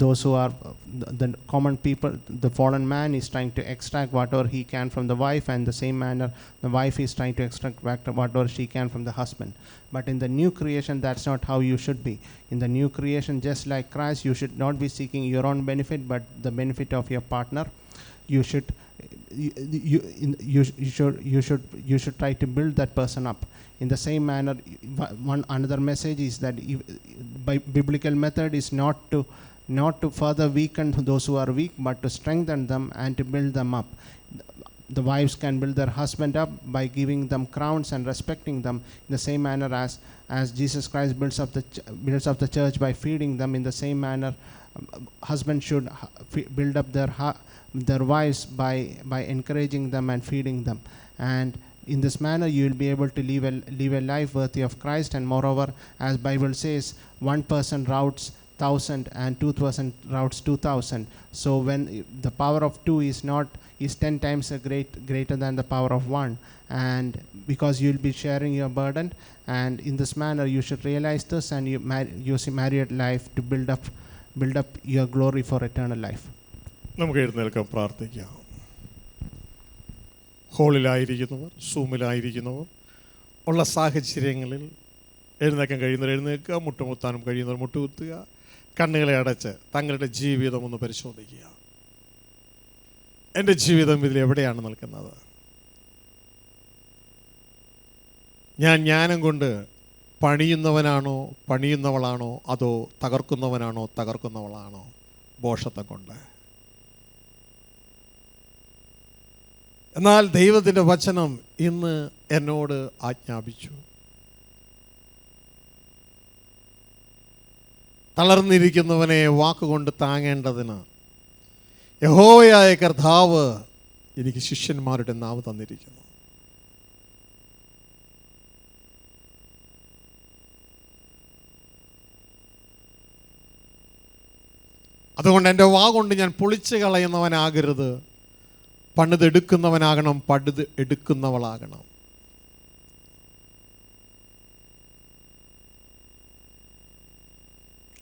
those who are the common people, the fallen man is trying to extract whatever he can from the wife, and the same manner the wife is trying to extract whatever she can from the husband. But in the new creation, that's not how you should be. In the new creation, just like Christ, you should not be seeking your own benefit, but the benefit of your partner. You should try to build that person up. In the same manner, another message is that biblical method is not to further weaken those who are weak, but to strengthen them and to build them up. The wives can build their husband up by giving them crowns and respecting them in the same manner as Jesus Christ builds up the church by feeding them. In the same manner, husbands should build up their wives by encouraging them and feeding them. And in this manner, you will be able to live a life worthy of Christ. And moreover, as Bible says, one person routs 1,000 and 2,000 routs 2,000. So when the power of 2 is 10 times greater than the power of 1, and because you will be sharing your burden, and in this manner you should realize this, and use married life to build up your glory for eternal life. നമുക്ക് എഴുന്നേൽക്കാം, പ്രാർത്ഥിക്കാം. ഹോളിലായിരിക്കുന്നവർ, സൂമിലായിരിക്കുന്നവർ ഉള്ള സാഹചര്യങ്ങളിൽ എഴുന്നേൽക്കാൻ കഴിയുന്നവർ എഴുന്നേൽക്കുക, മുട്ടുമുത്താനും കഴിയുന്നവർ മുട്ടുകുത്തുക, കണ്ണുകളെ അടച്ച് തങ്ങളുടെ ജീവിതം ഒന്ന് പരിശോധിക്കുക. എൻ്റെ ജീവിതം ഇതിൽ എവിടെയാണ് നിൽക്കുന്നത്? ഞാൻ ജ്ഞാനം കൊണ്ട് പണിയുന്നവനാണോ, പണിയുന്നവളാണോ, അതോ തകർക്കുന്നവനാണോ, തകർക്കുന്നവളാണോ ഭോഷത്വം കൊണ്ട്? എന്നാൽ ദൈവത്തിൻ്റെ വചനം ഇന്ന് എന്നോട് ആജ്ഞാപിച്ചു, തളർന്നിരിക്കുന്നവനെ വാക്കുകൊണ്ട് താങ്ങേണ്ടതിന് യഹോവയായ കർത്താവ് എനിക്ക് ശിഷ്യന്മാരുടെ നാവ് തന്നിരിക്കുന്നു. അതുകൊണ്ട് എൻ്റെ വാഗുകൊണ്ട് ഞാൻ പൊളിച്ചു കളയുന്നവനാകരുത്, പണിതെടുക്കുന്നവനാകണം, എടുക്കുന്നവളാകണം.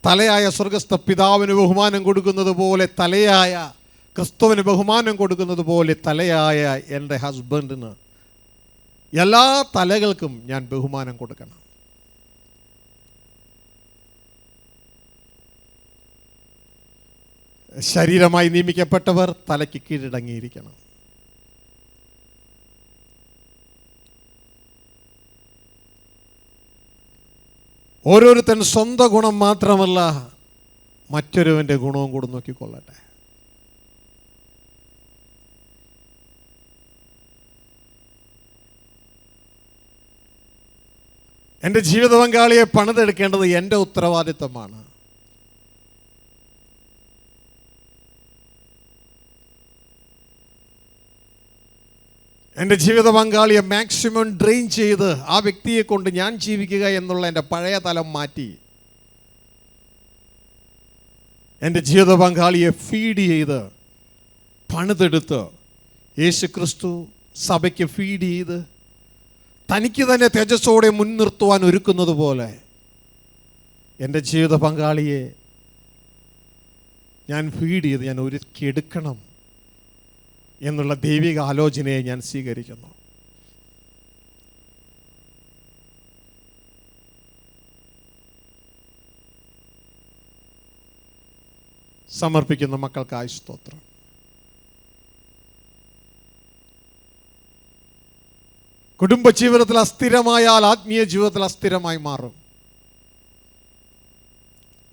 തലയായ സ്വർഗസ്ഥ പിതാവിന് ബഹുമാനം കൊടുക്കുന്നത് പോലെ, തലയായ ക്രിസ്തുവിന് ബഹുമാനം കൊടുക്കുന്നത് പോലെ, തലയായ എൻ്റെ ഹസ്ബൻഡിന്, എല്ലാ തലകൾക്കും ഞാൻ ബഹുമാനം കൊടുക്കണം. ശരീരമായി നിയമിക്കപ്പെട്ടവർ തലയ്ക്ക് കീഴടങ്ങിയിരിക്കണം. ഓരോരുത്തൻ സ്വന്തം ഗുണം മാത്രമല്ല മറ്റൊരുവൻ്റെ ഗുണവും കൂടെ നോക്കിക്കൊള്ളട്ടെ. എൻ്റെ ജീവിത പങ്കാളിയെ പണിതെടുക്കേണ്ടത് എൻ്റെ ഉത്തരവാദിത്തമാണ്. എൻ്റെ ജീവിത പങ്കാളിയെ മാക്സിമം ഡ്രെയിൻ ചെയ്ത് ആ വ്യക്തിയെ കൊണ്ട് ഞാൻ ജീവിക്കുക എന്നുള്ള എൻ്റെ പഴയ തലം മാറ്റി എൻ്റെ ജീവിത പങ്കാളിയെ ഫീഡ് ചെയ്ത് പണിതെടുത്ത്, യേശു ക്രിസ്തു സഭയ്ക്ക് ഫീഡ് ചെയ്ത് തനിക്ക് തന്നെ തേജസ്സോടെ മുൻനിർത്തുവാൻ ഒരുക്കുന്നത് പോലെ എൻ്റെ ജീവിത പങ്കാളിയെ ഞാൻ ഫീഡ് ചെയ്ത് ഞാൻ ഒരുക്കിയെടുക്കണം എന്നുള്ള ദൈവിക ആലോചനയെ ഞാൻ സ്വീകരിക്കുന്നു. സമർപ്പിക്കുന്ന മക്കൾക്കായി സ്തോത്രം. കുടുംബ ജീവിതത്തിൽ അസ്ഥിരമായാൽ ആത്മീയ ജീവിതത്തിൽ അസ്ഥിരമായി മാറും.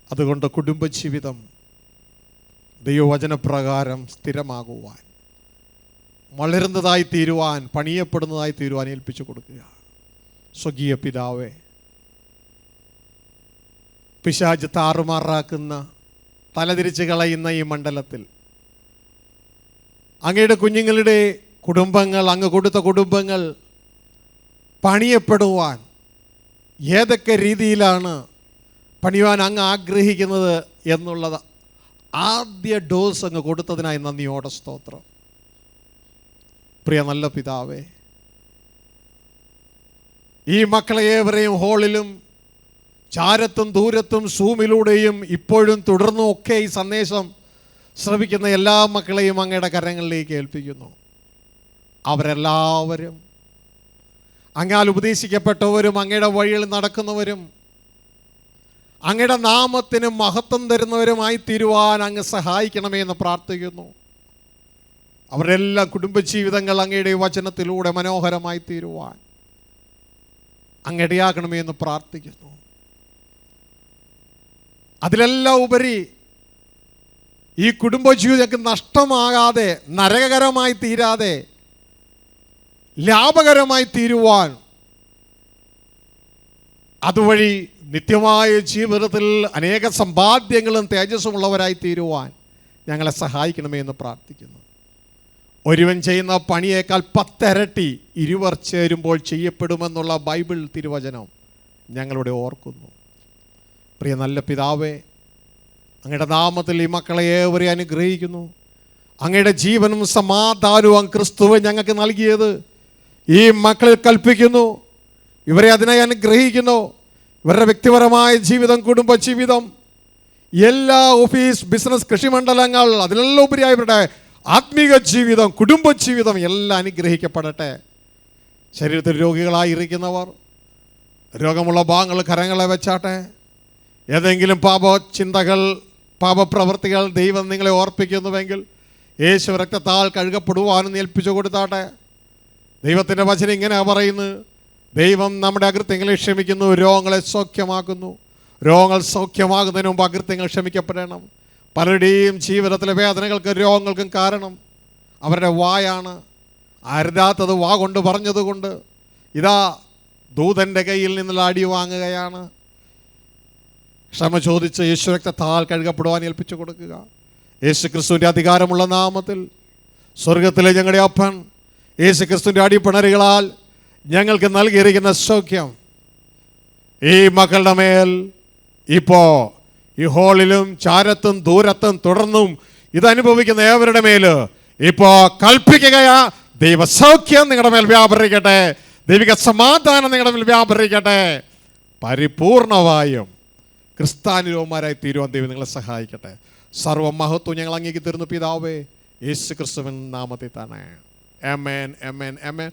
അതുകൊണ്ട് കുടുംബജീവിതം ദൈവവചനപ്രകാരം സ്ഥിരമാകുവാൻ, വളരുന്നതായി തീരുവാൻ, പണിയപ്പെടുന്നതായി തീരുവാൻ ഏൽപ്പിച്ചു കൊടുക്കുക. സ്വകീയ പിതാവേ, പിശാച് താറുമാറാക്കുന്ന, തലതിരിച്ച് കളയുന്ന ഈ മണ്ഡലത്തിൽ അങ്ങയുടെ കുഞ്ഞുങ്ങളുടെ കുടുംബങ്ങൾ, അങ്ങ് കൊടുത്ത കുടുംബങ്ങൾ പണിയപ്പെടുവാൻ ഏതൊക്കെ രീതിയിലാണ് പണിയുവാൻ അങ്ങ് ആഗ്രഹിക്കുന്നത് എന്നുള്ളത് ആദ്യ ഡോസ് അങ്ങ് കൊടുത്തതിനായി നന്ദിയോടെ സ്തോത്രം. പ്രിയ നല്ല പിതാവേ, ഈ മക്കളെ ഏവരെയും ഹോളിലും ചാരത്തും ദൂരത്തും സൂമിലൂടെയും ഇപ്പോഴും തുടർന്നും ഒക്കെ ഈ സന്ദേശം ശ്രവിക്കുന്ന എല്ലാ മക്കളെയും അങ്ങയുടെ കരങ്ങളിലേക്ക് ഏൽപ്പിക്കുന്നു. അവരെല്ലാവരും അങ്ങാൽ ഉപദേശിക്കപ്പെട്ടവരും അങ്ങയുടെ വഴിയിൽ നടക്കുന്നവരും അങ്ങയുടെ നാമത്തിന് മഹത്വം തരുന്നവരുമായി തീരുവാൻ അങ്ങ് സഹായിക്കണമേ എന്ന് പ്രാർത്ഥിക്കുന്നു. അവരുടെ എല്ലാ കുടുംബജീവിതങ്ങൾ അങ്ങയുടെ വചനത്തിലൂടെ മനോഹരമായി തീരുവാൻ അങ്ങടിയാക്കണമേ എന്ന് പ്രാർത്ഥിക്കുന്നു. അതിലെല്ലാം ഉപരി ഈ കുടുംബജീവിതങ്ങൾക്ക് നഷ്ടമാകാതെ, നരകകരമായി തീരാതെ ലാഭകരമായി തീരുവാൻ, അതുവഴി നിത്യമായ ജീവിതത്തിൽ അനേക സമ്പാദ്യങ്ങളും തേജസ്സുമുള്ളവരായി തീരുവാൻ ഞങ്ങളെ സഹായിക്കണമേ എന്ന് പ്രാർത്ഥിക്കുന്നു. ഒരുവൻ ചെയ്യുന്ന പണിയേക്കാൾ 10 ഇരട്ടി ഇരുവർ ചേരുമ്പോൾ ചെയ്യപ്പെടുമെന്നുള്ള ബൈബിൾ തിരുവചനം ഞങ്ങളുടെ ഓർക്കുന്നു. പ്രിയ നല്ല പിതാവേ, അങ്ങയുടെ നാമത്തിൽ ഈ മക്കളെ ഏവരെ അനുഗ്രഹിക്കുന്നു. അങ്ങയുടെ ജീവനും സമാധാനവും ക്രിസ്തുവെ ഞങ്ങൾക്ക് നൽകിയത് ഈ മക്കളിൽ കൽപ്പിക്കുന്നു. ഇവരെ അതിനായി അനുഗ്രഹിക്കുന്നു. ഇവരുടെ വ്യക്തിപരമായ ജീവിതം, കുടുംബജീവിതം, എല്ലാ ഓഫീസ്, ബിസിനസ്, കൃഷിമണ്ഡലങ്ങൾ, അതിലെല്ലാം ഉപരിയായി ഇവരുടെ ആത്മീക ജീവിതം, കുടുംബജീവിതം എല്ലാം അനുഗ്രഹിക്കപ്പെടട്ടെ. ശരീരത്തിൽ രോഗികളായിരിക്കുന്നവർ, രോഗമുള്ള ഭാഗങ്ങൾ കരങ്ങളെ വെച്ചാട്ടെ. ഏതെങ്കിലും പാപചിന്തകൾ, പാപപ്രവൃത്തികൾ ദൈവം നിങ്ങളെ ഓർപ്പിക്കുന്നുവെങ്കിൽ യേശു രക്തത്താൽ കഴുകപ്പെടുവാനും ഏൽപ്പിച്ചു കൊടുത്താട്ടെ. ദൈവത്തിൻ്റെ വചനം ഇങ്ങനെ പറയുന്നു: ദൈവം നമ്മുടെ അകൃത്യങ്ങളെ ക്ഷമിക്കുന്നു, രോഗങ്ങളെ സൗഖ്യമാക്കുന്നു. രോഗങ്ങൾ സൗഖ്യമാകുന്നതിന് മുമ്പ് അകൃത്യങ്ങൾ ക്ഷമിക്കപ്പെടണം. പലരുടെയും ജീവിതത്തിലെ വേദനകൾക്ക്, രോഗങ്ങൾക്കും കാരണം അവരുടെ വായാണ്. അരുതാത്തത് വാ കൊണ്ട് പറഞ്ഞതുകൊണ്ട് ഇതാ ദൂതൻ്റെ കയ്യിൽ നിന്നുള്ള അടി വാങ്ങുകയാണ്. ക്ഷമ ചോദിച്ച് യേശു രക്തത്താൽ കഴുകപ്പെടുവാൻ ഏൽപ്പിച്ചു കൊടുക്കുക. യേശു ക്രിസ്തുവിൻ്റെ അധികാരമുള്ള നാമത്തിൽ സ്വർഗത്തിലെ ഞങ്ങളുടെ അപ്പൻ യേശു ക്രിസ്തുവിൻ്റെ അടിപ്പിണരുകളാൽ ഞങ്ങൾക്ക് നൽകിയിരിക്കുന്ന സൗഖ്യം ഈ മക്കളുടെ മേൽ ഇപ്പോൾ ഈ ഹോളിലും ചാരത്തും ദൂരത്തും തുടർന്നും ഇതനുഭവിക്കുന്ന ഏവരുടെ മേൽ ഇപ്പോൾ കൽപ്പിക്കുകയാ. ദൈവസൗഖ്യം നിങ്ങളുടെ മേൽ വ്യാപരിക്കട്ടെ. ദൈവിക സമാധാനം നിങ്ങളുടെ മേൽ വ്യാപരിക്കട്ടെ. പരിപൂർണമായും ക്രിസ്ത്യാനിരോന്മാരായി തീരുവാൻ ദൈവം നിങ്ങളെ സഹായിക്കട്ടെ. സർവ്വമഹത്വം ഞങ്ങൾ അങ്ങേക്ക് തരുന്നു പിതാവേ, യേശു ക്രിസ്തുവിൻ നാമത്തിൽ തന്നെ. ആമേൻ, ആമേൻ, ആമേൻ.